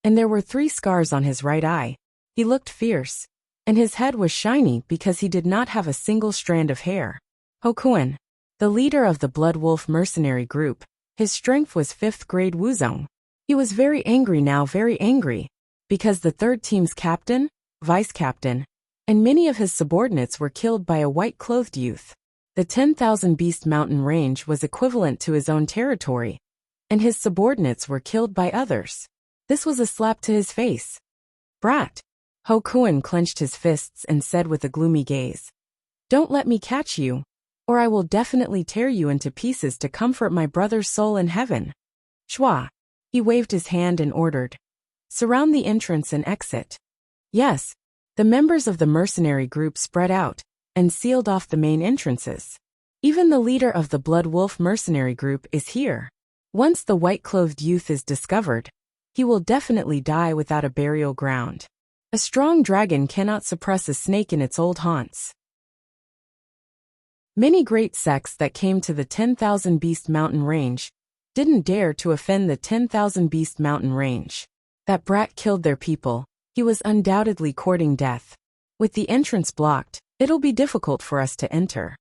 and there were 3 scars on his right eye. He looked fierce, and his head was shiny because he did not have a single strand of hair. Hokuan, the leader of the Blood Wolf mercenary group, his strength was 5th grade Wuzong. He was very angry now, very angry, because the third team's captain, vice captain, and many of his subordinates were killed by a white-clothed youth. The 10,000 Beast Mountain range was equivalent to his own territory, and his subordinates were killed by others. This was a slap to his face. "Brat." Hokuan clenched his fists and said with a gloomy gaze, "Don't let me catch you, or I will definitely tear you into pieces to comfort my brother's soul in heaven." Shua. He waved his hand and ordered, "Surround the entrance and exit." Yes, the members of the mercenary group spread out and sealed off the main entrances. Even the leader of the Blood Wolf mercenary group is here. Once the white-clothed youth is discovered, he will definitely die without a burial ground. A strong dragon cannot suppress a snake in its old haunts. Many great sects that came to the 10,000 Beast Mountain range didn't dare to offend the 10,000 Beast Mountain range. That brat killed their people. He was undoubtedly courting death. With the entrance blocked, it'll be difficult for us to enter.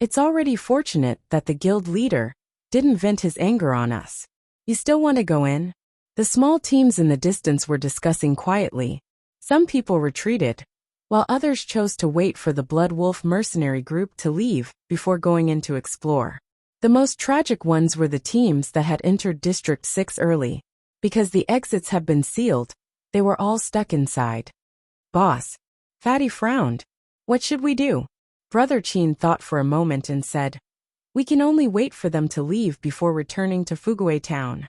It's already fortunate that the guild leader didn't vent his anger on us. You still want to go in? The small teams in the distance were discussing quietly. Some people retreated, while others chose to wait for the Blood Wolf mercenary group to leave before going in to explore. The most tragic ones were the teams that had entered District 6 early. Because the exits had been sealed, they were all stuck inside. "Boss." Fatty frowned. "What should we do?" Brother Chin thought for a moment and said, "We can only wait for them to leave before returning to Fugui town."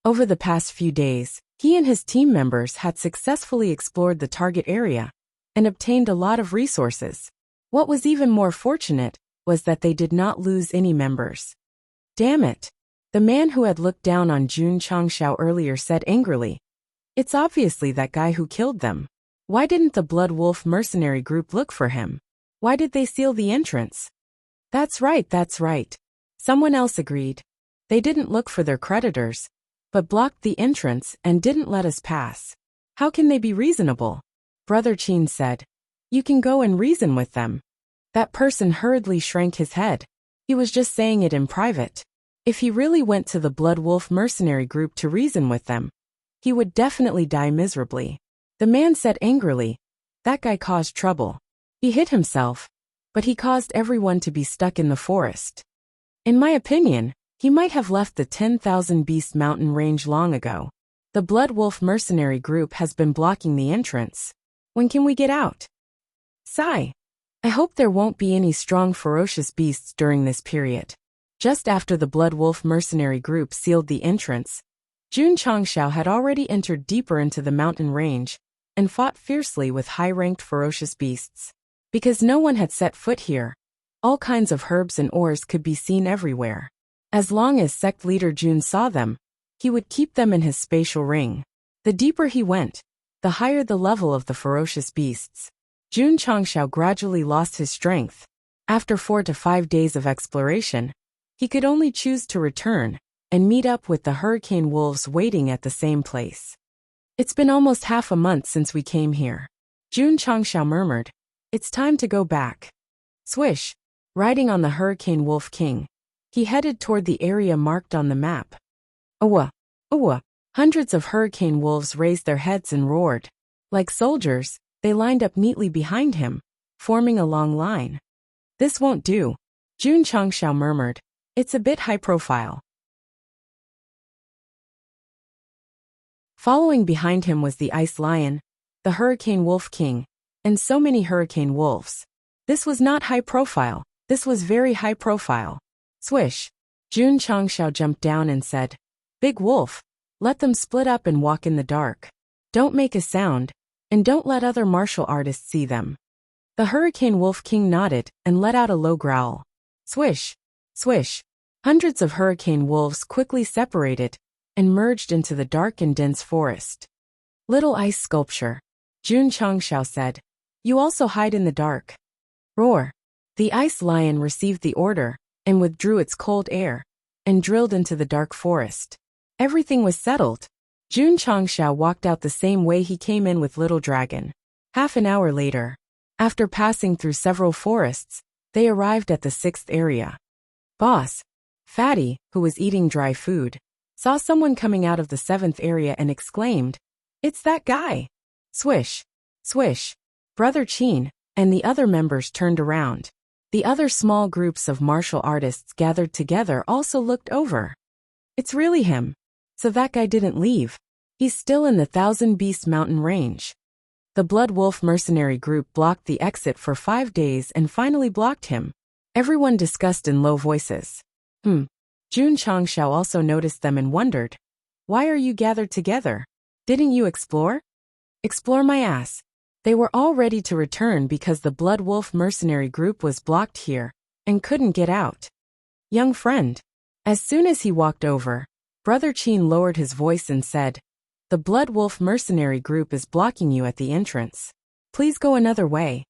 Over the past few days, he and his team members had successfully explored the target area and obtained a lot of resources. What was even more fortunate was that they did not lose any members. "Damn it." The man who had looked down on Jun Changshao earlier said angrily, "It's obviously that guy who killed them. Why didn't the Blood Wolf mercenary group look for him? Why did they seal the entrance?" That's right. Someone else agreed. "They didn't look for their creditors, but blocked the entrance and didn't let us pass. How can they be reasonable?" Brother Chin said, "You can go and reason with them." That person hurriedly shrank his head. He was just saying it in private. If he really went to the Blood Wolf mercenary group to reason with them, he would definitely die miserably. The man said angrily, That guy caused trouble. He hit himself, but he caused everyone to be stuck in the forest. In my opinion, he might have left the 10,000 Beast mountain range long ago. The Blood Wolf mercenary group has been blocking the entrance. When can we get out? Sigh. I hope there won't be any strong ferocious beasts during this period. Just after the Blood Wolf mercenary group sealed the entrance, Jun Changshao had already entered deeper into the mountain range and fought fiercely with high-ranked ferocious beasts. Because no one had set foot here, all kinds of herbs and ores could be seen everywhere. As long as sect leader Jun saw them, he would keep them in his spatial ring. The deeper he went, the higher the level of the ferocious beasts. Jun Changshao gradually lost his strength. After 4 to 5 days of exploration, he could only choose to return and meet up with the hurricane wolves waiting at the same place. It's been almost half a month since we came here. Jun Changshao murmured, "It's time to go back." Swish! Riding on the hurricane wolf king, he headed toward the area marked on the map. Owa! Owa! Hundreds of hurricane wolves raised their heads and roared. Like soldiers, they lined up neatly behind him, forming a long line. "This won't do," Jun Changshao murmured. "It's a bit high profile." Following behind him was the Ice Lion, the Hurricane Wolf King, and so many hurricane wolves. This was not high profile, this was very high profile. Swish! Jun Changshao jumped down and said, "Big Wolf, let them split up and walk in the dark. Don't make a sound, and don't let other martial artists see them." The Hurricane Wolf King nodded and let out a low growl. Swish! Swish! Hundreds of hurricane wolves quickly separated and merged into the dark and dense forest. "Little ice sculpture," Jun Changshao said. "You also hide in the dark." Roar! The Ice Lion received the order and withdrew its cold air and drilled into the dark forest. Everything was settled. Jun Changshao walked out the same way he came in with Little Dragon. Half an hour later, after passing through several forests, they arrived at the 6th area. Boss, Fatty, who was eating dry food, saw someone coming out of the 7th area and exclaimed, "It's that guy!" Swish! Swish! Brother Qin and the other members turned around. The other small groups of martial artists gathered together also looked over. "It's really him. So that guy didn't leave. He's still in the 1000 Beast mountain range." The Blood Wolf mercenary group blocked the exit for 5 days and finally blocked him. Everyone discussed in low voices. Jun Changshao also noticed them and wondered, "Why are you gathered together? Didn't you explore?" "Explore my ass." They were all ready to return because the Blood Wolf mercenary group was blocked here and couldn't get out. "Young friend." As soon as he walked over, Brother Qin lowered his voice and said, "The Blood Wolf mercenary group is blocking you at the entrance. Please go another way."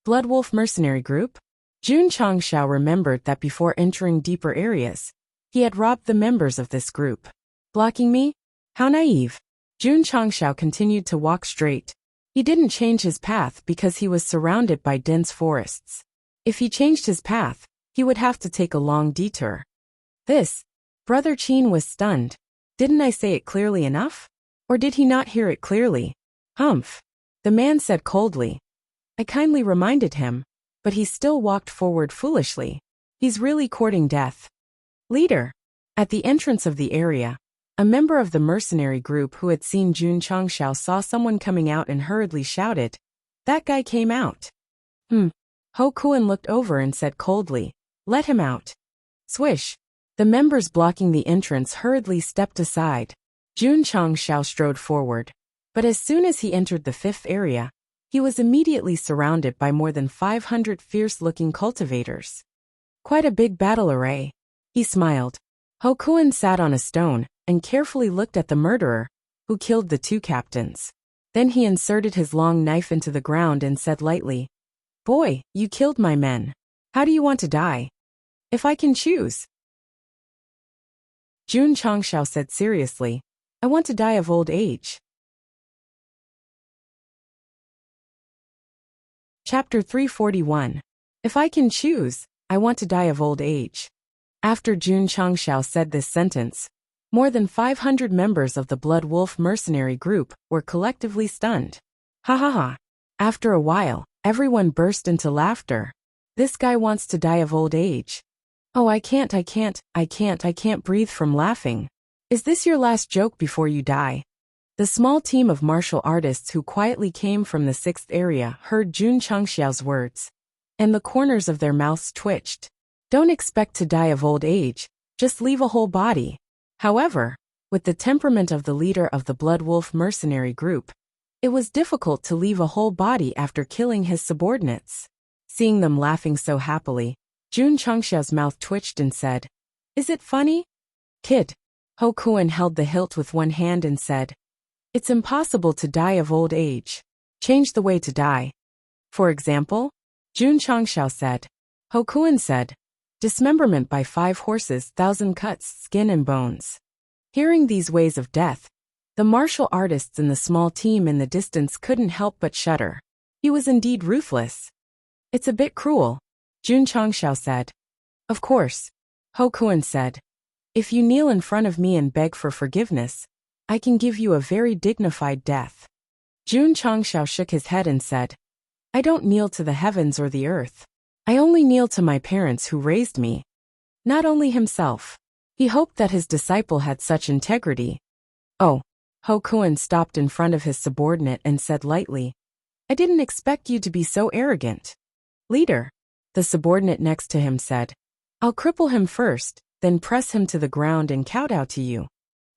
Blood Wolf mercenary group? Jun Changshao remembered that before entering deeper areas, he had robbed the members of this group. "Blocking me? How naive." Jun Changshao continued to walk straight. He didn't change his path because he was surrounded by dense forests. If he changed his path, he would have to take a long detour. This, Brother Qin was stunned. Didn't I say it clearly enough? Or did he not hear it clearly? Humph. The man said coldly. I kindly reminded him, but he still walked forward foolishly. He's really courting death. Leader. At the entrance of the area, a member of the mercenary group who had seen Jun Changshao saw someone coming out and hurriedly shouted, "That guy came out." Ho Kuan looked over and said coldly, "Let him out." Swish. The members blocking the entrance hurriedly stepped aside. Jun Changshao strode forward, but as soon as he entered the 5th area, he was immediately surrounded by more than 500 fierce-looking cultivators. Quite a big battle array. He smiled. Ho Kuan sat on a stone and carefully looked at the murderer, who killed the 2 captains. Then he inserted his long knife into the ground and said lightly, "Boy, you killed my men. How do you want to die?" "If I can choose." Jun Changshao said seriously, "I want to die of old age." Chapter 341. If I can choose, I want to die of old age. After Jun Changshao said this sentence, more than 500 members of the Blood Wolf mercenary group were collectively stunned. Ha ha ha. After a while, everyone burst into laughter. This guy wants to die of old age. Oh, I can't breathe from laughing. Is this your last joke before you die? The small team of martial artists who quietly came from the 6th area heard Jun Changxiao's words, and the corners of their mouths twitched. Don't expect to die of old age, just leave a whole body. However, with the temperament of the leader of the Blood Wolf mercenary group, it was difficult to leave a whole body after killing his subordinates. Seeing them laughing so happily, Jun Changxiao's mouth twitched and said, "Is it funny?" "Kid." Ho Kuan held the hilt with one hand and said, "It's impossible to die of old age. Change the way to die." "For example?" Jun Changxiao said. Ho Kuan said, "Dismemberment by 5 horses, 1,000 cuts, skin and bones." Hearing these ways of death, the martial artists in the small team in the distance couldn't help but shudder. He was indeed ruthless. "It's a bit cruel," Jun Changxiao said. "Of course," Ho Kuan said. "If you kneel in front of me and beg for forgiveness, I can give you a very dignified death." Jun Changxiao shook his head and said, "I don't kneel to the heavens or the earth. I only kneel to my parents who raised me." Not only himself. He hoped that his disciple had such integrity. "Oh." Ho Kuan stopped in front of his subordinate and said lightly, "I didn't expect you to be so arrogant." "Leader," the subordinate next to him said, "I'll cripple him first, then press him to the ground and kowtow to you."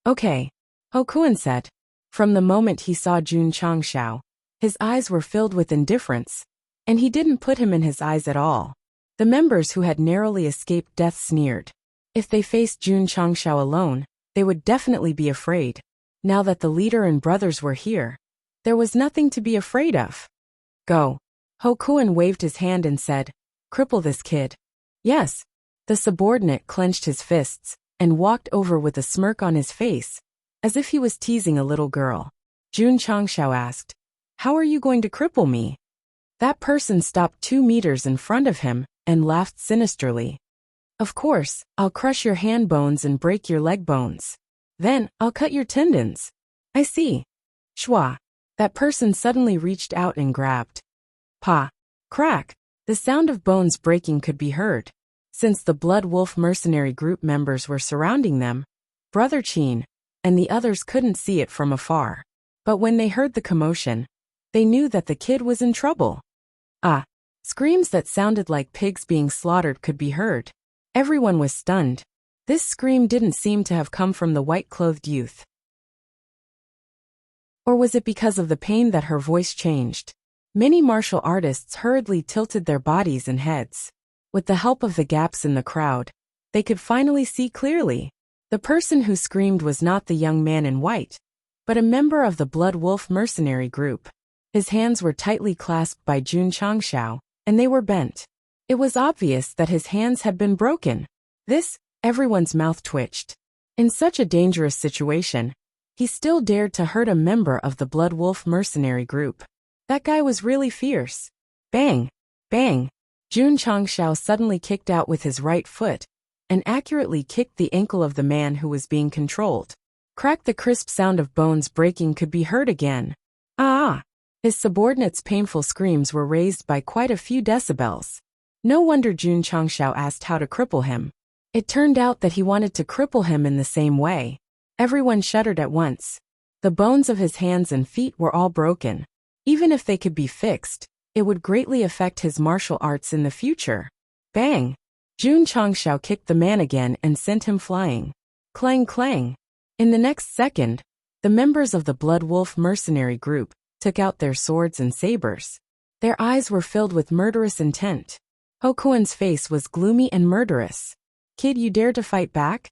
"Okay," Ho Kuan said. From the moment he saw Jun Changxiao, his eyes were filled with indifference, and he didn't put him in his eyes at all. The members who had narrowly escaped death sneered. If they faced Jun Changxiao alone, they would definitely be afraid. Now that the leader and brothers were here, there was nothing to be afraid of. "Go." Ho Kuan waved his hand and said, "Cripple this kid." "Yes." The subordinate clenched his fists and walked over with a smirk on his face, as if he was teasing a little girl. Jun Changxiao asked, "How are you going to cripple me?" That person stopped 2 meters in front of him and laughed sinisterly. "Of course, I'll crush your hand bones and break your leg bones. Then, I'll cut your tendons." "I see." Shwa. That person suddenly reached out and grabbed. Pa. Crack. The sound of bones breaking could be heard. Since the Blood Wolf mercenary group members were surrounding them, Brother Qin and the others couldn't see it from afar. But when they heard the commotion, they knew that the kid was in trouble. Ah. Screams that sounded like pigs being slaughtered could be heard. Everyone was stunned. This scream didn't seem to have come from the white-clothed youth. Or was it because of the pain that her voice changed? Many martial artists hurriedly tilted their bodies and heads. With the help of the gaps in the crowd, they could finally see clearly. The person who screamed was not the young man in white, but a member of the Blood Wolf mercenary group. His hands were tightly clasped by Jun Changxiao, and they were bent. It was obvious that his hands had been broken. Everyone's mouth twitched. In such a dangerous situation, he still dared to hurt a member of the Blood Wolf mercenary group. That guy was really fierce. Bang! Bang! Jun Changxiao suddenly kicked out with his right foot, and accurately kicked the ankle of the man who was being controlled. Crack! The crisp sound of bones breaking could be heard again. Ah! His subordinates' painful screams were raised by quite a few decibels. No wonder Jun Changxiao asked how to cripple him. It turned out that he wanted to cripple him in the same way. Everyone shuddered at once. The bones of his hands and feet were all broken. Even if they could be fixed, it would greatly affect his martial arts in the future. Bang! Jun Changxiao kicked the man again and sent him flying. Clang clang! In the next second, the members of the Blood Wolf mercenary group took out their swords and sabers. Their eyes were filled with murderous intent. Ho Kuan's face was gloomy and murderous. "Kid, you dare to fight back?"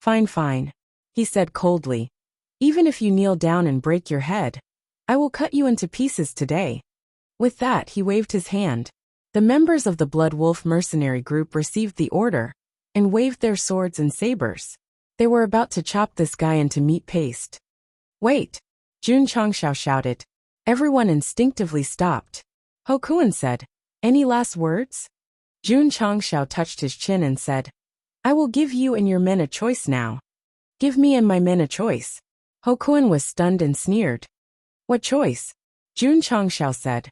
Fine, fine," he said coldly. "Even if you kneel down and break your head, I will cut you into pieces today." With that, he waved his hand. The members of the Blood Wolf mercenary group received the order and waved their swords and sabers. They were about to chop this guy into meat paste. "Wait!" Jun Changxiao shouted. Everyone instinctively stopped. Ho Kuan said, "Any last words?" Jun Changxiao touched his chin and said, "I will give you and your men a choice now." "Give me and my men a choice." Ho Kuan was stunned and sneered. "What choice?" Jun Changxiao said.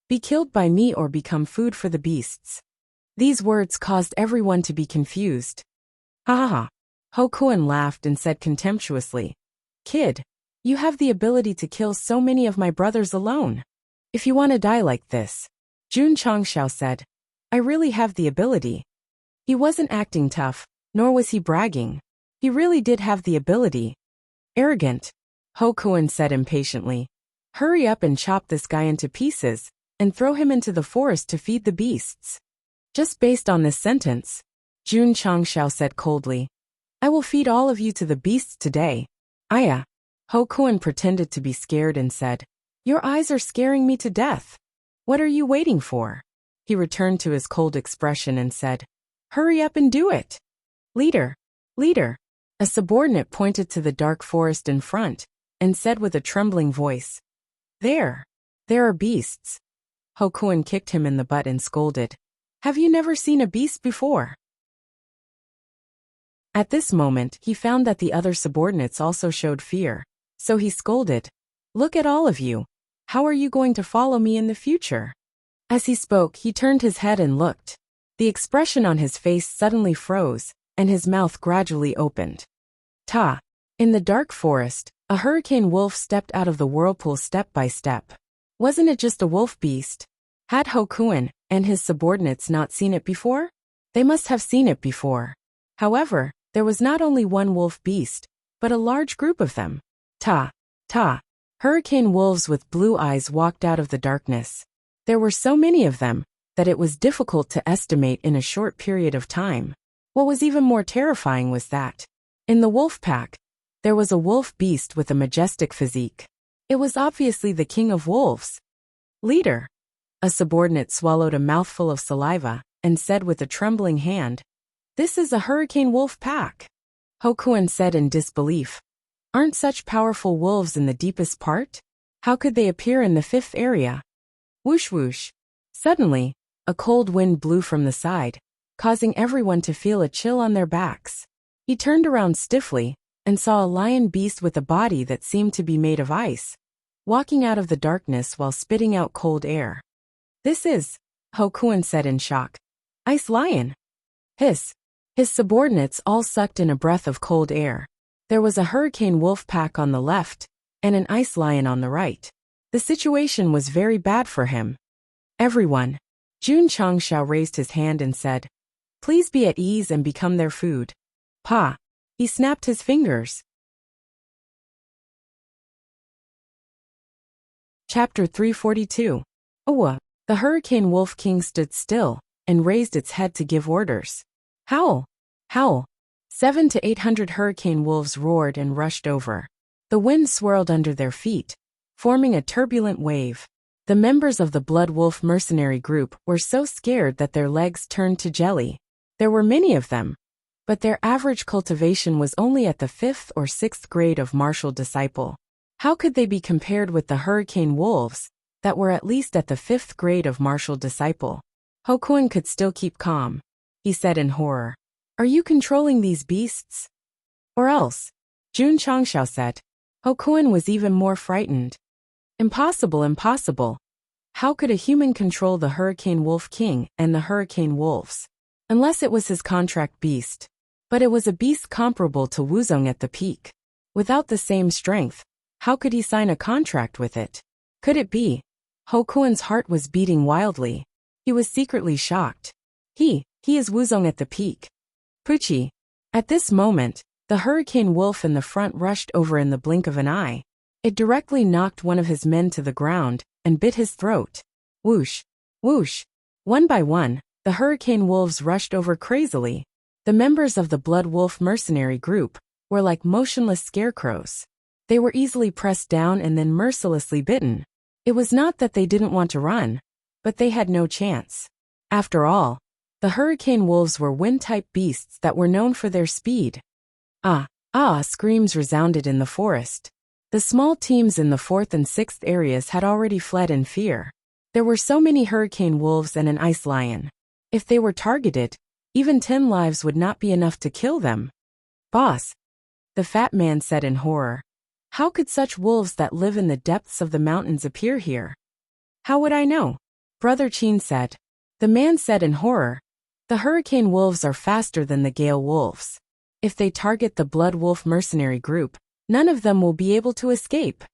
Be killed by me or become food for the beasts. These words caused everyone to be confused. Ha ha ha. Ho Kuan laughed and said contemptuously, Kid, you have the ability to kill so many of my brothers alone. If you want to die like this, Jun Changshao said, I really have the ability. He wasn't acting tough, nor was he bragging. He really did have the ability. Arrogant, Ho Kuan said impatiently. Hurry up and chop this guy into pieces, and throw him into the forest to feed the beasts. Just based on this sentence, Jun Changshao said coldly, I will feed all of you to the beasts today. Aya. Ho Kuan pretended to be scared and said, Your eyes are scaring me to death. What are you waiting for? He returned to his cold expression and said, Hurry up and do it. Leader. Leader. A subordinate pointed to the dark forest in front and said with a trembling voice, There are beasts. Ho Kuan kicked him in the butt and scolded, Have you never seen a beast before? At this moment, he found that the other subordinates also showed fear, so he scolded, Look at all of you. How are you going to follow me in the future? As he spoke, he turned his head and looked. The expression on his face suddenly froze, and his mouth gradually opened. Ta! In the dark forest, a hurricane wolf stepped out of the whirlpool step by step. Wasn't it just a wolf beast? Had Ho Kuan and his subordinates not seen it before? They must have seen it before. However, there was not only one wolf beast, but a large group of them. Ta! Ta! Hurricane wolves with blue eyes walked out of the darkness. There were so many of them that it was difficult to estimate in a short period of time. What was even more terrifying was that, in the wolf pack, there was a wolf beast with a majestic physique. It was obviously the king of wolves. Leader. A subordinate swallowed a mouthful of saliva and said with a trembling hand, This is a hurricane wolf pack. Ho Kuan said in disbelief, Aren't such powerful wolves in the deepest part? How could they appear in the fifth area? Whoosh whoosh. Suddenly, a cold wind blew from the side, causing everyone to feel a chill on their backs. He turned around stiffly and saw a lion beast with a body that seemed to be made of ice, walking out of the darkness while spitting out cold air. This is, Ho Kuan said in shock, Ice Lion. Hiss. His subordinates all sucked in a breath of cold air. There was a hurricane wolf pack on the left and an ice lion on the right. The situation was very bad for him. Everyone. Jun Changshao raised his hand and said, Please be at ease and become their food. Pa. He snapped his fingers. Chapter 342. Owa. The Hurricane Wolf King stood still and raised its head to give orders. Howl! Howl! 700 to 800 hurricane wolves roared and rushed over. The wind swirled under their feet, forming a turbulent wave. The members of the Blood Wolf mercenary group were so scared that their legs turned to jelly. There were many of them, but their average cultivation was only at the 5th or 6th grade of martial disciple. How could they be compared with the hurricane wolves that were at least at the 5th grade of martial disciple? Ho Kuan could still keep calm. He said in horror, Are you controlling these beasts? Or else, Jun Changshao said. Ho Kuan was even more frightened. Impossible, impossible. How could a human control the Hurricane Wolf King and the Hurricane Wolves? Unless it was his contract beast. But it was a beast comparable to Wuzong at the peak. Without the same strength, how could he sign a contract with it? Could it be? Ho Kuan's heart was beating wildly. He was secretly shocked. He is Wuzong at the peak. Puchi. At this moment, the hurricane wolf in the front rushed over in the blink of an eye. It directly knocked one of his men to the ground and bit his throat. Whoosh. Whoosh. One by one, the hurricane wolves rushed over crazily. The members of the Blood Wolf mercenary group were like motionless scarecrows. They were easily pressed down and then mercilessly bitten. It was not that they didn't want to run, but they had no chance. After all, the hurricane wolves were wind-type beasts that were known for their speed. Ah, ah, screams resounded in the forest. The small teams in the 4th and 6th areas had already fled in fear. There were so many hurricane wolves and an ice lion. If they were targeted, even 10 lives would not be enough to kill them. Boss, the fat man said in horror. How could such wolves that live in the depths of the mountains appear here? How would I know? Brother Qin said. The man said in horror, "The hurricane wolves are faster than the gale wolves. If they target the Blood Wolf mercenary group, none of them will be able to escape.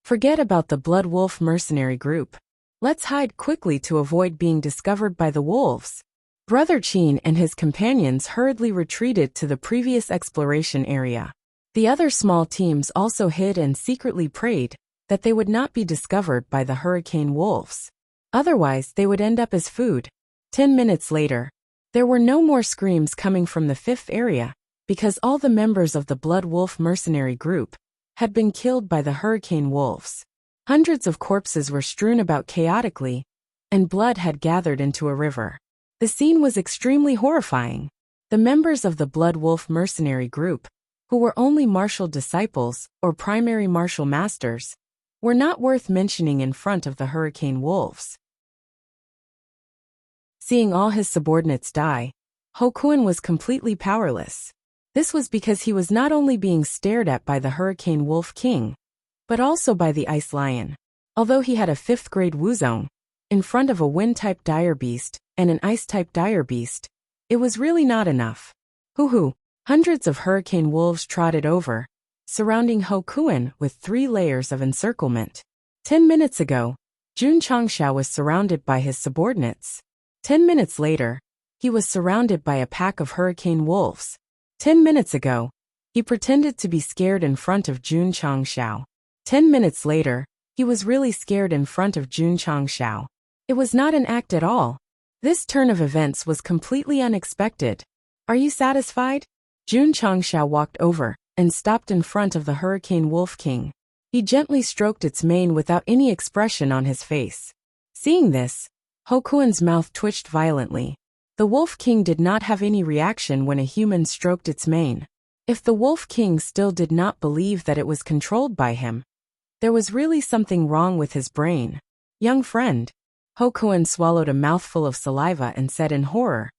Forget about the Blood Wolf mercenary group. Let's hide quickly to avoid being discovered by the wolves." Brother Qin and his companions hurriedly retreated to the previous exploration area. The other small teams also hid and secretly prayed that they would not be discovered by the hurricane wolves. Otherwise, they would end up as food. 10 minutes later, there were no more screams coming from the fifth area, because all the members of the Blood Wolf mercenary group had been killed by the hurricane wolves. Hundreds of corpses were strewn about chaotically, and blood had gathered into a river. The scene was extremely horrifying. The members of the Blood Wolf mercenary group, who were only martial disciples or primary martial masters, were not worth mentioning in front of the hurricane wolves. Seeing all his subordinates die, Hokuin was completely powerless. This was because he was not only being stared at by the Hurricane Wolf King, but also by the Ice Lion. Although he had a 5th grade Wuzong, in front of a Wind-type dire beast and an Ice-type dire beast, it was really not enough. Hoo-hoo! Hundreds of hurricane wolves trotted over, surrounding Hokuin with 3 layers of encirclement. 10 minutes ago, Jun Changxiao was surrounded by his subordinates. 10 minutes later, he was surrounded by a pack of hurricane wolves. 10 minutes ago, he pretended to be scared in front of Jun Changxiao. 10 minutes later, he was really scared in front of Jun Changxiao. It was not an act at all. This turn of events was completely unexpected. Are you satisfied? Jun Changxiao walked over and stopped in front of the Hurricane Wolf King. He gently stroked its mane without any expression on his face. Seeing this, Hokuin's mouth twitched violently. The Wolf King did not have any reaction when a human stroked its mane. If the Wolf King still did not believe that it was controlled by him, there was really something wrong with his brain. Young friend. Hokuin swallowed a mouthful of saliva and said in horror,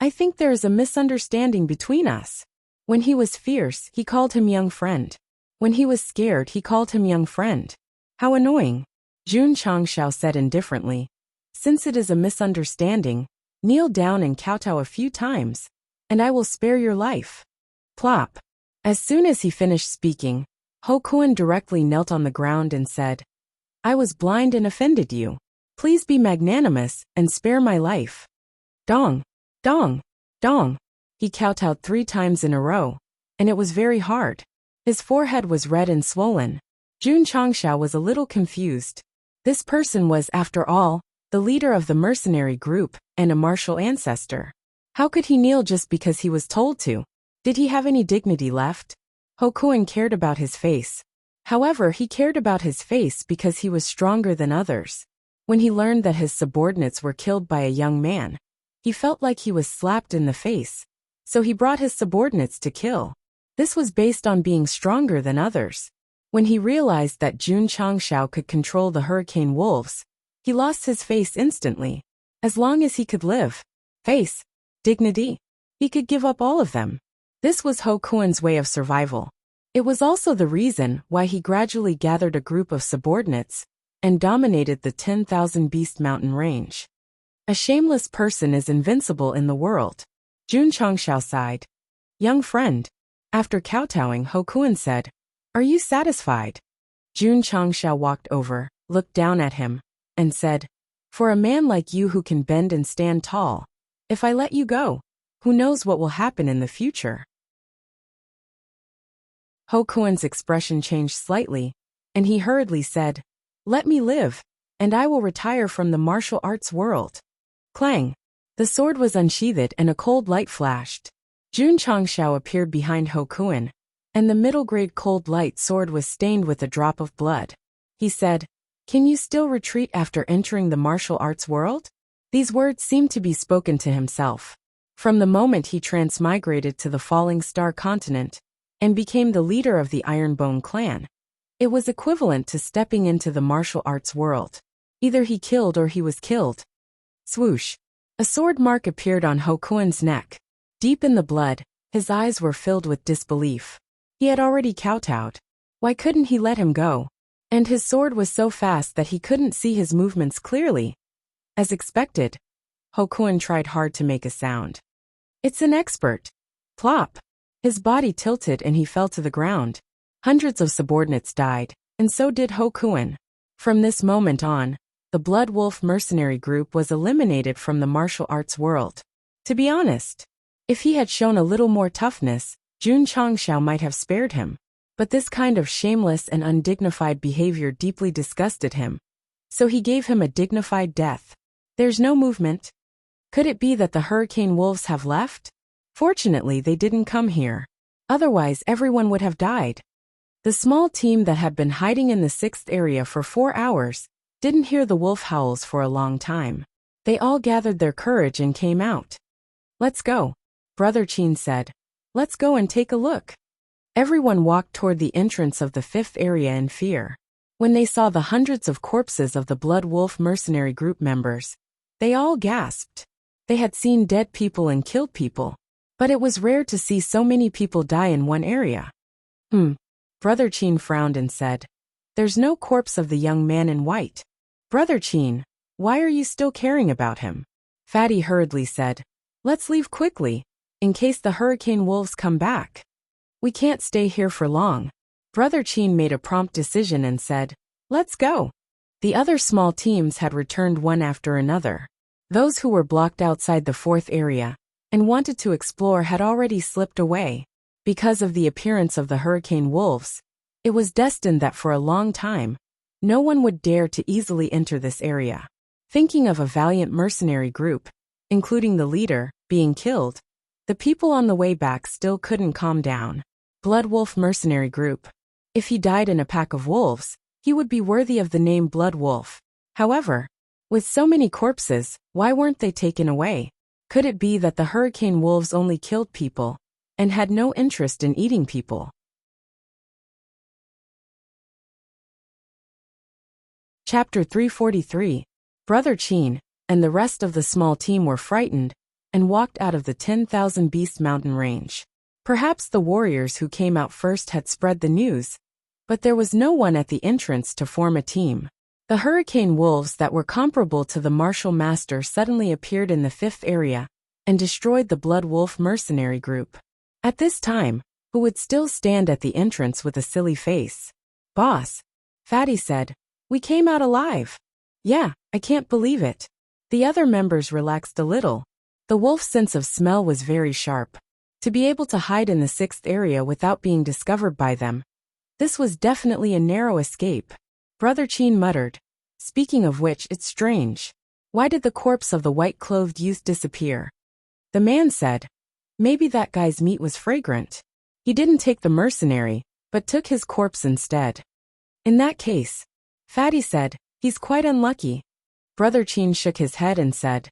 "I think there is a misunderstanding between us." When he was fierce, he called him young friend. When he was scared, he called him young friend. How annoying. Jun Changxiao said indifferently, "Since it is a misunderstanding, kneel down and kowtow a few times, and I will spare your life." Plop. As soon as he finished speaking, Hokuin directly knelt on the ground and said, "I was blind and offended you. Please be magnanimous and spare my life." Dong, dong, dong. He kowtowed 3 times in a row, and it was very hard. His forehead was red and swollen. Jun Changxiao was a little confused. This person was, after all, the leader of the mercenary group and a martial ancestor. How could he kneel just because he was told to? Did he have any dignity left? Hokuin cared about his face. However, he cared about his face because he was stronger than others. When he learned that his subordinates were killed by a young man, he felt like he was slapped in the face, so he brought his subordinates to kill. This was based on being stronger than others. When he realized that Jun Changxiao could control the hurricane wolves, he lost his face instantly. As long as he could live, face, dignity, he could give up all of them. This was Hokuin's way of survival. It was also the reason why he gradually gathered a group of subordinates and dominated the 10,000 Beast Mountain range. A shameless person is invincible in the world. Jun Changxiao sighed. Young friend. After kowtowing, Hokuin said, "Are you satisfied?" Jun Changxiao walked over, looked down at him, and said, "For a man like you who can bend and stand tall, if I let you go, who knows what will happen in the future?" Hokuin's expression changed slightly, and he hurriedly said, "Let me live, and I will retire from the martial arts world." Clang! The sword was unsheathed and a cold light flashed. Jun Changxiao appeared behind Hokuin, and the middle-grade cold light sword was stained with a drop of blood. He said, "Can you still retreat after entering the martial arts world?" These words seemed to be spoken to himself. From the moment he transmigrated to the Falling Star continent and became the leader of the Ironbone clan, it was equivalent to stepping into the martial arts world. Either he killed or he was killed. Swoosh! A sword mark appeared on Hokuin's neck. Deep in the blood, his eyes were filled with disbelief. He had already kowtowed. Why couldn't he let him go? And his sword was so fast that he couldn't see his movements clearly. As expected, Hokuin tried hard to make a sound. It's an expert. Plop. His body tilted and he fell to the ground. Hundreds of subordinates died, and so did Hokuin. From this moment on, the Blood Wolf mercenary group was eliminated from the martial arts world. To be honest, if he had shown a little more toughness, Jun Changshao might have spared him. But this kind of shameless and undignified behavior deeply disgusted him. So he gave him a dignified death. There's no movement. Could it be that the hurricane wolves have left? Fortunately, they didn't come here. Otherwise, everyone would have died. The small team that had been hiding in the 6th area for 4 hours didn't hear the wolf howls for a long time. They all gathered their courage and came out. Let's go, Brother Qin said. Let's go and take a look. Everyone walked toward the entrance of the 5th area in fear. When they saw the hundreds of corpses of the Blood Wolf mercenary group members, they all gasped. They had seen dead people and killed people, but it was rare to see so many people die in one area. Brother Qin frowned and said, "There's no corpse of the young man in white." Brother Qin, why are you still caring about him? Fatty hurriedly said, "Let's leave quickly, in case the hurricane wolves come back. We can't stay here for long." Brother Qin made a prompt decision and said, "Let's go." The other small teams had returned one after another. Those who were blocked outside the 4th area and wanted to explore had already slipped away. Because of the appearance of the hurricane wolves, it was destined that for a long time, no one would dare to easily enter this area. Thinking of a valiant mercenary group, including the leader, being killed, the people on the way back still couldn't calm down. Blood Wolf mercenary group. If he died in a pack of wolves, he would be worthy of the name Blood Wolf. However, with so many corpses, why weren't they taken away? Could it be that the hurricane wolves only killed people and had no interest in eating people? Chapter 343. Brother Qin and the rest of the small team were frightened and walked out of the 10,000 Beast mountain range. Perhaps the warriors who came out first had spread the news, but there was no one at the entrance to form a team. The hurricane wolves that were comparable to the martial master suddenly appeared in the 5th area and destroyed the Blood Wolf mercenary group. At this time, who would still stand at the entrance with a silly face? "Boss," Fatty said, "we came out alive." "Yeah, I can't believe it." The other members relaxed a little. The wolf's sense of smell was very sharp. To be able to hide in the 6th area without being discovered by them, this was definitely a narrow escape. Brother Qin muttered, "Speaking of which, it's strange. Why did the corpse of the white-clothed youth disappear?" The man said, "Maybe that guy's meat was fragrant. He didn't take the mercenary, but took his corpse instead." "In that case," Fatty said, "he's quite unlucky." Brother Qin shook his head and said,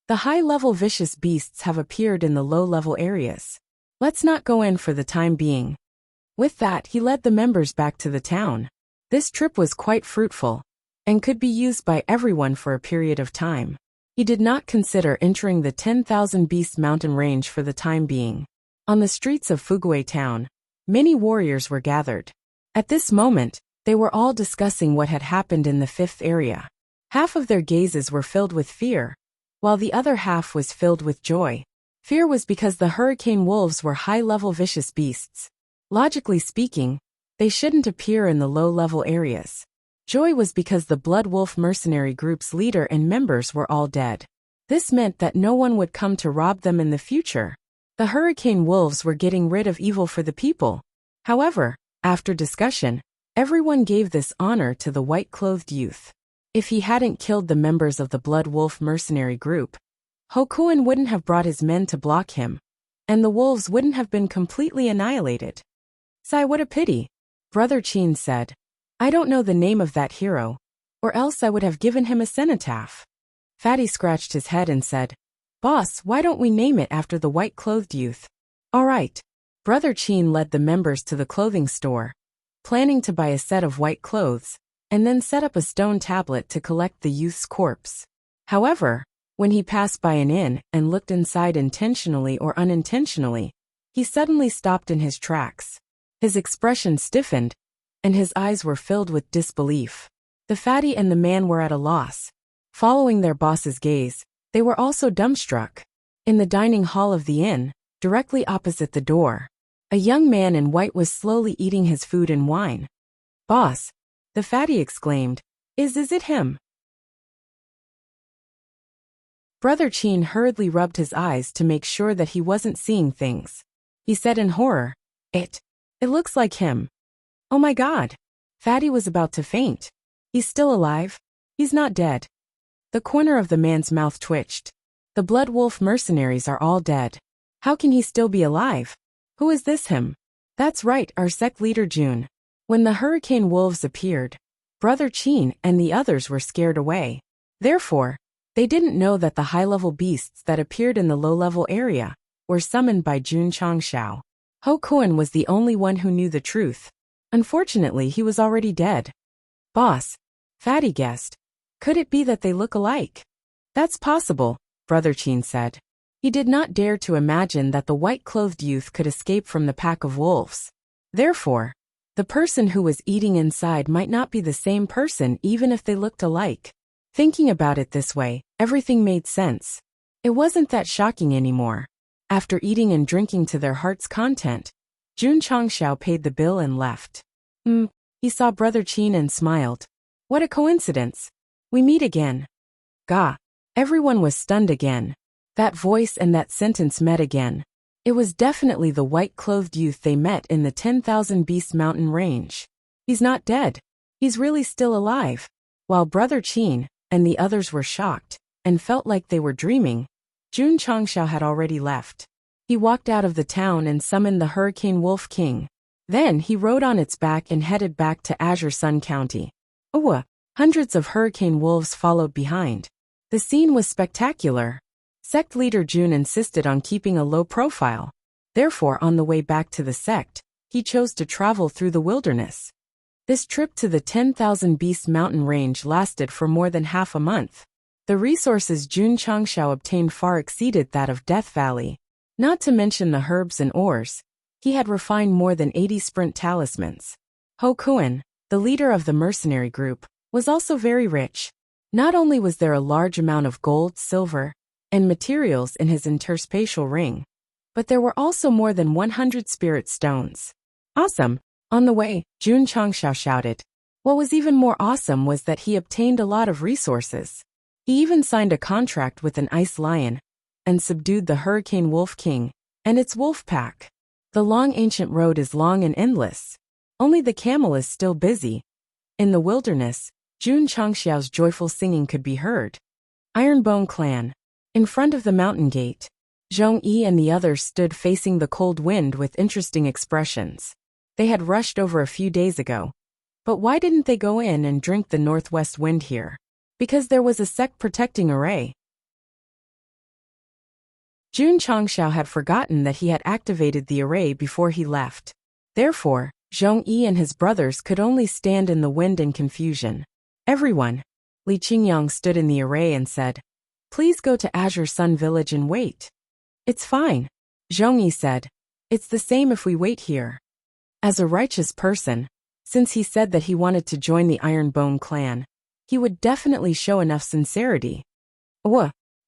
"The high-level vicious beasts have appeared in the low-level areas. Let's not go in for the time being." With that, he led the members back to the town. This trip was quite fruitful and could be used by everyone for a period of time. He did not consider entering the 10,000 Beast mountain range for the time being. On the streets of Fuguei town, many warriors were gathered. At this moment, they were all discussing what had happened in the 5th area. Half of their gazes were filled with fear, while the other half was filled with joy. Fear was because the hurricane wolves were high-level vicious beasts. Logically speaking, they shouldn't appear in the low-level areas. Joy was because the Blood Wolf mercenary group's leader and members were all dead. This meant that no one would come to rob them in the future. The hurricane wolves were getting rid of evil for the people. However, after discussion, everyone gave this honor to the white-clothed youth. If he hadn't killed the members of the Blood Wolf mercenary group, Hokuin wouldn't have brought his men to block him, and the wolves wouldn't have been completely annihilated. "Sigh, what a pity," Brother Qin said. "I don't know the name of that hero, or else I would have given him a cenotaph." Fatty scratched his head and said, "Boss, why don't we name it after the white-clothed youth?" "All right." Brother Qin led the members to the clothing store, planning to buy a set of white clothes, and then set up a stone tablet to collect the youth's corpse. However, when he passed by an inn and looked inside intentionally or unintentionally, he suddenly stopped in his tracks. His expression stiffened, and his eyes were filled with disbelief. The fatty and the man were at a loss. Following their boss's gaze, they were also dumbstruck. In the dining hall of the inn, directly opposite the door, a young man in white was slowly eating his food and wine. "Boss," the fatty exclaimed, Is it him?" Brother Qin hurriedly rubbed his eyes to make sure that he wasn't seeing things. He said in horror, It looks like him. Oh my God. Fatty was about to faint. He's still alive? He's not dead. The corner of the man's mouth twitched. The Blood Wolf mercenaries are all dead. How can he still be alive? Who is this him? That's right, our sect leader June. When the hurricane wolves appeared, Brother Qin and the others were scared away. Therefore, they didn't know that the high-level beasts that appeared in the low-level area were summoned by Jun Changshao. Ho Kuan was the only one who knew the truth. Unfortunately, he was already dead. "Boss," Fatty guessed. "Could it be that they look alike?" "That's possible," Brother Qin said. He did not dare to imagine that the white-clothed youth could escape from the pack of wolves. Therefore, the person who was eating inside might not be the same person even if they looked alike. Thinking about it this way, everything made sense. It wasn't that shocking anymore. After eating and drinking to their heart's content, Jun Changshao paid the bill and left. He saw Brother Qin and smiled. "What a coincidence. We meet again." Gah. Everyone was stunned again. That voice and that sentence met again. It was definitely the white-clothed youth they met in the 10,000 Beast Mountain range. He's not dead. He's really still alive. While Brother Qin and the others were shocked and felt like they were dreaming, Jun Changshao had already left. He walked out of the town and summoned the Hurricane Wolf King. Then he rode on its back and headed back to Azure Sun County. Hundreds of hurricane wolves followed behind. The scene was spectacular. Sect leader Jun insisted on keeping a low profile. Therefore, on the way back to the sect, he chose to travel through the wilderness. This trip to the 10,000 Beast Mountain range lasted for more than half a month. The resources Jun Changshao obtained far exceeded that of Death Valley. Not to mention the herbs and ores, he had refined more than 80 sprint talismans. Ho Kuan, the leader of the mercenary group, was also very rich. Not only was there a large amount of gold, silver, and materials in his interspatial ring, but there were also more than 100 spirit stones. Awesome! On the way, Jun Changshao shouted. What was even more awesome was that he obtained a lot of resources. He even signed a contract with an ice lion and subdued the Hurricane Wolf King and its wolf pack. The long ancient road is long and endless. Only the camel is still busy. In the wilderness, Jun Changshao's joyful singing could be heard. Ironbone Clan. In front of the mountain gate, Zhong Yi and the others stood facing the cold wind with interesting expressions. They had rushed over a few days ago. But why didn't they go in and drink the northwest wind here? Because there was a sect protecting array. Jun Changshao had forgotten that he had activated the array before he left. Therefore, Zhong Yi and his brothers could only stand in the wind and confusion. Everyone. Li Qingyang stood in the array and said, "Please go to Azure Sun Village and wait." "It's fine," Zhong Yi said. "It's the same if we wait here." As a righteous person, since he said that he wanted to join the Ironbone clan, he would definitely show enough sincerity.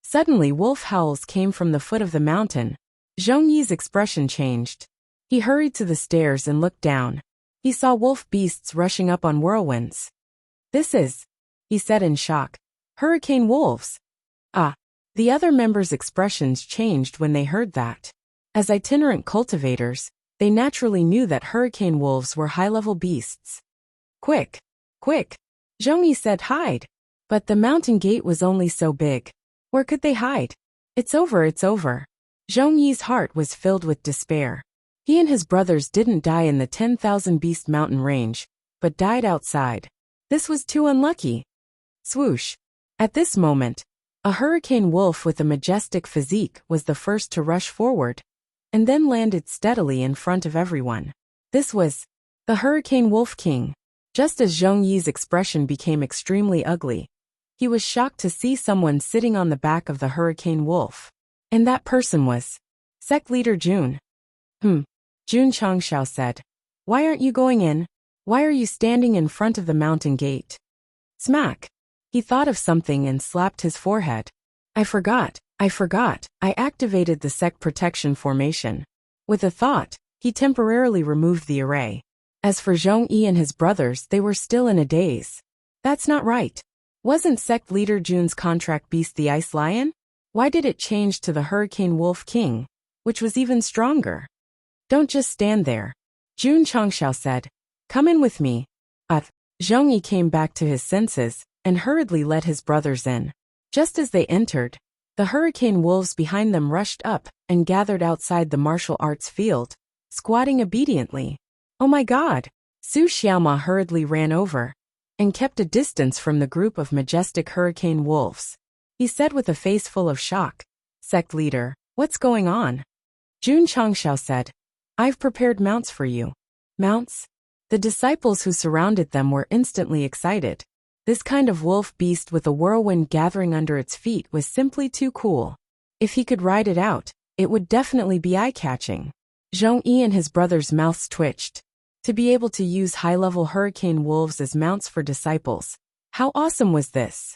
Suddenly wolf howls came from the foot of the mountain. Zhong Yi's expression changed. He hurried to the stairs and looked down. He saw wolf beasts rushing up on whirlwinds. "This is," he said in shock, "hurricane wolves." The other members' expressions changed when they heard that. As itinerant cultivators, they naturally knew that hurricane wolves were high-level beasts. Quick! Quick! Zhong Yi said hide. But the mountain gate was only so big. Where could they hide? It's over, it's over. Zhong Yi's heart was filled with despair. He and his brothers didn't die in the 10,000 Beast Mountain range, but died outside. This was too unlucky. Swoosh! At this moment, a hurricane wolf with a majestic physique was the first to rush forward, and then landed steadily in front of everyone. This was the Hurricane Wolf King. Just as Zhong Yi's expression became extremely ugly, he was shocked to see someone sitting on the back of the hurricane wolf. And that person was Sect Leader Jun. Jun Changshao said. "Why aren't you going in? Why are you standing in front of the mountain gate?" Smack! He thought of something and slapped his forehead. I forgot. I activated the Sect protection formation. With a thought, he temporarily removed the array. As for Zhong Yi and his brothers, they were still in a daze. That's not right. Wasn't Sect leader Jun's contract beast the Ice Lion? Why did it change to the Hurricane Wolf King, which was even stronger? Don't just stand there. Jun Changshao said. Come in with me. Zhong Yi came back to his senses and hurriedly let his brothers in. Just as they entered, the hurricane wolves behind them rushed up and gathered outside the martial arts field, squatting obediently. Oh my God! Su Xiaoma hurriedly ran over and kept a distance from the group of majestic hurricane wolves. He said with a face full of shock, Sect leader, what's going on? Jun Changshao said, I've prepared mounts for you. Mounts? The disciples who surrounded them were instantly excited. This kind of wolf beast with a whirlwind gathering under its feet was simply too cool. If he could ride it out, it would definitely be eye-catching. Zhong Yi and his brothers' mouths twitched. To be able to use high-level hurricane wolves as mounts for disciples. How awesome was this?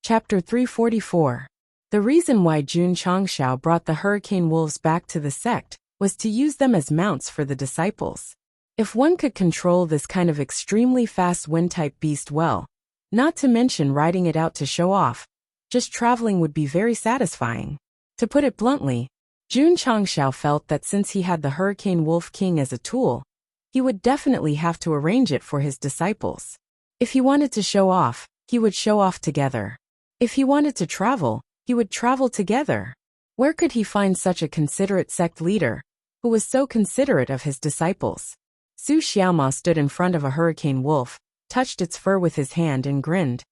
Chapter 344. The reason why Jun Changshao brought the hurricane wolves back to the sect was to use them as mounts for the disciples. If one could control this kind of extremely fast wind-type beast well, not to mention riding it out to show off, just traveling would be very satisfying. To put it bluntly, Jun Changshao felt that since he had the Hurricane Wolf King as a tool, he would definitely have to arrange it for his disciples. If he wanted to show off, he would show off together. If he wanted to travel, he would travel together. Where could he find such a considerate sect leader, who was so considerate of his disciples? Su Xiaoma stood in front of a hurricane wolf, touched its fur with his hand and grinned.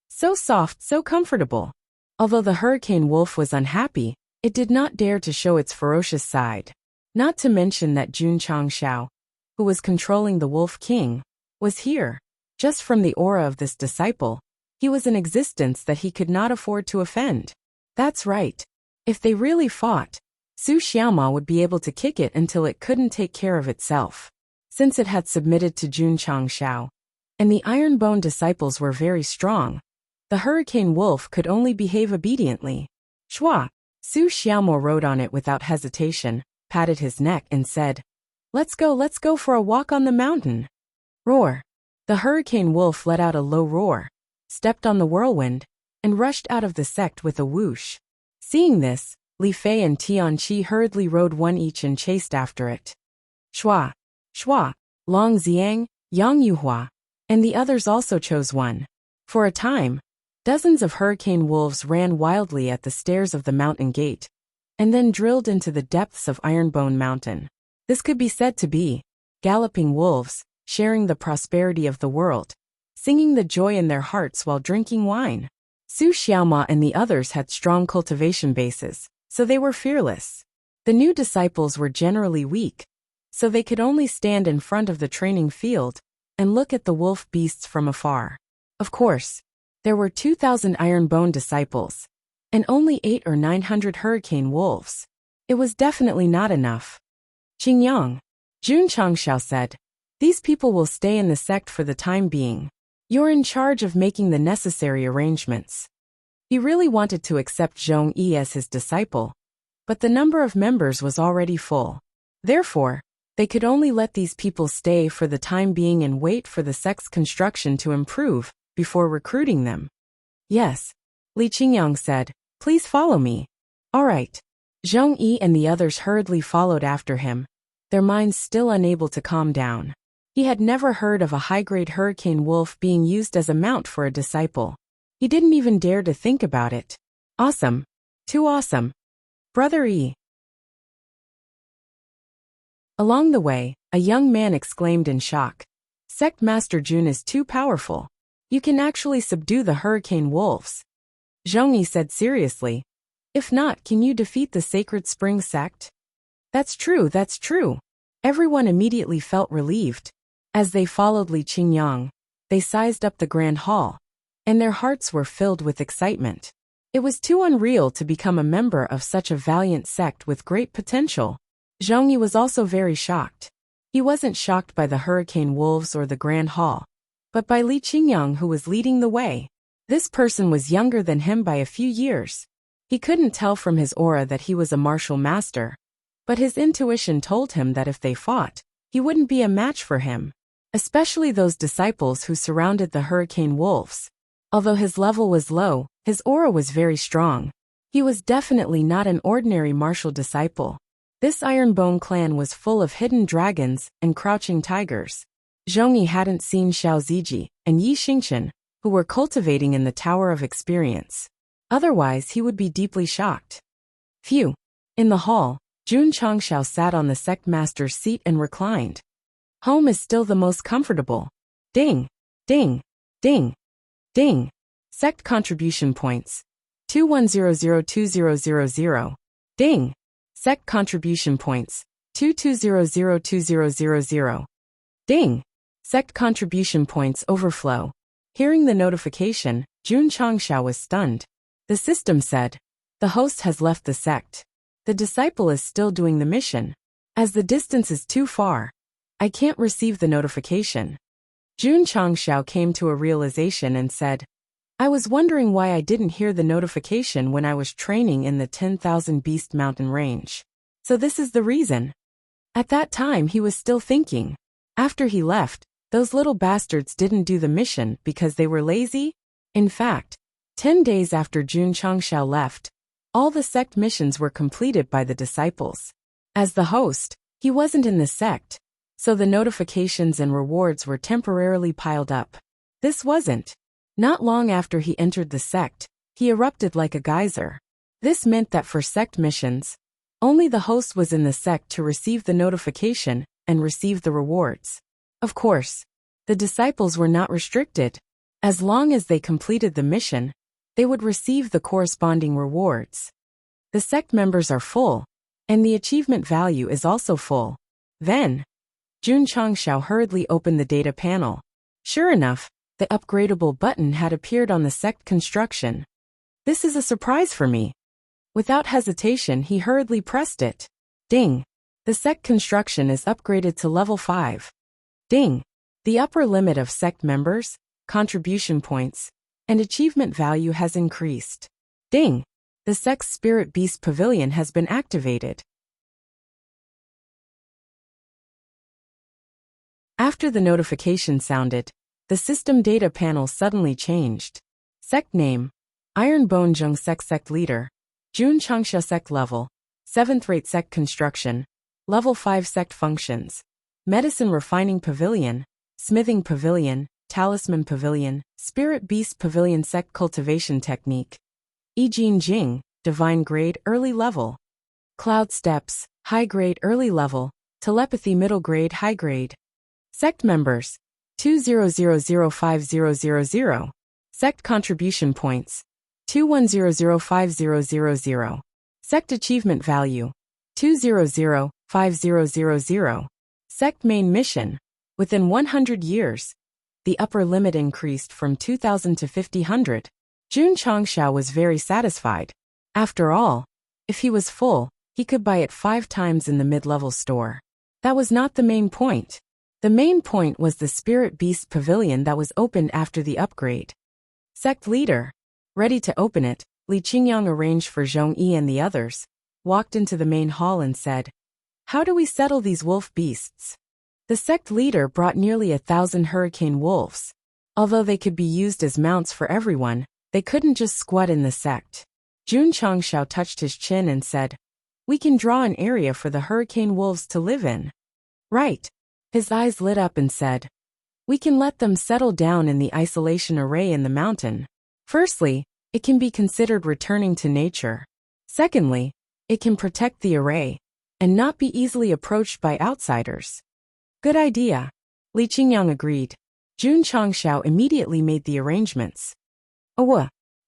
So soft, so comfortable. Although the hurricane wolf was unhappy, it did not dare to show its ferocious side. Not to mention that Jun Changshao, who was controlling the Wolf King, was here. Just from the aura of this disciple, he was an existence that he could not afford to offend. That's right. If they really fought, Su Xiaoma would be able to kick it until it couldn't take care of itself. Since it had submitted to Jun Changshao, and the Ironbone disciples were very strong, the hurricane wolf could only behave obediently. Shua! Su Xiaoma rode on it without hesitation, patted his neck and said, let's go for a walk on the mountain. Roar! The hurricane wolf let out a low roar, stepped on the whirlwind, and rushed out of the sect with a whoosh. Seeing this, Li Fei and Tianqi hurriedly rode one each and chased after it. Shua! Shua, Long Xiang, Yang Yuhua, and the others also chose one. For a time, dozens of hurricane wolves ran wildly at the stairs of the mountain gate, and then drilled into the depths of Ironbone Mountain. This could be said to be galloping wolves, sharing the prosperity of the world, singing the joy in their hearts while drinking wine. Su Xiaoma and the others had strong cultivation bases, so they were fearless. The new disciples were generally weak, so they could only stand in front of the training field and look at the wolf beasts from afar. Of course, there were 2,000 Ironbone disciples, and only 800 or 900 hurricane wolves. It was definitely not enough. Qingyang, Jun Changshao said, these people will stay in the sect for the time being. You're in charge of making the necessary arrangements. He really wanted to accept Zhong Yi as his disciple, but the number of members was already full. Therefore, they could only let these people stay for the time being and wait for the sect's construction to improve before recruiting them. Yes, Li Qingyang said, please follow me. All right. Zhong Yi and the others hurriedly followed after him, their minds still unable to calm down. He had never heard of a high-grade hurricane wolf being used as a mount for a disciple. He didn't even dare to think about it. Awesome. Too awesome. Brother Yi. Along the way, a young man exclaimed in shock. Sect Master Jun is too powerful. You can actually subdue the hurricane wolves. Zhong Yi said seriously. If not, can you defeat the Sacred Spring sect? That's true. Everyone immediately felt relieved. As they followed Li Qingyang, they sized up the grand hall, and their hearts were filled with excitement. It was too unreal to become a member of such a valiant sect with great potential. Zhong Yi was also very shocked. He wasn't shocked by the hurricane wolves or the Grand Hall, but by Li Qingyang, who was leading the way. This person was younger than him by a few years. He couldn't tell from his aura that he was a martial master, but his intuition told him that if they fought, he wouldn't be a match for him, especially those disciples who surrounded the hurricane wolves. Although his level was low, his aura was very strong. He was definitely not an ordinary martial disciple. This Ironbone clan was full of hidden dragons and crouching tigers. Zhongyi hadn't seen Xiao Ziji and Yi Xingchen, who were cultivating in the Tower of Experience. Otherwise, he would be deeply shocked. Phew. In the hall, Jun Changxiao sat on the sect master's seat and reclined. Home is still the most comfortable. Ding, ding, ding, ding. Sect contribution points. 21002000. Ding. Sect contribution points. 22002000. Ding. Sect contribution points overflow. Hearing the notification, Jun Changxiao was stunned. The system said, "The host has left the sect. The disciple is still doing the mission. As the distance is too far, I can't receive the notification." Jun Changxiao came to a realization and said, "I was wondering why I didn't hear the notification when I was training in the 10,000 Beast Mountain range. So this is the reason." At that time he was still thinking. After he left, those little bastards didn't do the mission because they were lazy? In fact, 10 days after Jun Changxiao left, all the sect missions were completed by the disciples. As the host, he wasn't in the sect, so the notifications and rewards were temporarily piled up. This wasn't. Not long after he entered the sect, he erupted like a geyser. This meant that for sect missions, only the host was in the sect to receive the notification and receive the rewards. Of course, the disciples were not restricted. As long as they completed the mission, they would receive the corresponding rewards. The sect members are full, and the achievement value is also full. Then, Jun Changxiao hurriedly opened the data panel. Sure enough, the upgradable button had appeared on the sect construction. This is a surprise for me. Without hesitation, he hurriedly pressed it. Ding! The sect construction is upgraded to level 5. Ding! The upper limit of sect members, contribution points, and achievement value has increased. Ding! The sect's Spirit Beast Pavilion has been activated. After the notification sounded, the system data panel suddenly changed. Sect name: Ironbone Zheng Sect Leader, Jun Changxia Sect Level, 7th Rate Sect Construction, Level 5 Sect Functions, Medicine Refining Pavilion, Smithing Pavilion, Talisman Pavilion, Spirit Beast Pavilion. Sect Cultivation Technique: Yijin Jing, Divine Grade Early Level, Cloud Steps, High Grade Early Level, Telepathy Middle Grade High Grade. Sect Members: 2000500. Sect Contribution Points: 21005000. Sect Achievement Value: 2005000. Sect Main Mission: within 100 years. The upper limit increased from 2,000 to 5,000. Jun Changxiao was very satisfied. After all, if he was full, he could buy it 5 times in the mid-level store. That was not the main point. The main point was the Spirit Beast Pavilion that was opened after the upgrade. Sect Leader, ready to open it, Li Qingyang arranged for Zhongyi and the others, walked into the main hall and said, "How do we settle these wolf beasts?" The sect leader brought nearly 1,000 hurricane wolves. Although they could be used as mounts for everyone, they couldn't just squat in the sect. Jun Changxiao touched his chin and said, "We can draw an area for the hurricane wolves to live in." Right. His eyes lit up and said, "We can let them settle down in the isolation array in the mountain. Firstly, it can be considered returning to nature. Secondly, it can protect the array and not be easily approached by outsiders." Good idea. Li Qingyang agreed. Jun Changxiao immediately made the arrangements.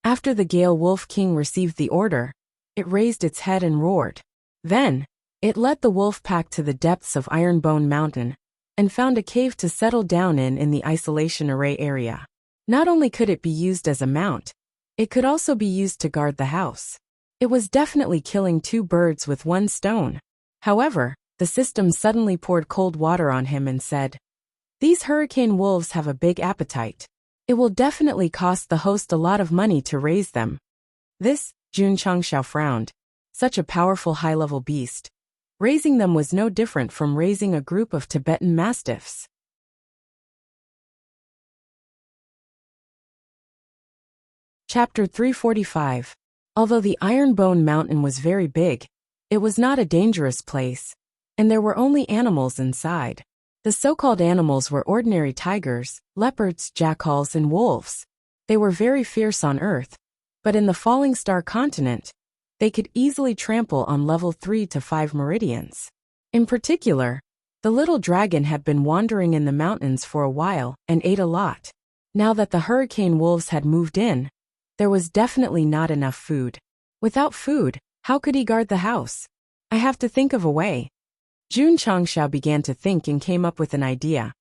After the Gale Wolf King received the order, it raised its head and roared. Then, it led the wolf pack to the depths of Ironbone Mountain and found a cave to settle down in the isolation array area. Not only could it be used as a mount, it could also be used to guard the house. It was definitely killing 2 birds with 1 stone. However, the system suddenly poured cold water on him and said, "These hurricane wolves have a big appetite. It will definitely cost the host a lot of money to raise them." This, Jun Changxiao frowned. Such a powerful high-level beast. Raising them was no different from raising a group of Tibetan mastiffs. Chapter 345. Although the Ironbone Mountain was very big, it was not a dangerous place, and there were only animals inside. The so-called animals were ordinary tigers, leopards, jackals, and wolves. They were very fierce on Earth, but in the Falling Star continent, they could easily trample on level 3 to 5 meridians. In particular, the little dragon had been wandering in the mountains for a while and ate a lot. Now that the hurricane wolves had moved in, there was definitely not enough food. Without food, how could he guard the house? I have to think of a way. Jun Changxiao began to think and came up with an idea.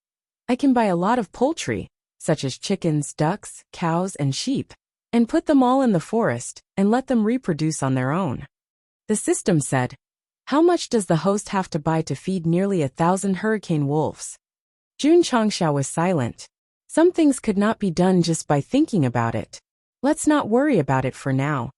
I can buy a lot of poultry, such as chickens, ducks, cows, and sheep, and put them all in the forest and let them reproduce on their own. The system said, "How much does the host have to buy to feed nearly 1,000 hurricane wolves?" Jun Changxiao was silent. Some things could not be done just by thinking about it. Let's not worry about it for now.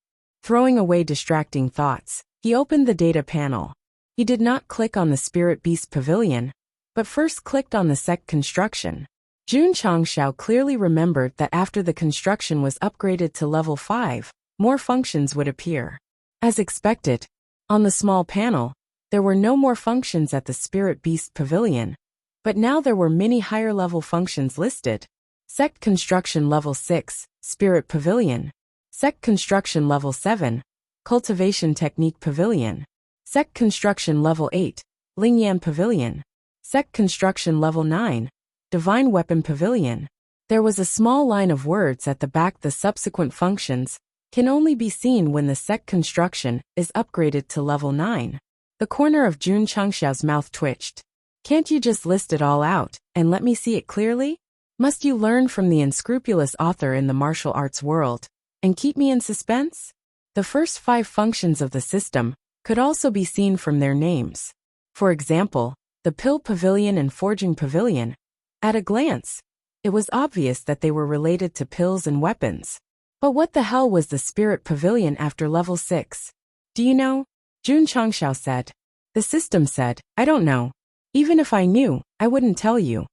Throwing away distracting thoughts, he opened the data panel. He did not click on the Spirit Beast Pavilion, but first clicked on the Sect construction. Jun Changxiao clearly remembered that after the construction was upgraded to level 5, more functions would appear. As expected, on the small panel, there were no more functions at the Spirit Beast Pavilion, but now there were many higher-level functions listed. Sect Construction Level 6, Spirit Pavilion. Sect Construction Level 7, Cultivation Technique Pavilion. Sect Construction Level 8, Lingyam Pavilion. Sect Construction Level 9, Divine Weapon Pavilion. There was a small line of words at the back. The subsequent functions can only be seen when the Sect Construction is upgraded to Level 9. The corner of Jun Changxiao's mouth twitched. Can't you just list it all out and let me see it clearly? Must you learn from the unscrupulous author in the martial arts world and keep me in suspense? The first 5 functions of the system could also be seen from their names. For example, the Pill Pavilion and Forging Pavilion. At a glance, it was obvious that they were related to pills and weapons. But what the hell was the Spirit Pavilion after level 6? Do you know? Jun Changxiao said. The system said, "I don't know. Even if I knew, I wouldn't tell you."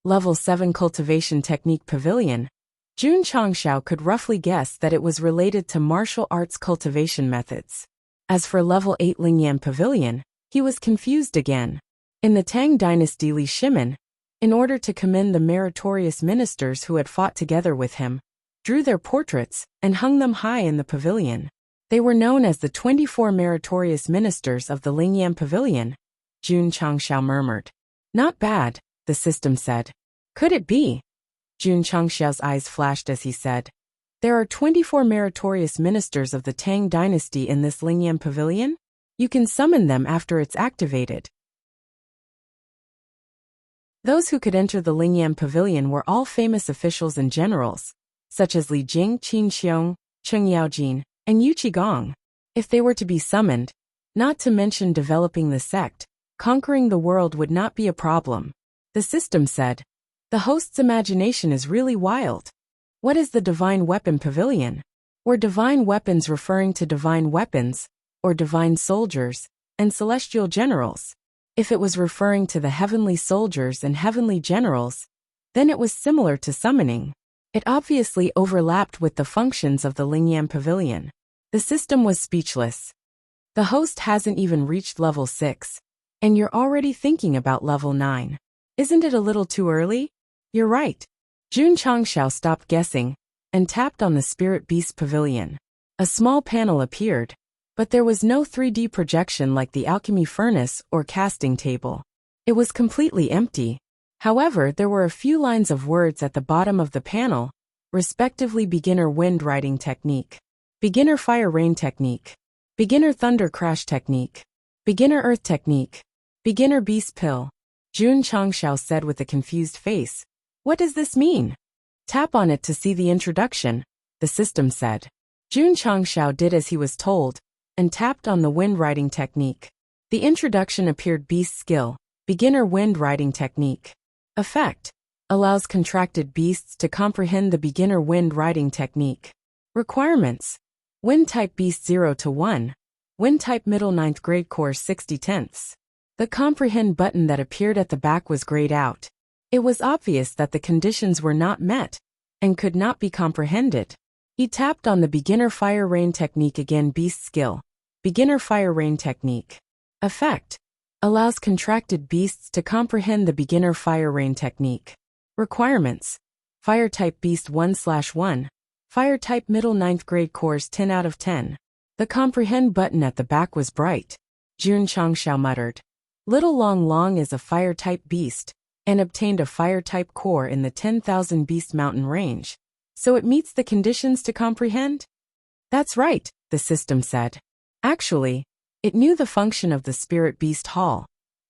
Level 7 Cultivation Technique Pavilion. Jun Changxiao could roughly guess that it was related to martial arts cultivation methods. As for Level 8 Lingyam Pavilion, he was confused again. In the Tang Dynasty, Li Shimin, in order to commend the meritorious ministers who had fought together with him, drew their portraits and hung them high in the pavilion. They were known as the 24 meritorious ministers of the Lingyam Pavilion. Jun Changxiao murmured. Not bad, the system said. Could it be? Jun Changxiao's eyes flashed as he said, "There are 24 meritorious ministers of the Tang Dynasty in this Lingyam Pavilion? You can summon them after it's activated." Those who could enter the Lingyam Pavilion were all famous officials and generals, such as Li Jing, Qin Xiong, Cheng Yaojin, and Yu Qigong. If they were to be summoned, not to mention developing the sect, conquering the world would not be a problem. The system said, "The host's imagination is really wild. What is the Divine Weapon Pavilion? Were divine weapons referring to divine weapons, or divine soldiers, and celestial generals? If it was referring to the heavenly soldiers and heavenly generals, then it was similar to summoning. It obviously overlapped with the functions of the Lingyam Pavilion." The system was speechless. The host hasn't even reached level 6, and you're already thinking about level 9. Isn't it a little too early? You're right. Jun Changxiao stopped guessing and tapped on the Spirit Beast Pavilion. A small panel appeared, but there was no 3D projection like the alchemy furnace or casting table. It was completely empty. However, there were a few lines of words at the bottom of the panel, respectively Beginner Wind Riding Technique, Beginner Fire Rain Technique, Beginner Thunder Crash Technique, Beginner Earth Technique, Beginner Beast Pill. Jun Changxiao said with a confused face, "What does this mean?" "Tap on it to see the introduction," the system said. Jun Changxiao did as he was told, and tapped on the wind riding technique. The The introduction appeared beast skill, beginner wind riding technique. Effect. Allows contracted beasts to comprehend the beginner wind riding technique. Requirements. Wind type beast 0 to 1. Wind type middle 9th grade course 60/10. The comprehend button that appeared at the back was grayed out. It was obvious that the conditions were not met and could not be comprehended. He tapped on the beginner fire rain technique again. Beast skill. Beginner fire rain technique. Effect. Allows contracted beasts to comprehend the beginner fire rain technique. Requirements. Fire type beast 1/1. Fire type middle 9th grade course 10 out of 10. The comprehend button at the back was bright. Jun Changxiao muttered. Little Long Long is a fire type beast and obtained a fire type core in the 10,000 beast mountain range. So it meets the conditions to comprehend? That's right, the system said. Actually, it knew the function of the spirit beast hall,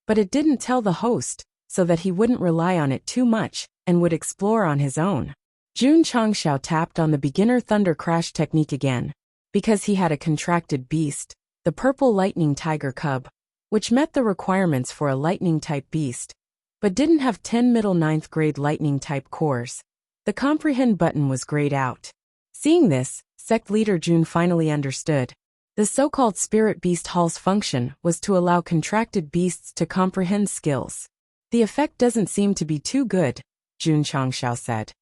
but it didn't tell the host, so that he wouldn't rely on it too much and would explore on his own. Jun Changxiao tapped on the beginner thunder crash technique again, because he had a contracted beast, the purple lightning tiger cub, which met the requirements for a lightning type beast, but didn't have 10 middle 9th grade lightning type cores. The comprehend button was grayed out. Seeing this, Sect leader Jun finally understood. The so-called spirit beast hall's function was to allow contracted beasts to comprehend skills. The effect doesn't seem to be too good, Jun Changxiao said.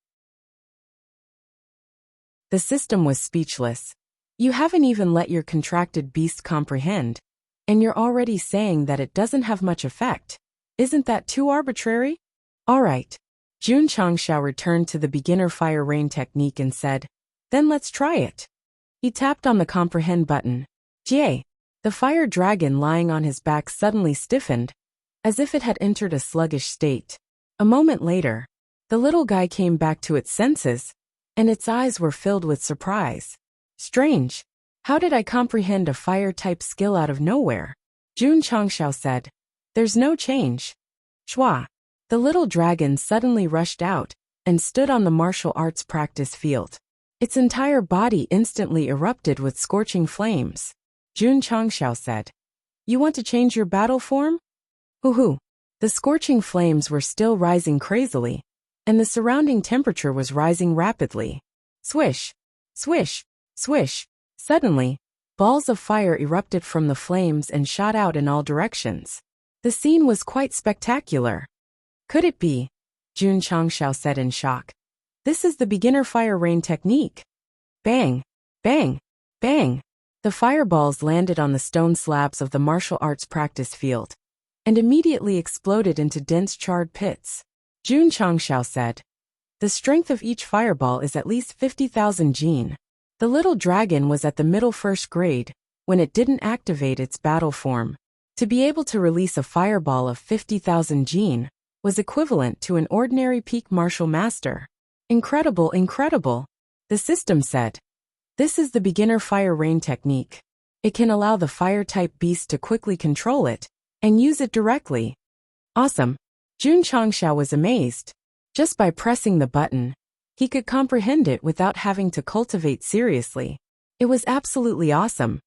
The system was speechless. You haven't even let your contracted beast comprehend, and you're already saying that it doesn't have much effect. Isn't that too arbitrary? All right. Jun Changxiao returned to the beginner fire rain technique and said, then let's try it. He tapped on the comprehend button. Jie, the fire dragon lying on his back suddenly stiffened, as if it had entered a sluggish state. A moment later, the little guy came back to its senses, and its eyes were filled with surprise. Strange. How did I comprehend a fire-type skill out of nowhere? Jun Changxiao said. There's no change. Shua. The little dragon suddenly rushed out and stood on the martial arts practice field. Its entire body instantly erupted with scorching flames. Jun Changxiao said. You want to change your battle form? Hoo-hoo. The scorching flames were still rising crazily, and the surrounding temperature was rising rapidly. Swish. Swish. Swish. Suddenly, balls of fire erupted from the flames and shot out in all directions. The scene was quite spectacular. Could it be? Jun Changxiao said in shock. This is the beginner fire rain technique. Bang. Bang. Bang. The fireballs landed on the stone slabs of the martial arts practice field and immediately exploded into dense charred pits. Jun Changxiao said. The strength of each fireball is at least 50,000 jin. The little dragon was at the middle first grade when it didn't activate its battle form. To be able to release a fireball of 50,000 jin was equivalent to an ordinary peak martial master. Incredible, incredible, the system said. This is the beginner fire rain technique. It can allow the fire-type beast to quickly control it and use it directly. Awesome. Jun Changxiao was amazed. Just by pressing the button, he could comprehend it without having to cultivate seriously. It was absolutely awesome.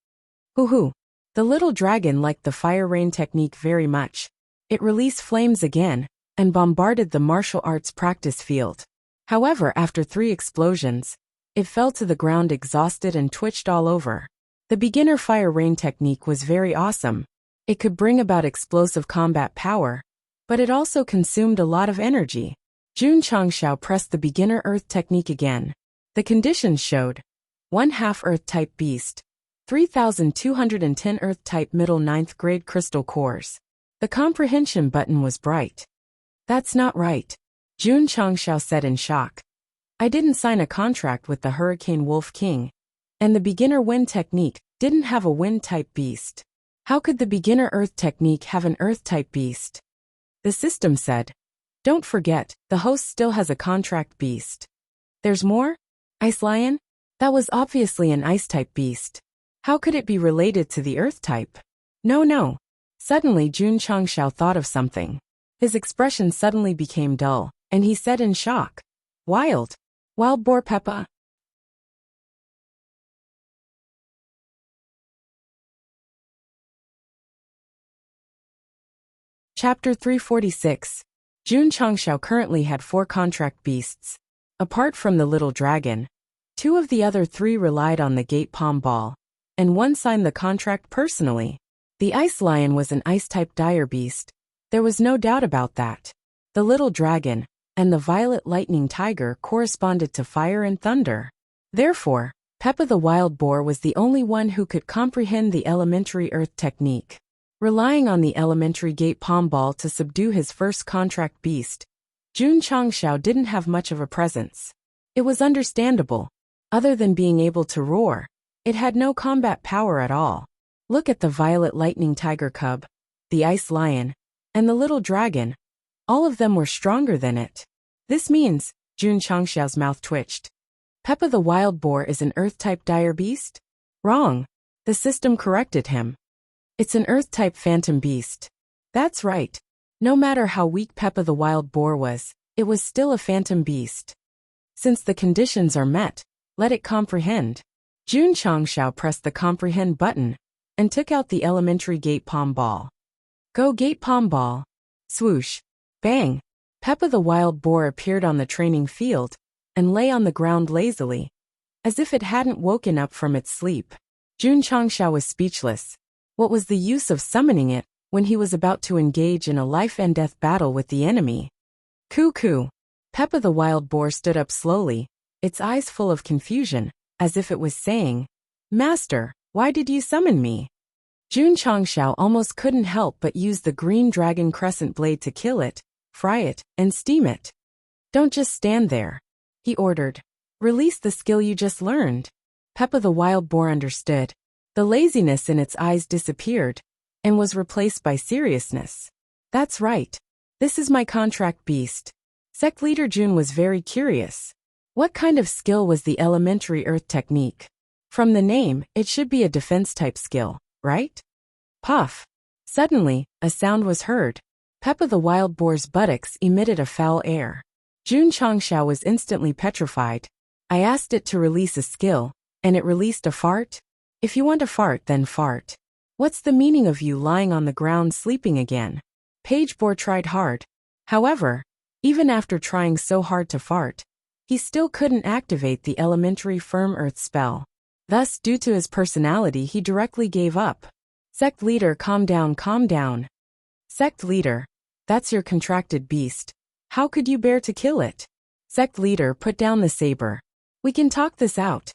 Hoo-hoo. The little dragon liked the fire rain technique very much. It released flames again and bombarded the martial arts practice field. However, after 3 explosions, it fell to the ground exhausted and twitched all over. The beginner fire rain technique was very awesome. It could bring about explosive combat power, but it also consumed a lot of energy. Jun Changxiao pressed the beginner earth technique again. The conditions showed 1/2 earth-type beast, 3,210 earth-type middle 9th grade crystal cores. The comprehension button was bright. That's not right, Jun Changxiao said in shock. I didn't sign a contract with the Hurricane Wolf King, and the beginner wind technique didn't have a wind-type beast. How could the beginner earth technique have an earth-type beast? The system said. Don't forget, the host still has a contract beast. There's more? Ice Lion? That was obviously an ice-type beast. How could it be related to the earth-type? No. Suddenly Jun Changxiao thought of something. His expression suddenly became dull, and he said in shock. Wild boar Peppa. Chapter 346. Jun Changshao currently had 4 contract beasts. Apart from the little dragon, 2 of the other 3 relied on the gate palm ball, and 1 signed the contract personally. The ice lion was an ice-type dire beast. There was no doubt about that. The little dragon and the violet lightning tiger corresponded to fire and thunder. Therefore, Peppa the wild boar was the only one who could comprehend the elementary earth technique. Relying on the elementary gate palm ball to subdue his first contract beast, Jun Changshao didn't have much of a presence. It was understandable. Other than being able to roar, it had no combat power at all. Look at the violet lightning tiger cub, the ice lion, and the little dragon. All of them were stronger than it. This means, Jun Changshao's mouth twitched. Peppa the wild boar is an earth-type dire beast? Wrong. The system corrected him. It's an earth-type phantom beast. That's right. No matter how weak Peppa the wild boar was, it was still a phantom beast. Since the conditions are met, let it comprehend. Jun Changshao pressed the comprehend button and took out the elementary gate palm ball. Go gate palm ball. Swoosh. Bang. Peppa the wild boar appeared on the training field and lay on the ground lazily, as if it hadn't woken up from its sleep. Jun Changshao was speechless. What was the use of summoning it when he was about to engage in a life-and-death battle with the enemy? Coo-coo. Peppa the wild boar stood up slowly, its eyes full of confusion, as if it was saying, "Master, why did you summon me?" Jun Changshao almost couldn't help but use the green dragon crescent blade to kill it, fry it, and steam it. Don't just stand there, he ordered. Release the skill you just learned. Peppa the wild boar understood. The laziness in its eyes disappeared and was replaced by seriousness. That's right. This is my contract beast. Sect leader Jun was very curious. What kind of skill was the elementary earth technique? From the name, it should be a defense-type skill, right? Puff. Suddenly, a sound was heard. Peppa the wild boar's buttocks emitted a foul air. Jun Changshao was instantly petrified. I asked it to release a skill, and it released a fart? If you want a fart, then fart. What's the meaning of you lying on the ground sleeping again? Page Boar tried hard. However, even after trying so hard to fart, he still couldn't activate the elementary firm earth spell. Thus, due to his personality, he directly gave up. Sect leader, calm down, calm down. Sect leader, that's your contracted beast. How could you bear to kill it? Sect leader, put down the saber. We can talk this out.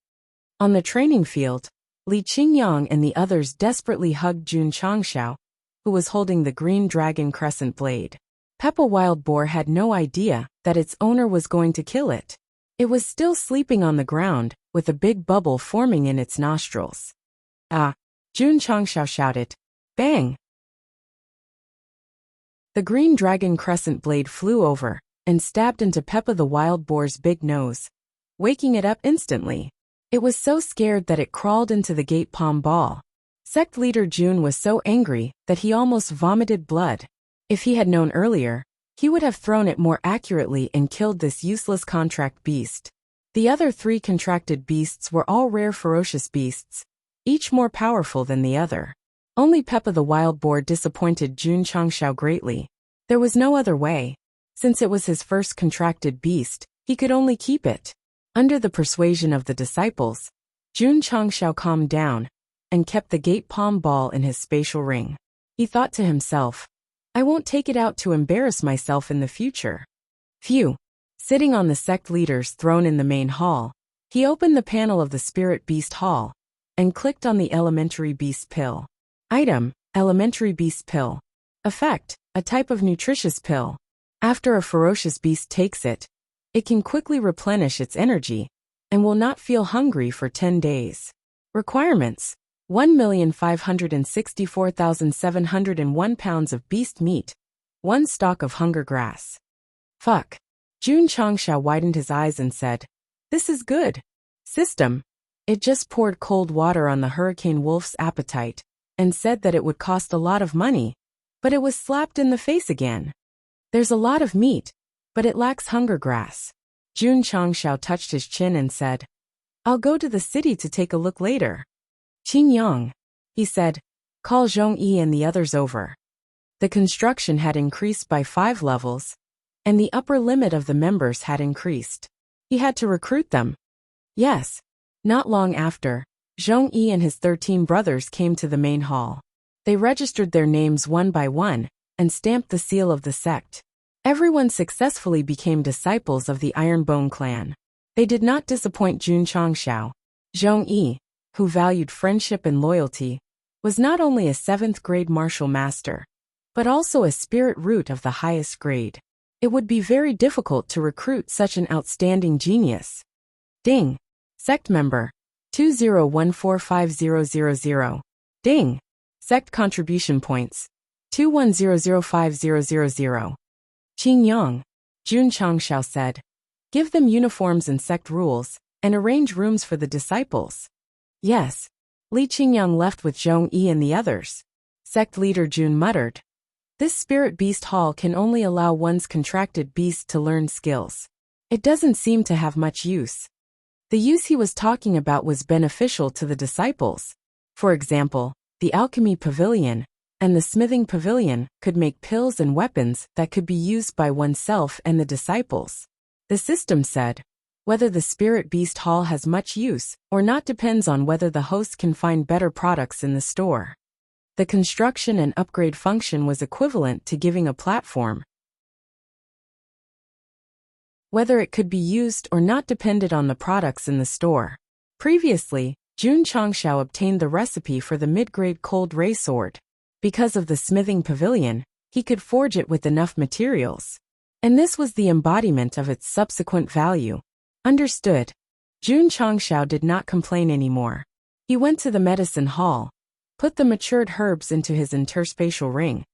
On the training field, Li Qingyang and the others desperately hugged Jun Changshao, who was holding the green dragon crescent blade. Peppa wild boar had no idea that its owner was going to kill it. It was still sleeping on the ground, with a big bubble forming in its nostrils. Ah! Jun Changshao shouted. Bang! The green dragon crescent blade flew over and stabbed into Peppa the wild boar's big nose, waking it up instantly. It was so scared that it crawled into the gate palm ball. Sect leader Jun was so angry that he almost vomited blood. If he had known earlier, he would have thrown it more accurately and killed this useless contract beast. The other 3 contracted beasts were all rare ferocious beasts, each more powerful than the other. Only Peppa the wild boar disappointed Jun Changshao greatly. There was no other way. Since it was his first contracted beast, he could only keep it. Under the persuasion of the disciples, Jun Changshao calmed down and kept the gate palm ball in his spatial ring. He thought to himself, I won't take it out to embarrass myself in the future. Phew. Sitting on the sect leader's throne in the main hall, he opened the panel of the spirit beast hall and clicked on the elementary beast pill. Item, elementary beast pill. Effect, a type of nutritious pill. After a ferocious beast takes it, it can quickly replenish its energy and will not feel hungry for 10 days. Requirements: 1,564,701 pounds of beast meat, 1 stalk of hunger grass. Fuck. Jun Changshao widened his eyes and said, This is good. System. It just poured cold water on the hurricane wolf's appetite and said that it would cost a lot of money, but it was slapped in the face again. There's a lot of meat, but it lacks hunger grass. Jun Changshao touched his chin and said, I'll go to the city to take a look later. Qingyang, he said, call Zhong Yi and the others over. The construction had increased by 5 levels, and the upper limit of the members had increased. He had to recruit them. Yes. Not long after, Zhong Yi and his 13 brothers came to the main hall. They registered their names one by one and stamped the seal of the sect. Everyone successfully became disciples of the Ironbone clan. They did not disappoint Jun Changxiao. Zhong Yi, who valued friendship and loyalty, was not only a 7th grade martial master, but also a spirit root of the highest grade. It would be very difficult to recruit such an outstanding genius. Ding. Sect member. 201450000. Ding. Sect contribution points. 210050000. Qing Yang. Jun Changxiao said. Give them uniforms and sect rules, and arrange rooms for the disciples. Yes. Li Qingyang left with Zhong Yi and the others. Sect leader Jun muttered. This spirit beast hall can only allow one's contracted beast to learn skills. It doesn't seem to have much use. The use he was talking about was beneficial to the disciples. For example, the alchemy pavilion and the smithing pavilion could make pills and weapons that could be used by oneself and the disciples. The system said, whether the spirit beast hall has much use or not depends on whether the host can find better products in the store. The construction and upgrade function was equivalent to giving a platform. Whether it could be used or not depended on the products in the store. Previously, Jun Changxiao obtained the recipe for the mid-grade cold ray sword. Because of the smithing pavilion, he could forge it with enough materials. And this was the embodiment of its subsequent value. Understood. Jun Changxiao did not complain anymore. He went to the medicine hall, put the matured herbs into his interspatial ring,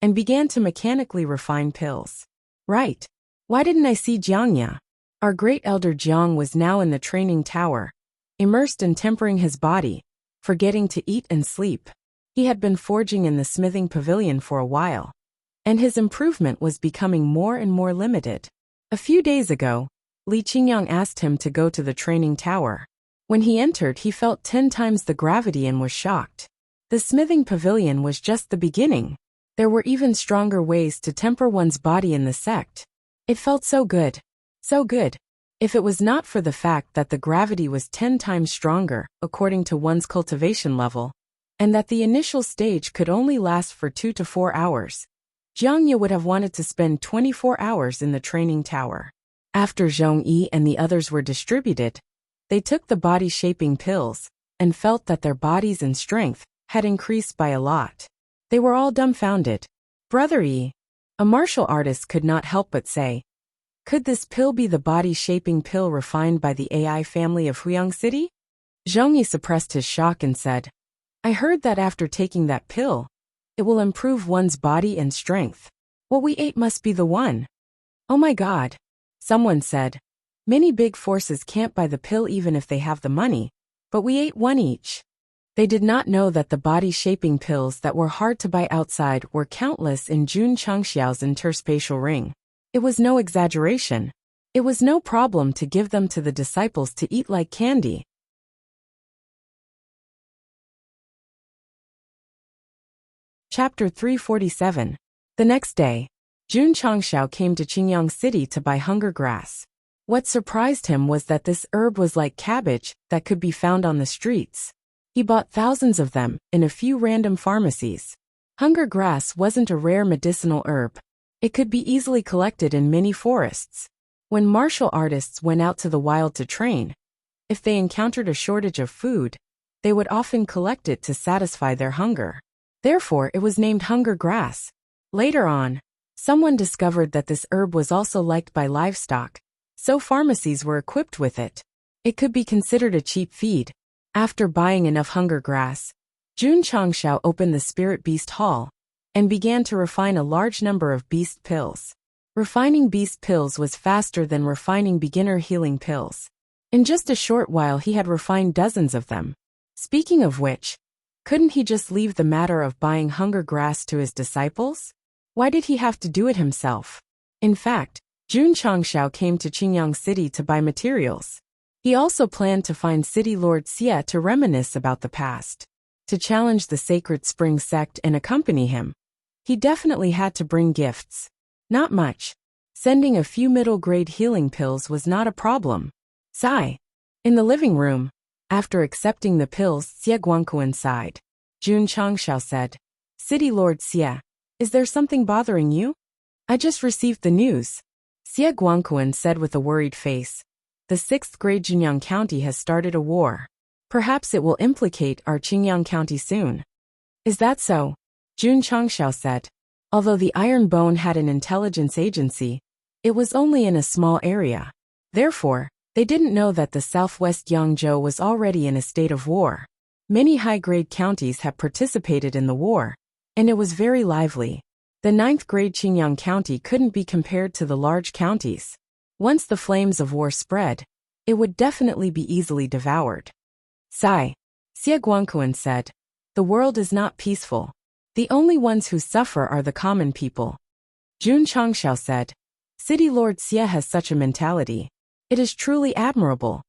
and began to mechanically refine pills. Right. Why didn't I see Jiangya? Our great elder Jiang was now in the training tower, immersed in tempering his body, forgetting to eat and sleep. He had been forging in the smithing pavilion for a while, and his improvement was becoming more and more limited. A few days ago, Li Qingyang asked him to go to the training tower. When he entered, he felt 10 times the gravity and was shocked. The smithing pavilion was just the beginning. There were even stronger ways to temper one's body in the sect. It felt so good. So good. If it was not for the fact that the gravity was 10 times stronger, according to one's cultivation level, and that the initial stage could only last for 2 to 4 hours, Jiangya would have wanted to spend 24 hours in the training tower. After Zhong Yi and the others were distributed, they took the body-shaping pills, and felt that their bodies and strength had increased by a lot. They were all dumbfounded. Brother Yi, a martial artist, could not help but say, could this pill be the body-shaping pill refined by the AI family of Huyang City? Zhong Yi suppressed his shock and said, I heard that after taking that pill, it will improve one's body and strength. What we ate must be the one. Oh my God. Someone said, many big forces can't buy the pill even if they have the money, but we ate one each. They did not know that the body-shaping pills that were hard to buy outside were countless in Jun Changxiao's interspatial ring. It was no exaggeration. It was no problem to give them to the disciples to eat like candy. Chapter 347. The next day, Jun Changxiao came to Qingyang City to buy hunger grass. What surprised him was that this herb was like cabbage that could be found on the streets. He bought thousands of them in a few random pharmacies. Hunger grass wasn't a rare medicinal herb. It could be easily collected in many forests. When martial artists went out to the wild to train, if they encountered a shortage of food, they would often collect it to satisfy their hunger. Therefore, it was named hunger grass. Later on, someone discovered that this herb was also liked by livestock, so pharmacies were equipped with it. It could be considered a cheap feed. After buying enough hunger grass, Jun Changxiao opened the Spirit Beast Hall and began to refine a large number of beast pills. Refining beast pills was faster than refining beginner healing pills. In just a short while he had refined dozens of them. Speaking of which, couldn't he just leave the matter of buying hunger grass to his disciples? Why did he have to do it himself? In fact, Jun Changxiao came to Qingyang City to buy materials. He also planned to find City Lord Xie to reminisce about the past, to challenge the Sacred Spring Sect and accompany him. He definitely had to bring gifts. Not much. Sending a few middle-grade healing pills was not a problem. Sigh. In the living room, after accepting the pills, Xie Guangquan sighed. Jun Changshao said, City Lord Xie, is there something bothering you? I just received the news. Xie Guangquan said with a worried face. The 6th grade Jinyang County has started a war. Perhaps it will implicate our Qingyang County soon. Is that so? Jun Changshao said. Although the Iron Bone had an intelligence agency, it was only in a small area. Therefore, they didn't know that the southwest Yangzhou was already in a state of war. Many high-grade counties have participated in the war, and it was very lively. The 9th grade Qingyang County couldn't be compared to the large counties. Once the flames of war spread, it would definitely be easily devoured. Sigh. Xie Guangquan said, the world is not peaceful. The only ones who suffer are the common people. Jun Changshao said, City Lord Xie has such a mentality. It is truly admirable.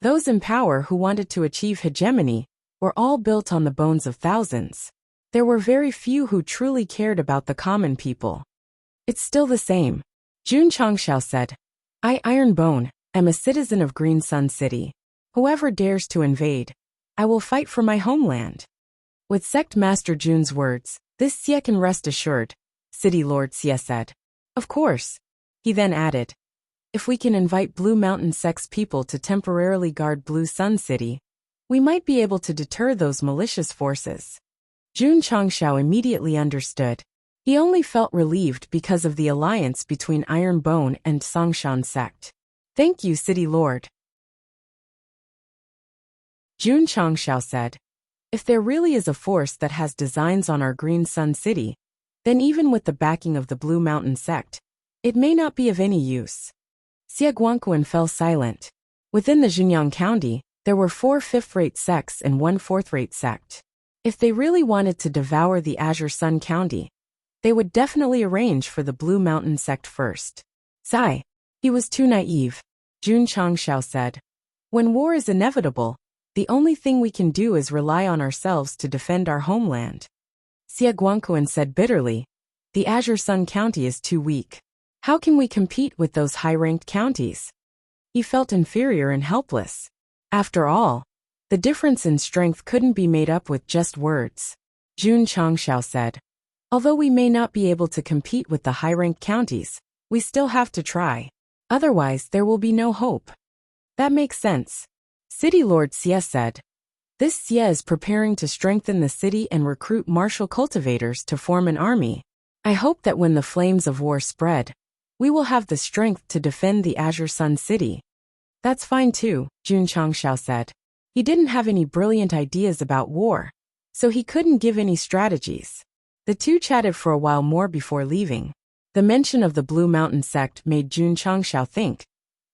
Those in power who wanted to achieve hegemony were all built on the bones of thousands. There were very few who truly cared about the common people. It's still the same. Jun Changshao said, I, Iron Bone, am a citizen of Green Sun City. Whoever dares to invade, I will fight for my homeland. With Sect Master Jun's words, this Xie can rest assured, City Lord Xie said. Of course. He then added, if we can invite Blue Mountain Sect's people to temporarily guard Blue Sun City, we might be able to deter those malicious forces. Jun Changshao immediately understood. He only felt relieved because of the alliance between Iron Bone and Songshan Sect. Thank you, City Lord. Jun Changshao said, if there really is a force that has designs on our Green Sun City, then even with the backing of the Blue Mountain Sect, it may not be of any use. Xie Guangquan fell silent. Within the Jinyang County, there were 4 fifth-rate sects and 1 fourth-rate sect. If they really wanted to devour the Azure Sun County, they would definitely arrange for the Blue Mountain Sect first. Sigh. He was too naive. Jun Changshao said, when war is inevitable, the only thing we can do is rely on ourselves to defend our homeland. Xie Guangquan said bitterly, the Azure Sun County is too weak. How can we compete with those high-ranked counties? He felt inferior and helpless. After all, the difference in strength couldn't be made up with just words. Jun Changshao said, although we may not be able to compete with the high-ranked counties, we still have to try. Otherwise, there will be no hope. That makes sense. City Lord Xie said, this Xie is preparing to strengthen the city and recruit martial cultivators to form an army. I hope that when the flames of war spread, we will have the strength to defend the Azure Sun City. That's fine too, Jun Changshao said. He didn't have any brilliant ideas about war, so he couldn't give any strategies. The two chatted for a while more before leaving. The mention of the Blue Mountain Sect made Jun Changshao think,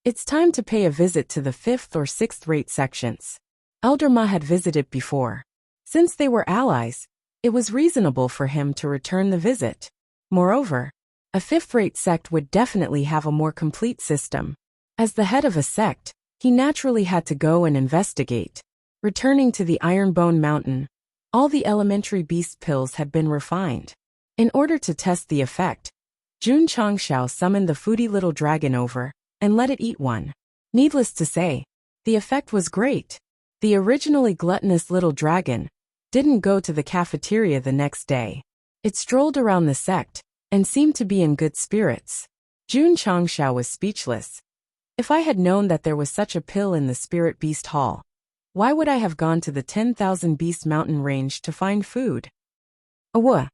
it's time to pay a visit to the 5th or 6th rate sections. Elder Ma had visited before. Since they were allies, it was reasonable for him to return the visit. Moreover, a 5th-rate sect would definitely have a more complete system. As the head of a sect, he naturally had to go and investigate. Returning to the Iron Bone Mountain, all the elementary beast pills had been refined. In order to test the effect, Jun Changshao summoned the foodie little dragon over and let it eat one. Needless to say, the effect was great. The originally gluttonous little dragon didn't go to the cafeteria the next day. It strolled around the sect and seemed to be in good spirits. Jun Changshao was speechless. If I had known that there was such a pill in the Spirit Beast Hall, why would I have gone to the 10,000 Beast Mountain range to find food? Awa!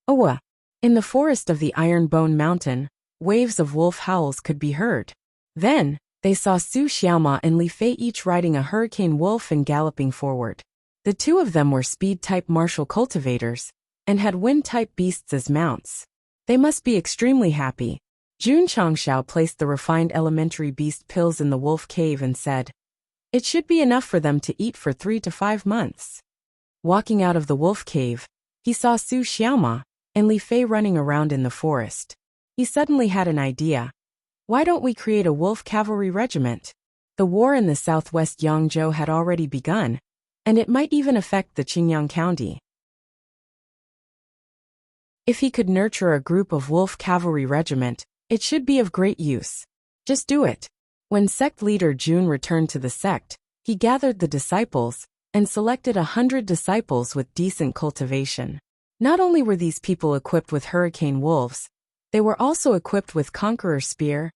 Awa! In the forest of the Iron Bone Mountain, waves of wolf howls could be heard. Then, they saw Su Xiaoma and Li Fei each riding a hurricane wolf and galloping forward. The two of them were speed-type martial cultivators and had wind-type beasts as mounts. They must be extremely happy. Jun Changshao placed the refined elementary beast pills in the wolf cave and said, it should be enough for them to eat for 3 to 5 months. Walking out of the wolf cave, he saw Su Xiaoma and Li Fei running around in the forest. He suddenly had an idea. Why don't we create a wolf cavalry regiment? The war in the southwest Yangzhou had already begun, and it might even affect the Qingyang County. If he could nurture a group of wolf cavalry regiment, it should be of great use. Just do it. When sect leader Jun returned to the sect, he gathered the disciples and selected 100 disciples with decent cultivation. Not only were these people equipped with hurricane wolves, they were also equipped with conqueror spear,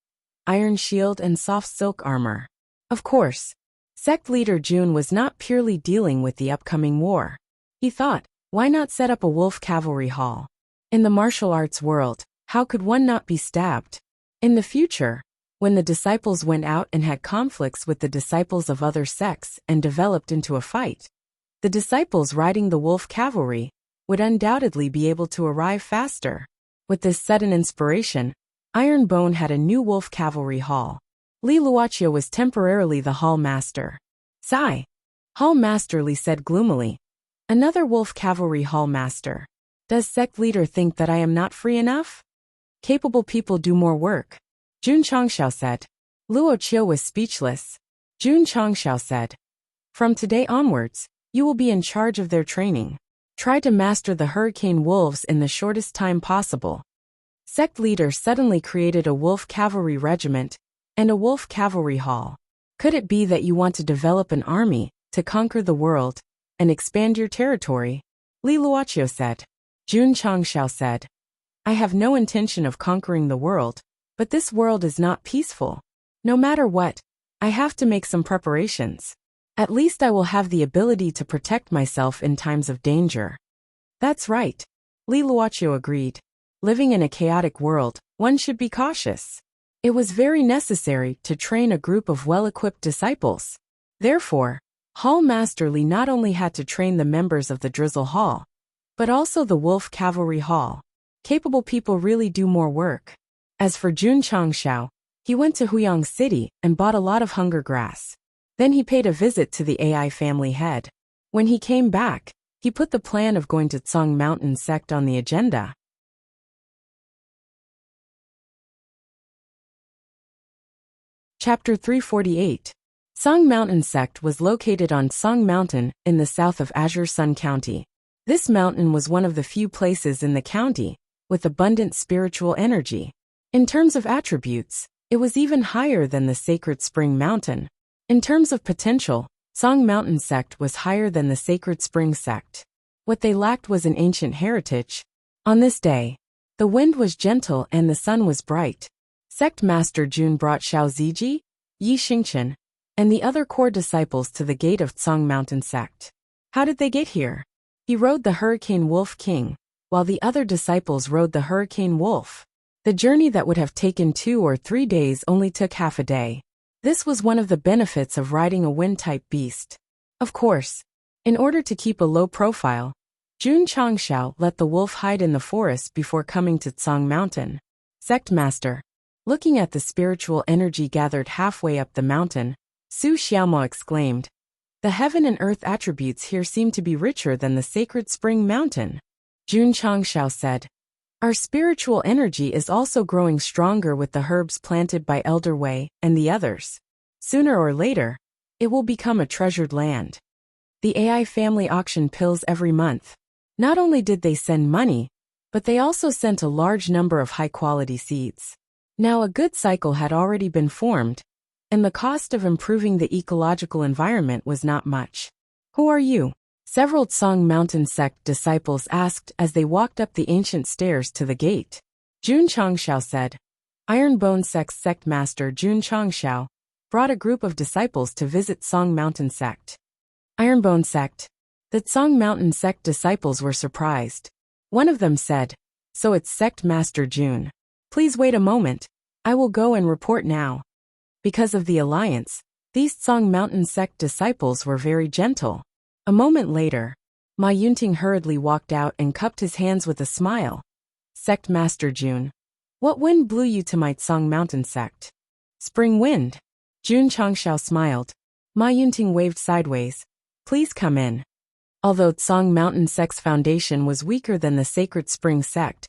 iron shield and soft silk armor. Of course, sect leader Jun was not purely dealing with the upcoming war. He thought, why not set up a wolf cavalry hall? In the martial arts world, how could one not be stabbed? In the future, when the disciples went out and had conflicts with the disciples of other sects and developed into a fight, the disciples riding the wolf cavalry would undoubtedly be able to arrive faster. With this sudden inspiration, Iron Bone had a new wolf cavalry hall. Li Luochio was temporarily the hall master. Sigh. Hall master Li said gloomily. Another wolf cavalry hall master. Does sect leader think that I am not free enough? Capable people do more work. Jun Chongxiao said. Luochio was speechless. Jun Chongxiao said. From today onwards, you will be in charge of their training. Try to master the hurricane wolves in the shortest time possible. Sect leader suddenly created a wolf cavalry regiment and a wolf cavalry hall. Could it be that you want to develop an army to conquer the world and expand your territory? Li Luochio said. Jun Chongxiao said. I have no intention of conquering the world, but this world is not peaceful. No matter what, I have to make some preparations. At least I will have the ability to protect myself in times of danger. That's right. Li Luochio agreed. Living in a chaotic world, one should be cautious. It was very necessary to train a group of well-equipped disciples. Therefore, Hall Master Li not only had to train the members of the Drizzle Hall, but also the Wolf Cavalry Hall. Capable people really do more work. As for Jun Chongxiao, he went to Huyang City and bought a lot of hunger grass. Then he paid a visit to the AI family head. When he came back, he put the plan of going to Tsang Mountain Sect on the agenda. Chapter 348. Tsang Mountain Sect was located on Tsang Mountain in the south of Azure Sun County. This mountain was one of the few places in the county with abundant spiritual energy. In terms of attributes, it was even higher than the Sacred Spring Mountain. In terms of potential, Tsang Mountain Sect was higher than the Sacred Spring Sect. What they lacked was an ancient heritage. On this day, the wind was gentle and the sun was bright. Sect Master Jun brought Xiao Ziji, Yi Xingchen, and the other core disciples to the gate of Tsang Mountain Sect. How did they get here? He rode the Hurricane Wolf King, while the other disciples rode the Hurricane Wolf. The journey that would have taken 2 or 3 days only took half a day. This was one of the benefits of riding a wind-type beast. Of course, in order to keep a low profile, Jun Chongxiao let the wolf hide in the forest before coming to Tsang Mountain. Sect Master. Looking at the spiritual energy gathered halfway up the mountain, Su Xiaomo exclaimed, "The heaven and earth attributes here seem to be richer than the Sacred Spring Mountain." Jun Chongxiao said, "Our spiritual energy is also growing stronger with the herbs planted by Elder Wei and the others. Sooner or later, it will become a treasured land." The AI family auctioned pills every month. Not only did they send money, but they also sent a large number of high-quality seeds. Now a good cycle had already been formed, and the cost of improving the ecological environment was not much. "Who are you?" Several Tsang Mountain Sect disciples asked as they walked up the ancient stairs to the gate. Jun Chongxiao said. Iron Bone Sect's Sect Master Jun Chongxiao brought a group of disciples to visit Tsang Mountain Sect. Iron Bone Sect. The Tsang Mountain Sect disciples were surprised. One of them said, "So it's Sect Master Jun. Please wait a moment, I will go and report now." Because of the alliance, these Tsang Mountain Sect disciples were very gentle. A moment later, Ma Yunting hurriedly walked out and cupped his hands with a smile. "Sect Master Jun. What wind blew you to my Tsang Mountain Sect?" "Spring wind." Jun Chongxiao smiled. Ma Yunting waved sideways. "Please come in." Although Tsang Mountain Sect's foundation was weaker than the Sacred Spring Sect,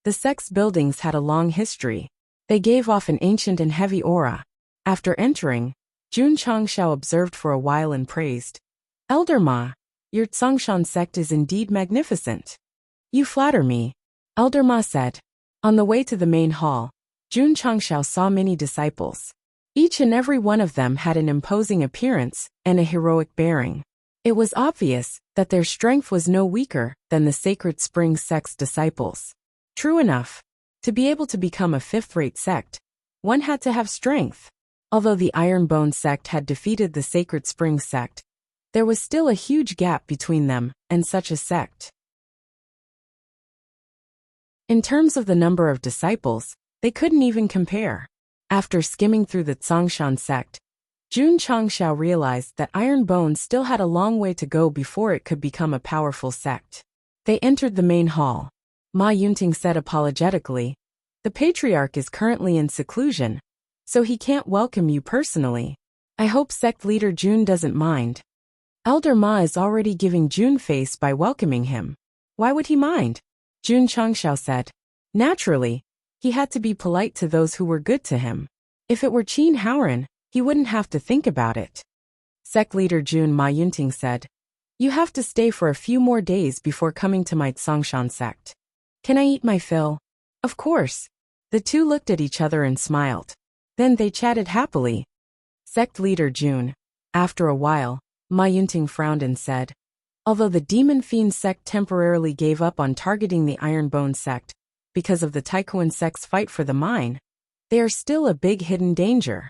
the sect's buildings had a long history. They gave off an ancient and heavy aura. After entering, Jun Chongxiao observed for a while and praised. "Elder Ma, your Tsongshan sect is indeed magnificent." "You flatter me." Elder Ma said. On the way to the main hall, Jun Changshao saw many disciples. Each and every one of them had an imposing appearance and a heroic bearing. It was obvious that their strength was no weaker than the Sacred Spring Sect's disciples. True enough, to be able to become a fifth-rate sect, one had to have strength. Although the Iron Bone sect had defeated the Sacred Spring sect, there was still a huge gap between them and such a sect. In terms of the number of disciples, they couldn't even compare. After skimming through the Tsongshan sect, Jun Changshao realized that Iron Bone still had a long way to go before it could become a powerful sect. They entered the main hall. Ma Yunting said apologetically, "The patriarch is currently in seclusion, so he can't welcome you personally. I hope sect leader Jun doesn't mind." Elder Ma is already giving Jun face by welcoming him. Why would he mind? Jun Changshao said. Naturally, he had to be polite to those who were good to him. If it were Qin Haoran, he wouldn't have to think about it. Sect leader Jun, Ma Yunting said, "You have to stay for a few more days before coming to my Tsongshan sect. Can I eat my fill?" Of course. The two looked at each other and smiled. Then they chatted happily. Sect leader Jun. After a while, Ma Yunting frowned and said, "Although the Demon Fiend sect temporarily gave up on targeting the Iron Bone sect, because of the Taikuan sect's fight for the mine, they are still a big hidden danger."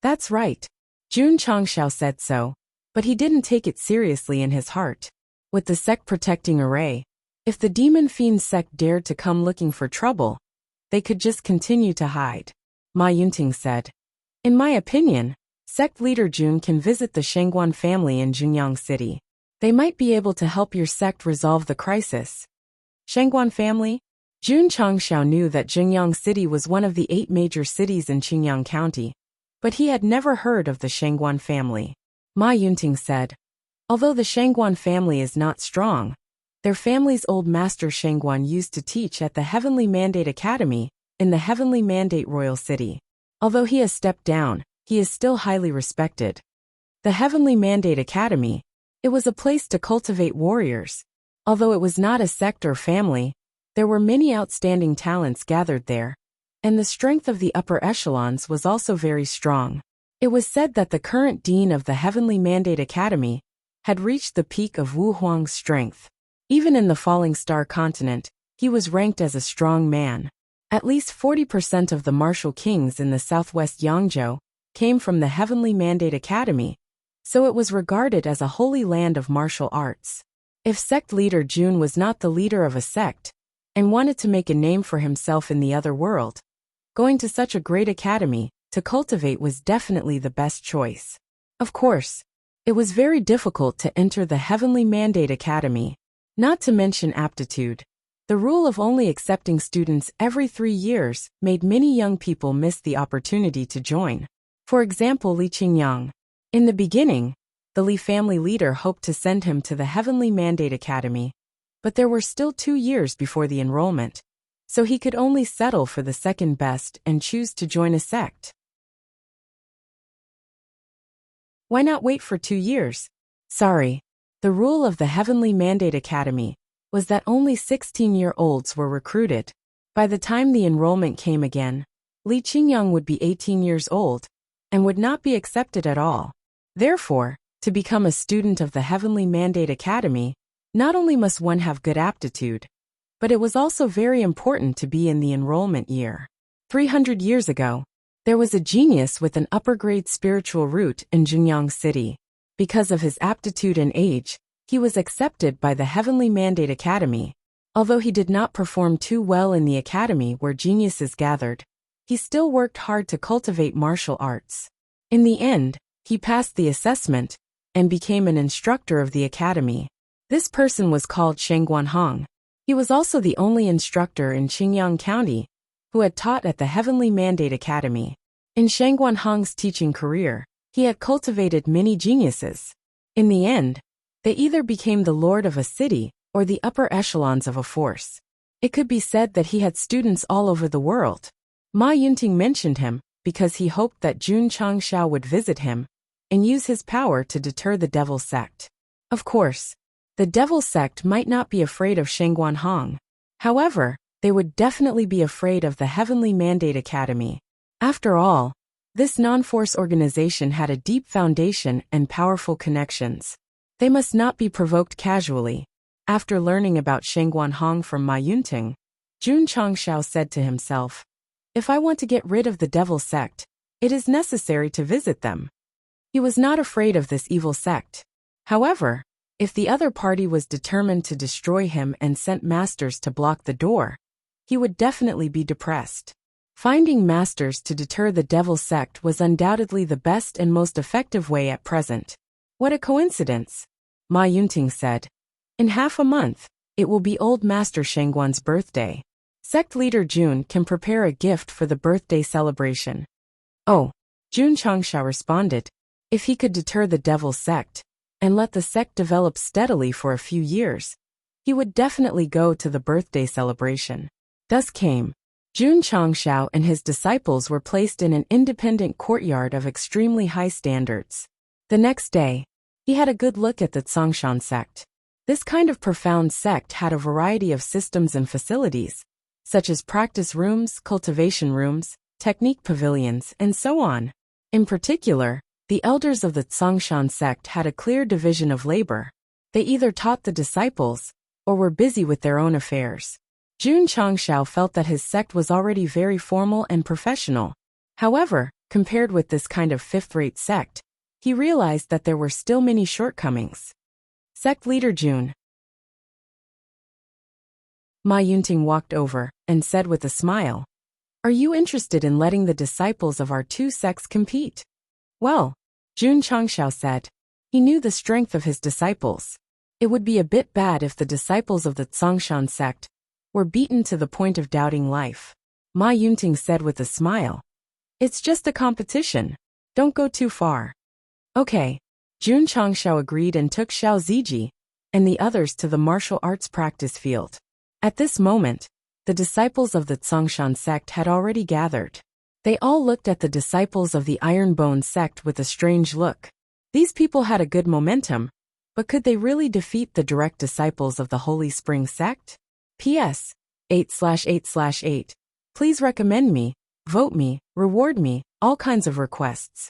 That's right. Jun Changshao said so, but he didn't take it seriously in his heart. With the sect protecting Array, if the Demon Fiend sect dared to come looking for trouble, they could just continue to hide. Ma Yunting said, "In my opinion, sect leader Jun can visit the Shengguan family in Jingyang City. They might be able to help your sect resolve the crisis." Shengguan family? Jun Changshao knew that Jingyang City was one of the 8 major cities in Qingyang County, but he had never heard of the Shengguan family. Ma Yunting said, "Although the Shengguan family is not strong, their family's old master Shengguan used to teach at the Heavenly Mandate Academy in the Heavenly Mandate Royal City. Although he has stepped down, he is still highly respected. The Heavenly Mandate Academy, it was a place to cultivate warriors. Although it was not a sect or family, there were many outstanding talents gathered there, and the strength of the upper echelons was also very strong. It was said that the current dean of the Heavenly Mandate Academy had reached the peak of Wu Huang's strength. Even in the Falling Star continent, he was ranked as a strong man. At least 40% of the martial kings in the southwest Yangzhou came from the Heavenly Mandate Academy, so it was regarded as a holy land of martial arts. If sect leader Jun was not the leader of a sect, and wanted to make a name for himself in the other world, going to such a great academy to cultivate was definitely the best choice. Of course, it was very difficult to enter the Heavenly Mandate Academy, not to mention aptitude. The rule of only accepting students every 3 years made many young people miss the opportunity to join. For example, Li Qingyang. In the beginning, the Li family leader hoped to send him to the Heavenly Mandate Academy, but there were still 2 years before the enrollment, so he could only settle for the second best and choose to join a sect. Why not wait for 2 years? Sorry, the rule of the Heavenly Mandate Academy was that only 16-year-olds were recruited. By the time the enrollment came again, Li Qingyang would be 18 years old and would not be accepted at all. Therefore, to become a student of the Heavenly Mandate Academy, not only must one have good aptitude, but it was also very important to be in the enrollment year. 300 years ago, there was a genius with an upper-grade spiritual root in Jingyang City. Because of his aptitude and age, he was accepted by the Heavenly Mandate Academy. Although he did not perform too well in the academy where geniuses gathered, he still worked hard to cultivate martial arts. In the end, he passed the assessment and became an instructor of the academy. This person was called Shengguan Hong. He was also the only instructor in Qingyang County who had taught at the Heavenly Mandate Academy. In Shengguan Hong's teaching career, he had cultivated many geniuses. In the end, they either became the lord of a city or the upper echelons of a force. It could be said that he had students all over the world. Ma Yunting mentioned him because he hoped that Jun Changshao would visit him and use his power to deter the Devil Sect. Of course, the Devil Sect might not be afraid of Shengguan Hong. However, they would definitely be afraid of the Heavenly Mandate Academy. After all, this non-force organization had a deep foundation and powerful connections. They must not be provoked casually. After learning about Shengguan Hong from Ma Yunting, Jun Changshao said to himself, if I want to get rid of the devil sect, it is necessary to visit them. He was not afraid of this evil sect. However, if the other party was determined to destroy him and sent masters to block the door, he would definitely be depressed. Finding masters to deter the devil sect was undoubtedly the best and most effective way at present. What a coincidence, Ma Yunting said. In half a month, it will be old Master Shengguan's birthday. Sect leader Jun can prepare a gift for the birthday celebration. Oh, Jun Changshao responded, if he could deter the devil sect, and let the sect develop steadily for a few years, he would definitely go to the birthday celebration. Dusk came. Jun Changshao and his disciples were placed in an independent courtyard of extremely high standards. The next day, he had a good look at the Tsongshan sect. This kind of profound sect had a variety of systems and facilities, such as practice rooms, cultivation rooms, technique pavilions, and so on. In particular, the elders of the Tsongshan sect had a clear division of labor. They either taught the disciples, or were busy with their own affairs. Jun Changshao felt that his sect was already very formal and professional. However, compared with this kind of fifth-rate sect, he realized that there were still many shortcomings. Sect leader Jun. Ma Yunting walked over and said with a smile, are you interested in letting the disciples of our two sects compete? Well, Jun Changshao said. He knew the strength of his disciples. It would be a bit bad if the disciples of the Tsongshan sect were beaten to the point of doubting life. Ma Yunting said with a smile, it's just a competition. Don't go too far. Okay. Jun Changshao agreed and took Xiao Ziji and the others to the martial arts practice field. At this moment, the disciples of the Tsongshan sect had already gathered. They all looked at the disciples of the Iron Bone sect with a strange look. These people had a good momentum, but could they really defeat the direct disciples of the Holy Spring sect? P.S. 8/8/8. Please recommend me, vote me, reward me, all kinds of requests.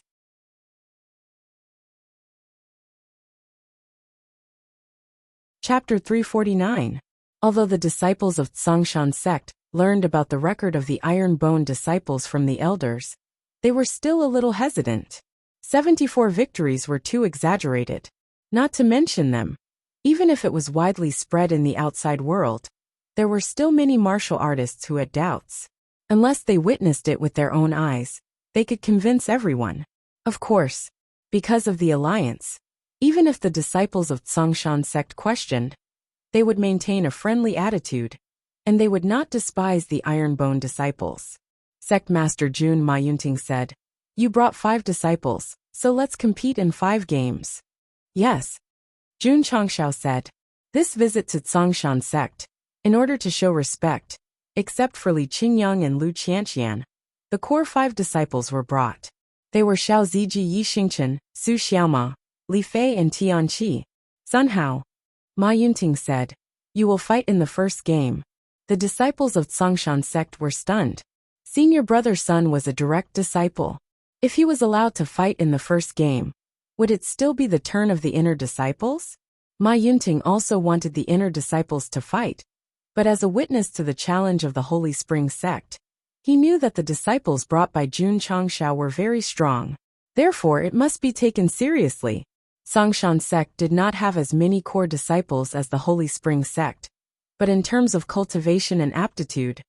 Chapter 349. Although the disciples of Tsongshan sect learned about the record of the Iron Bone disciples from the elders, they were still a little hesitant. 74 victories were too exaggerated. Not to mention them. Even if it was widely spread in the outside world, there were still many martial artists who had doubts. Unless they witnessed it with their own eyes, they could convince everyone. Of course, because of the alliance, even if the disciples of Tsongshan sect questioned, they would maintain a friendly attitude, and they would not despise the Iron Bone disciples. Sect Master Jun Ma Yunting said, you brought 5 disciples, so let's compete in 5 games. Yes. Jun Changshao said, this visit to Tsongshan sect, in order to show respect, except for Li Qingyang and Lu Qianqian, the core 5 disciples were brought. They were Xiao Ziji Yi Xingchen, Su Xiaoma, Li Fei and Tian Qi. Sun Hao. Ma Yunting said, you will fight in the first game. The disciples of Tsongshan sect were stunned. Senior brother Sun was a direct disciple. If he was allowed to fight in the first game, would it still be the turn of the inner disciples? Ma Yunting also wanted the inner disciples to fight, but as a witness to the challenge of the Holy Spring sect, he knew that the disciples brought by Jun Changshao were very strong. Therefore it must be taken seriously. Tsongshan sect did not have as many core disciples as the Holy Spring sect, but in terms of cultivation and aptitude,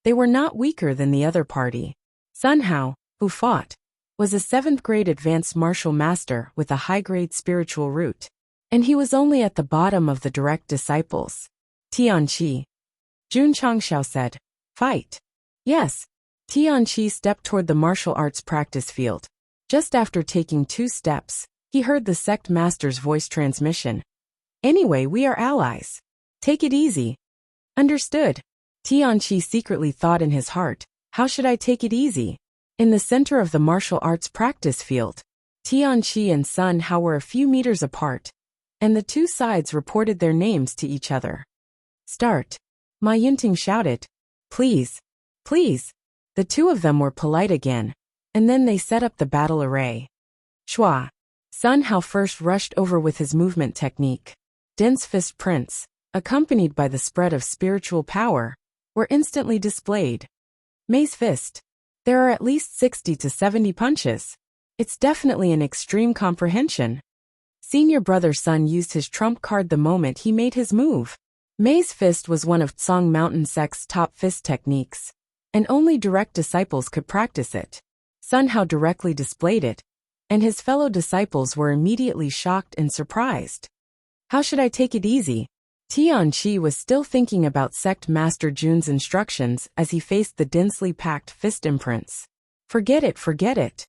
they were not weaker than the other party. Sun Hao, who fought, was a 7th-grade advanced martial master with a high-grade spiritual root, and he was only at the bottom of the direct disciples. Tian Qi. Jun Changshao said, fight. Yes. Tian Qi stepped toward the martial arts practice field. Just after taking 2 steps, he heard the sect master's voice transmission. Anyway, we are allies. Take it easy. Understood. Tian Qi secretly thought in his heart, how should I take it easy? In the center of the martial arts practice field, Tian Qi and Sun Hao were a few meters apart, and the 2 sides reported their names to each other. Start. Ma Yunting shouted. Please. Please. The two of them were polite again, and then they set up the battle array. Shua. Sun Hao first rushed over with his movement technique. Dense fist prints, accompanied by the spread of spiritual power, were instantly displayed. Mei's fist. There are at least 60 to 70 punches. It's definitely an extreme comprehension. Senior brother Sun used his trump card the moment he made his move. Mei's fist was one of Tsang Mountain Sect's top fist techniques, and only direct disciples could practice it. Sun Hao directly displayed it, and his fellow disciples were immediately shocked and surprised. How should I take it easy? Tianqi was still thinking about Sect Master Jun's instructions as he faced the densely packed fist imprints. Forget it, forget it.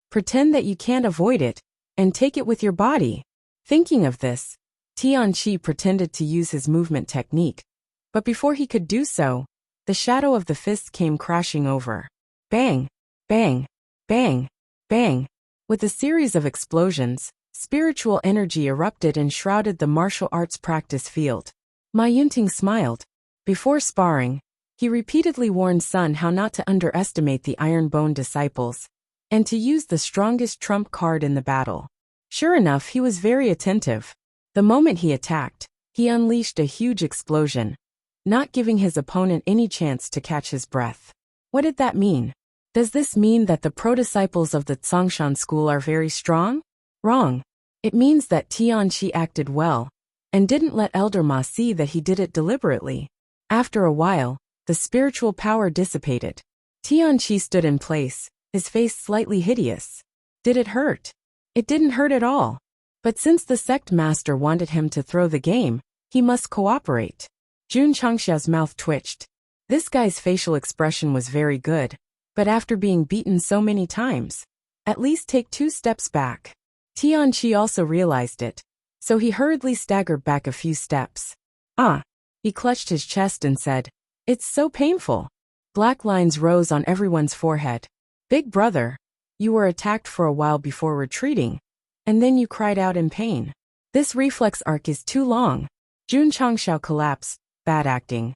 Pretend that you can't avoid it, and take it with your body. Thinking of this, Tianqi pretended to use his movement technique, but before he could do so, the shadow of the fist came crashing over. Bang, bang, bang, bang. With a series of explosions, spiritual energy erupted and shrouded the martial arts practice field. Ma Yunting smiled. Before sparring, he repeatedly warned Sun Hao not to underestimate the Iron Bone disciples, and to use the strongest trump card in the battle. Sure enough, he was very attentive. The moment he attacked, he unleashed a huge explosion, not giving his opponent any chance to catch his breath. What did that mean? Does this mean that the pro-disciples of the Tsongshan school are very strong? Wrong. It means that Tianqi acted well, and didn't let Elder Ma see that he did it deliberately. After a while, the spiritual power dissipated. Tianqi stood in place, his face slightly hideous. Did it hurt? It didn't hurt at all. But since the sect master wanted him to throw the game, he must cooperate. Jun Changxiao's mouth twitched. This guy's facial expression was very good, but after being beaten so many times, at least take 2 steps back. Tianqi also realized it, so he hurriedly staggered back a few steps. Ah! He clutched his chest and said, "It's so painful." Black lines rose on everyone's forehead. Big brother, you were attacked for a while before retreating, and then you cried out in pain. This reflex arc is too long. Jun Changxiao collapsed. Bad acting.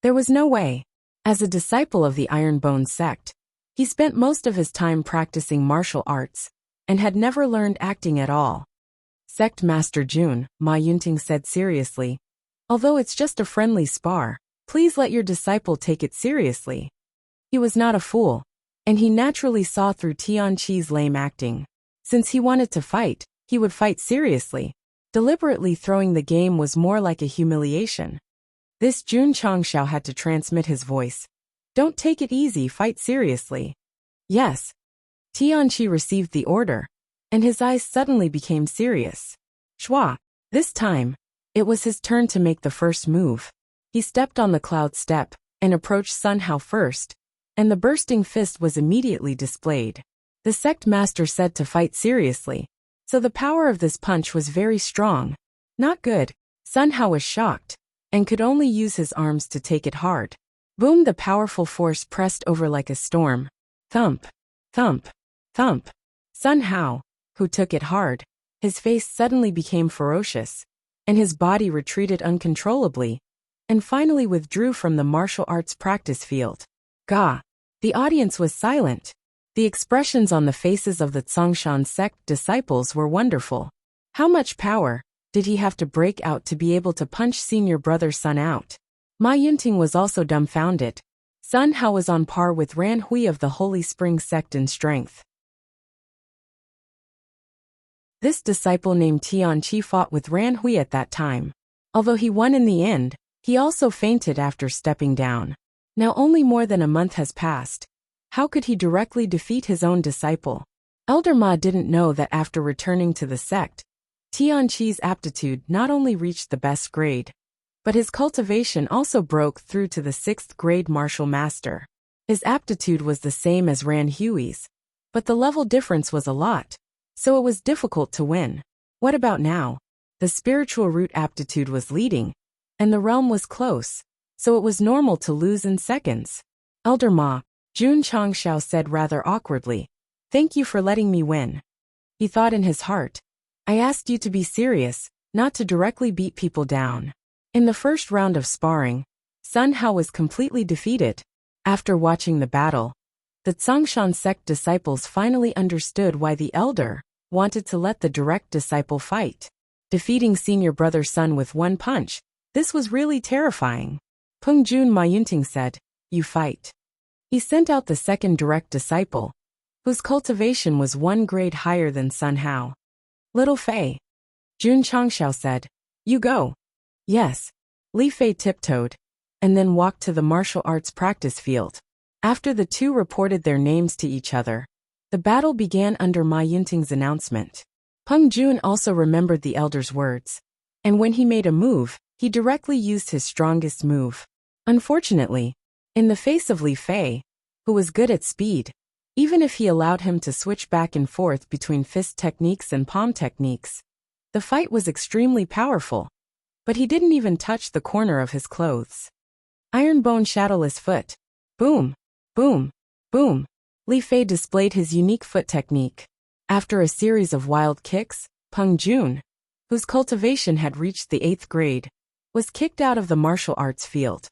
There was no way. As a disciple of the Iron Bone sect, he spent most of his time practicing martial arts, and had never learned acting at all. Sect Master Jun, Ma Yunting said seriously, although it's just a friendly spar, please let your disciple take it seriously. He was not a fool, and he naturally saw through Tianqi's lame acting. Since he wanted to fight, he would fight seriously. Deliberately throwing the game was more like a humiliation. This Jun Changxiao had to transmit his voice. Don't take it easy, fight seriously. Yes. Tianqi received the order, and his eyes suddenly became serious. Shua. This time, it was his turn to make the first move. He stepped on the cloud step, and approached Sun Hao first, and the bursting fist was immediately displayed. The sect master said to fight seriously, so the power of this punch was very strong. Not good. Sun Hao was shocked, and could only use his arms to take it hard. Boom! The powerful force pressed over like a storm. Thump, thump, thump. Sun Hao, who took it hard, his face suddenly became ferocious, and his body retreated uncontrollably, and finally withdrew from the martial arts practice field. Gah! The audience was silent. The expressions on the faces of the Tsongshan sect disciples were wonderful. How much power did he have to break out to be able to punch senior brother Sun out? Ma Yunting was also dumbfounded. Sun Hao was on par with Ran Hui of the Holy Spring sect in strength. This disciple named Tianqi fought with Ran Hui at that time. Although he won in the end, he also fainted after stepping down. Now only more than a month has passed. How could he directly defeat his own disciple? Elder Ma didn't know that after returning to the sect, Tianqi's aptitude not only reached the best grade, but his cultivation also broke through to the 6th grade martial master. His aptitude was the same as Ran Hui's, but the level difference was a lot, so it was difficult to win. What about now? The spiritual root aptitude was leading, and the realm was close, so it was normal to lose in seconds. Elder Ma, Jun Changxiao said rather awkwardly, "Thank you for letting me win." He thought in his heart, "I asked you to be serious, not to directly beat people down." In the first round of sparring, Sun Hao was completely defeated. After watching the battle, the Tsongshan sect disciples finally understood why the elder wanted to let the direct disciple fight. Defeating senior brother Sun with one punch, this was really terrifying. Peng Jun Ma Yunting said, "You fight." He sent out the second direct disciple, whose cultivation was 1 grade higher than Sun Hao. Little Fei. Jun Changxiao said, "You go." Yes. Li Fei tiptoed, and then walked to the martial arts practice field. After the two reported their names to each other, the battle began under Ma Yunting's announcement. Peng Jun also remembered the elder's words, and when he made a move, he directly used his strongest move. Unfortunately, in the face of Li Fei, who was good at speed, even if he allowed him to switch back and forth between fist techniques and palm techniques, the fight was extremely powerful, but he didn't even touch the corner of his clothes. Iron Bone Shadowless Foot. Boom, boom, boom. Li Fei displayed his unique foot technique. After a series of wild kicks, Peng Jun, whose cultivation had reached the 8th grade, was kicked out of the martial arts field.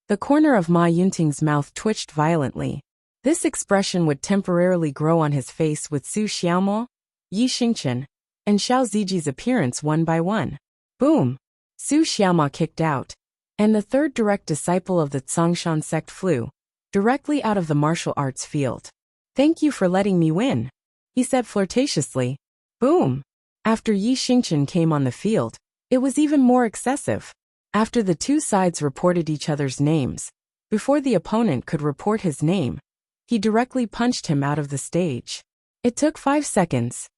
The corner of Ma Yunting's mouth twitched violently. This expression would temporarily grow on his face with Su Xiaomo, Yi Xingchen, and Xiao Ziji's appearance one by one. Boom! Su Xiaomo kicked out, and the third direct disciple of the Tsongshan sect flew directly out of the martial arts field. "Thank you for letting me win," he said flirtatiously. Boom! After Yi Xingchen came on the field, it was even more excessive. After the two sides reported each other's names, before the opponent could report his name, he directly punched him out of the stage. It took 5 seconds.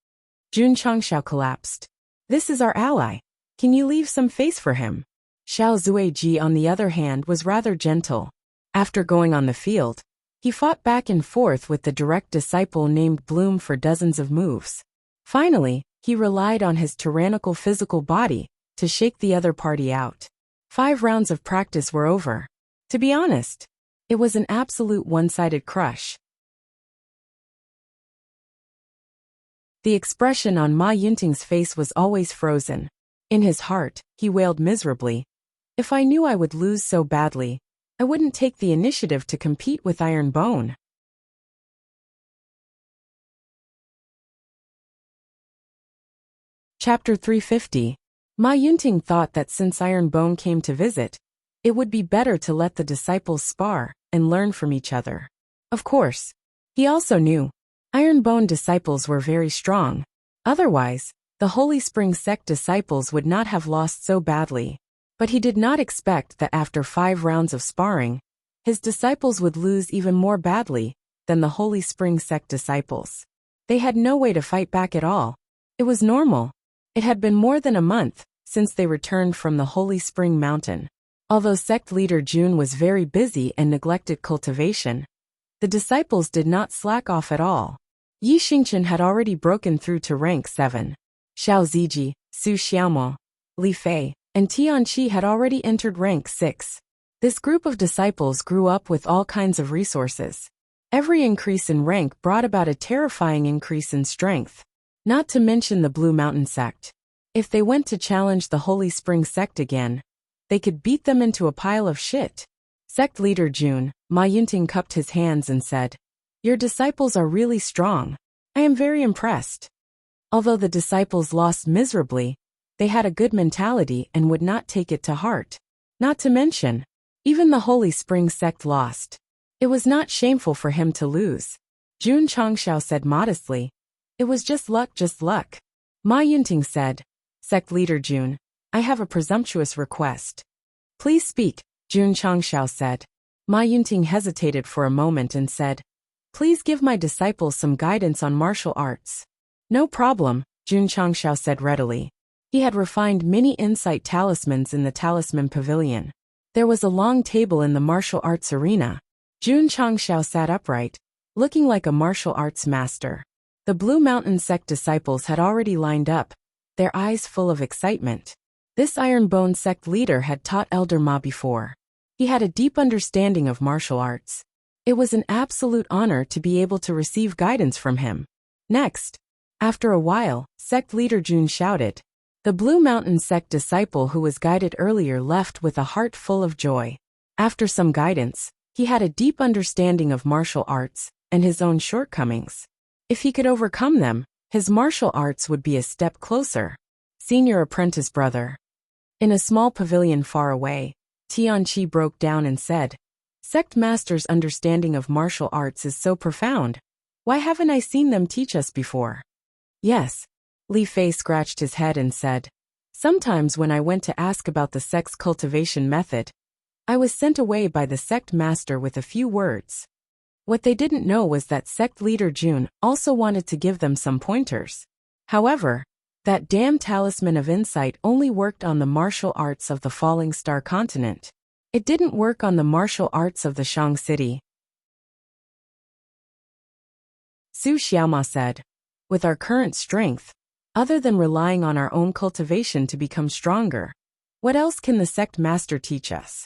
Jun Changxiao collapsed. "This is our ally. Can you leave some face for him?" Xiao Zuiji, on the other hand, was rather gentle. After going on the field, he fought back and forth with the direct disciple named Bloom for dozens of moves. Finally, he relied on his tyrannical physical body to shake the other party out. 5 rounds of practice were over. To be honest, it was an absolute one-sided crush. The expression on Ma Yunting's face was always frozen. In his heart, he wailed miserably. "If I knew I would lose so badly, I wouldn't take the initiative to compete with Iron Bone." Chapter 350. Ma Yunting thought that since Iron Bone came to visit, it would be better to let the disciples spar and learn from each other. Of course, he also knew Iron Bone disciples were very strong. Otherwise, the Holy Spring Sect disciples would not have lost so badly. But he did not expect that after 5 rounds of sparring, his disciples would lose even more badly than the Holy Spring Sect disciples. They had no way to fight back at all. It was normal. It had been more than a month since they returned from the Holy Spring Mountain. Although sect leader Jun was very busy and neglected cultivation, the disciples did not slack off at all. Yi Xingchen had already broken through to rank 7. Xiao Ziji, Su Xiaomo, Li Fei, and Tianqi had already entered rank 6. This group of disciples grew up with all kinds of resources. Every increase in rank brought about a terrifying increase in strength. Not to mention the Blue Mountain Sect. If they went to challenge the Holy Spring Sect again, they could beat them into a pile of shit. Sect leader Jun, Ma Yunting cupped his hands and said, "Your disciples are really strong. I am very impressed." Although the disciples lost miserably, they had a good mentality and would not take it to heart. Not to mention, even the Holy Spring Sect lost. It was not shameful for him to lose. Jun Changxiao said modestly, "It was just luck, just luck." Ma Yunting said, "Sect leader Jun, I have a presumptuous request." "Please speak," Jun Changxiao said. Ma Yunting hesitated for a moment and said, "Please give my disciples some guidance on martial arts." "No problem," Jun Changxiao said readily. He had refined many insight talismans in the talisman pavilion. There was a long table in the martial arts arena. Jun Changxiao sat upright, looking like a martial arts master. The Blue Mountain Sect disciples had already lined up, their eyes full of excitement. This Iron Bone Sect leader had taught Elder Ma before. He had a deep understanding of martial arts. It was an absolute honor to be able to receive guidance from him. Next, after a while, Sect leader Jun shouted, The Blue Mountain Sect disciple who was guided earlier left with a heart full of joy. After some guidance, he had a deep understanding of martial arts and his own shortcomings. If he could overcome them, his martial arts would be a step closer. Senior apprentice brother. In a small pavilion far away, Tianqi broke down and said, Sect Master's understanding of martial arts is so profound. Why haven't I seen them teach us before? Yes. Li Fei scratched his head and said, Sometimes when I went to ask about the sect's cultivation method, I was sent away by the sect master with a few words. What they didn't know was that sect leader Jun also wanted to give them some pointers. However, that damn talisman of insight only worked on the martial arts of the Falling Star continent. It didn't work on the martial arts of the Shang city. Su Xiaoma said, With our current strength, other than relying on our own cultivation to become stronger, what else can the sect master teach us?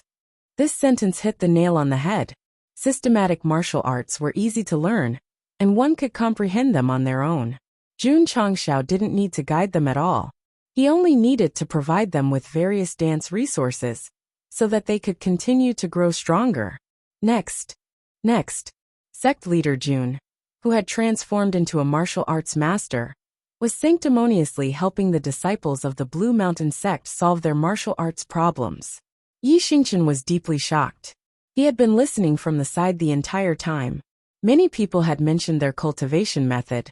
This sentence hit the nail on the head. Systematic martial arts were easy to learn, and one could comprehend them on their own. Jun Changshao didn't need to guide them at all. He only needed to provide them with various dance resources, so that they could continue to grow stronger. Next, sect leader Jun, who had transformed into a martial arts master, was sanctimoniously helping the disciples of the Blue Mountain Sect solve their martial arts problems. Yi Xingchen was deeply shocked. He had been listening from the side the entire time. Many people had mentioned their cultivation method,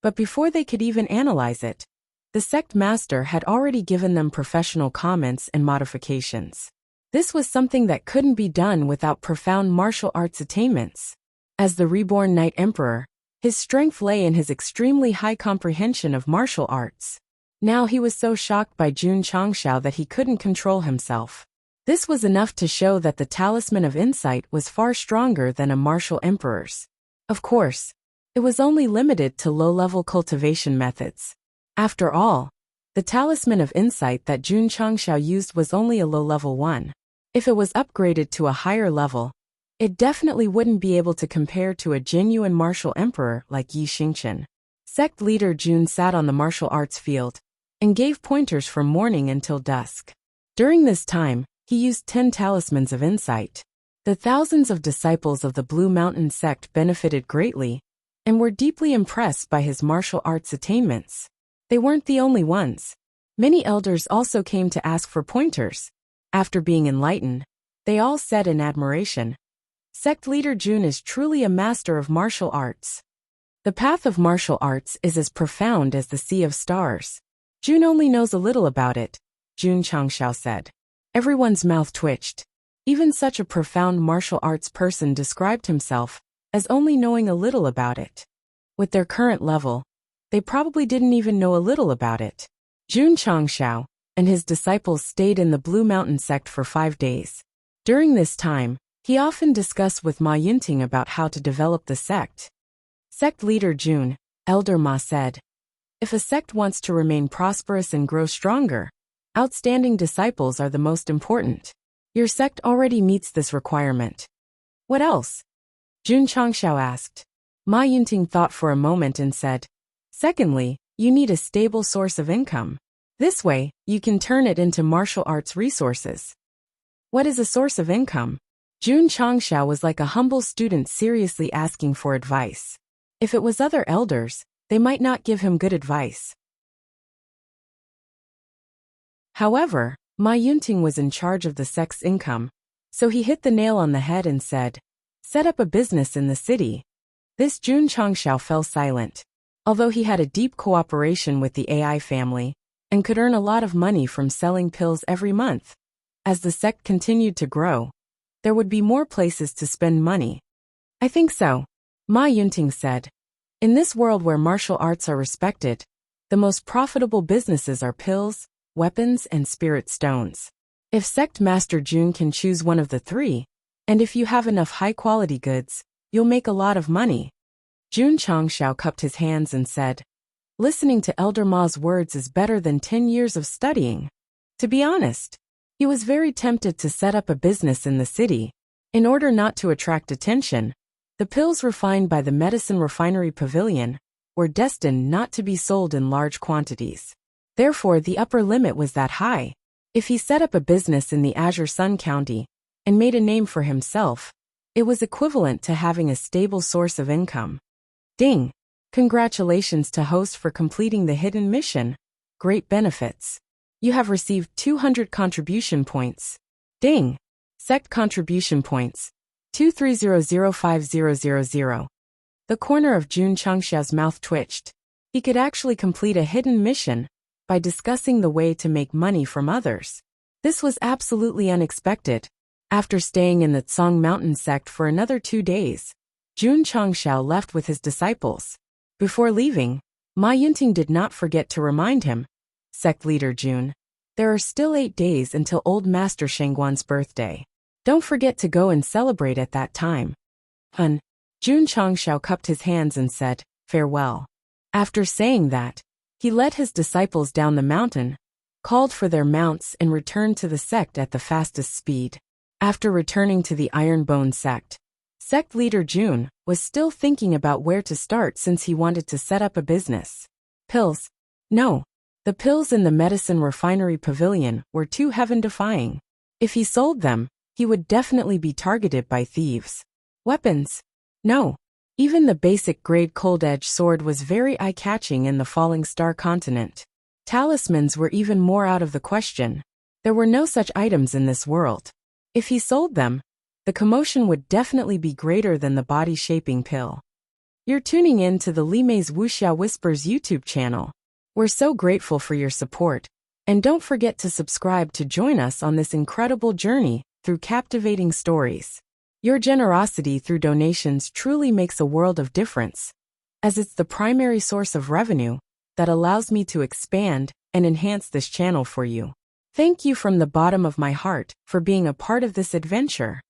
but before they could even analyze it, the sect master had already given them professional comments and modifications. This was something that couldn't be done without profound martial arts attainments. As the reborn Knight Emperor, his strength lay in his extremely high comprehension of martial arts. Now he was so shocked by Jun Changshao that he couldn't control himself. This was enough to show that the talisman of insight was far stronger than a martial emperor's. Of course, it was only limited to low-level cultivation methods. After all, the talisman of insight that Jun Changshao used was only a low-level one. If it was upgraded to a higher level, it definitely wouldn't be able to compare to a genuine martial emperor like Yi Xingchen. Sect leader Jun sat on the martial arts field and gave pointers from morning until dusk. During this time, he used 10 talismans of insight. The thousands of disciples of the Blue Mountain Sect benefited greatly and were deeply impressed by his martial arts attainments. They weren't the only ones. Many elders also came to ask for pointers. After being enlightened, they all said in admiration, Sect leader Jun is truly a master of martial arts. The path of martial arts is as profound as the sea of stars. Jun only knows a little about it, Jun Changshao said. Everyone's mouth twitched. Even such a profound martial arts person described himself as only knowing a little about it. With their current level, they probably didn't even know a little about it. Jun Changshao and his disciples stayed in the Blue Mountain Sect for 5 days. During this time, he often discussed with Ma Yunting about how to develop the sect. Sect leader Jun, Elder Ma said, If a sect wants to remain prosperous and grow stronger, outstanding disciples are the most important. Your sect already meets this requirement. What else? Jun Changshao asked. Ma Yunting thought for a moment and said, Secondly, you need a stable source of income. This way, you can turn it into martial arts resources. What is a source of income? Jun Changshao was like a humble student seriously asking for advice. If it was other elders, they might not give him good advice. However, Ma Yunting was in charge of the sect's income, so he hit the nail on the head and said, Set up a business in the city. This Jun Changshao fell silent. Although he had a deep cooperation with the AI family and could earn a lot of money from selling pills every month, as the sect continued to grow, there would be more places to spend money. I think so, Ma Yunting said. In this world where martial arts are respected, the most profitable businesses are pills, weapons, and spirit stones. If Sect Master Jun can choose one of the three, and if you have enough high-quality goods, you'll make a lot of money. Jun Changshao cupped his hands and said, Listening to Elder Ma's words is better than 10 years of studying. To be honest, he was very tempted to set up a business in the city. In order not to attract attention, the pills refined by the Medicine Refinery Pavilion were destined not to be sold in large quantities. Therefore, the upper limit was that high. If he set up a business in the Azure Sun County and made a name for himself, it was equivalent to having a stable source of income. Ding! Congratulations to host for completing the hidden mission. Great benefits. You have received 200 contribution points. Ding! Sect contribution points. 2300500. The corner of Jun Chengxiao's mouth twitched. He could actually complete a hidden mission by discussing the way to make money from others. This was absolutely unexpected. After staying in the Tsang Mountain sect for another 2 days, Jun Chengxiao left with his disciples. Before leaving, Ma Yinting did not forget to remind him, Sect leader Jun, there are still 8 days until old Master Shengguan's birthday. Don't forget to go and celebrate at that time. Jun Chengxiao cupped his hands and said, farewell. After saying that, he led his disciples down the mountain, called for their mounts and returned to the sect at the fastest speed. After returning to the Ironbone sect, sect leader Jun was still thinking about where to start since he wanted to set up a business. Pills? No. The pills in the medicine refinery pavilion were too heaven-defying. If he sold them, he would definitely be targeted by thieves. Weapons? No. Even the basic grade cold-edge sword was very eye-catching in the Falling Star continent. Talismans were even more out of the question. There were no such items in this world. If he sold them, the commotion would definitely be greater than the body-shaping pill. You're tuning in to the Li Mei's Wuxia Whispers YouTube channel. We're so grateful for your support, and don't forget to subscribe to join us on this incredible journey through captivating stories. Your generosity through donations truly makes a world of difference, as it's the primary source of revenue that allows me to expand and enhance this channel for you. Thank you from the bottom of my heart for being a part of this adventure.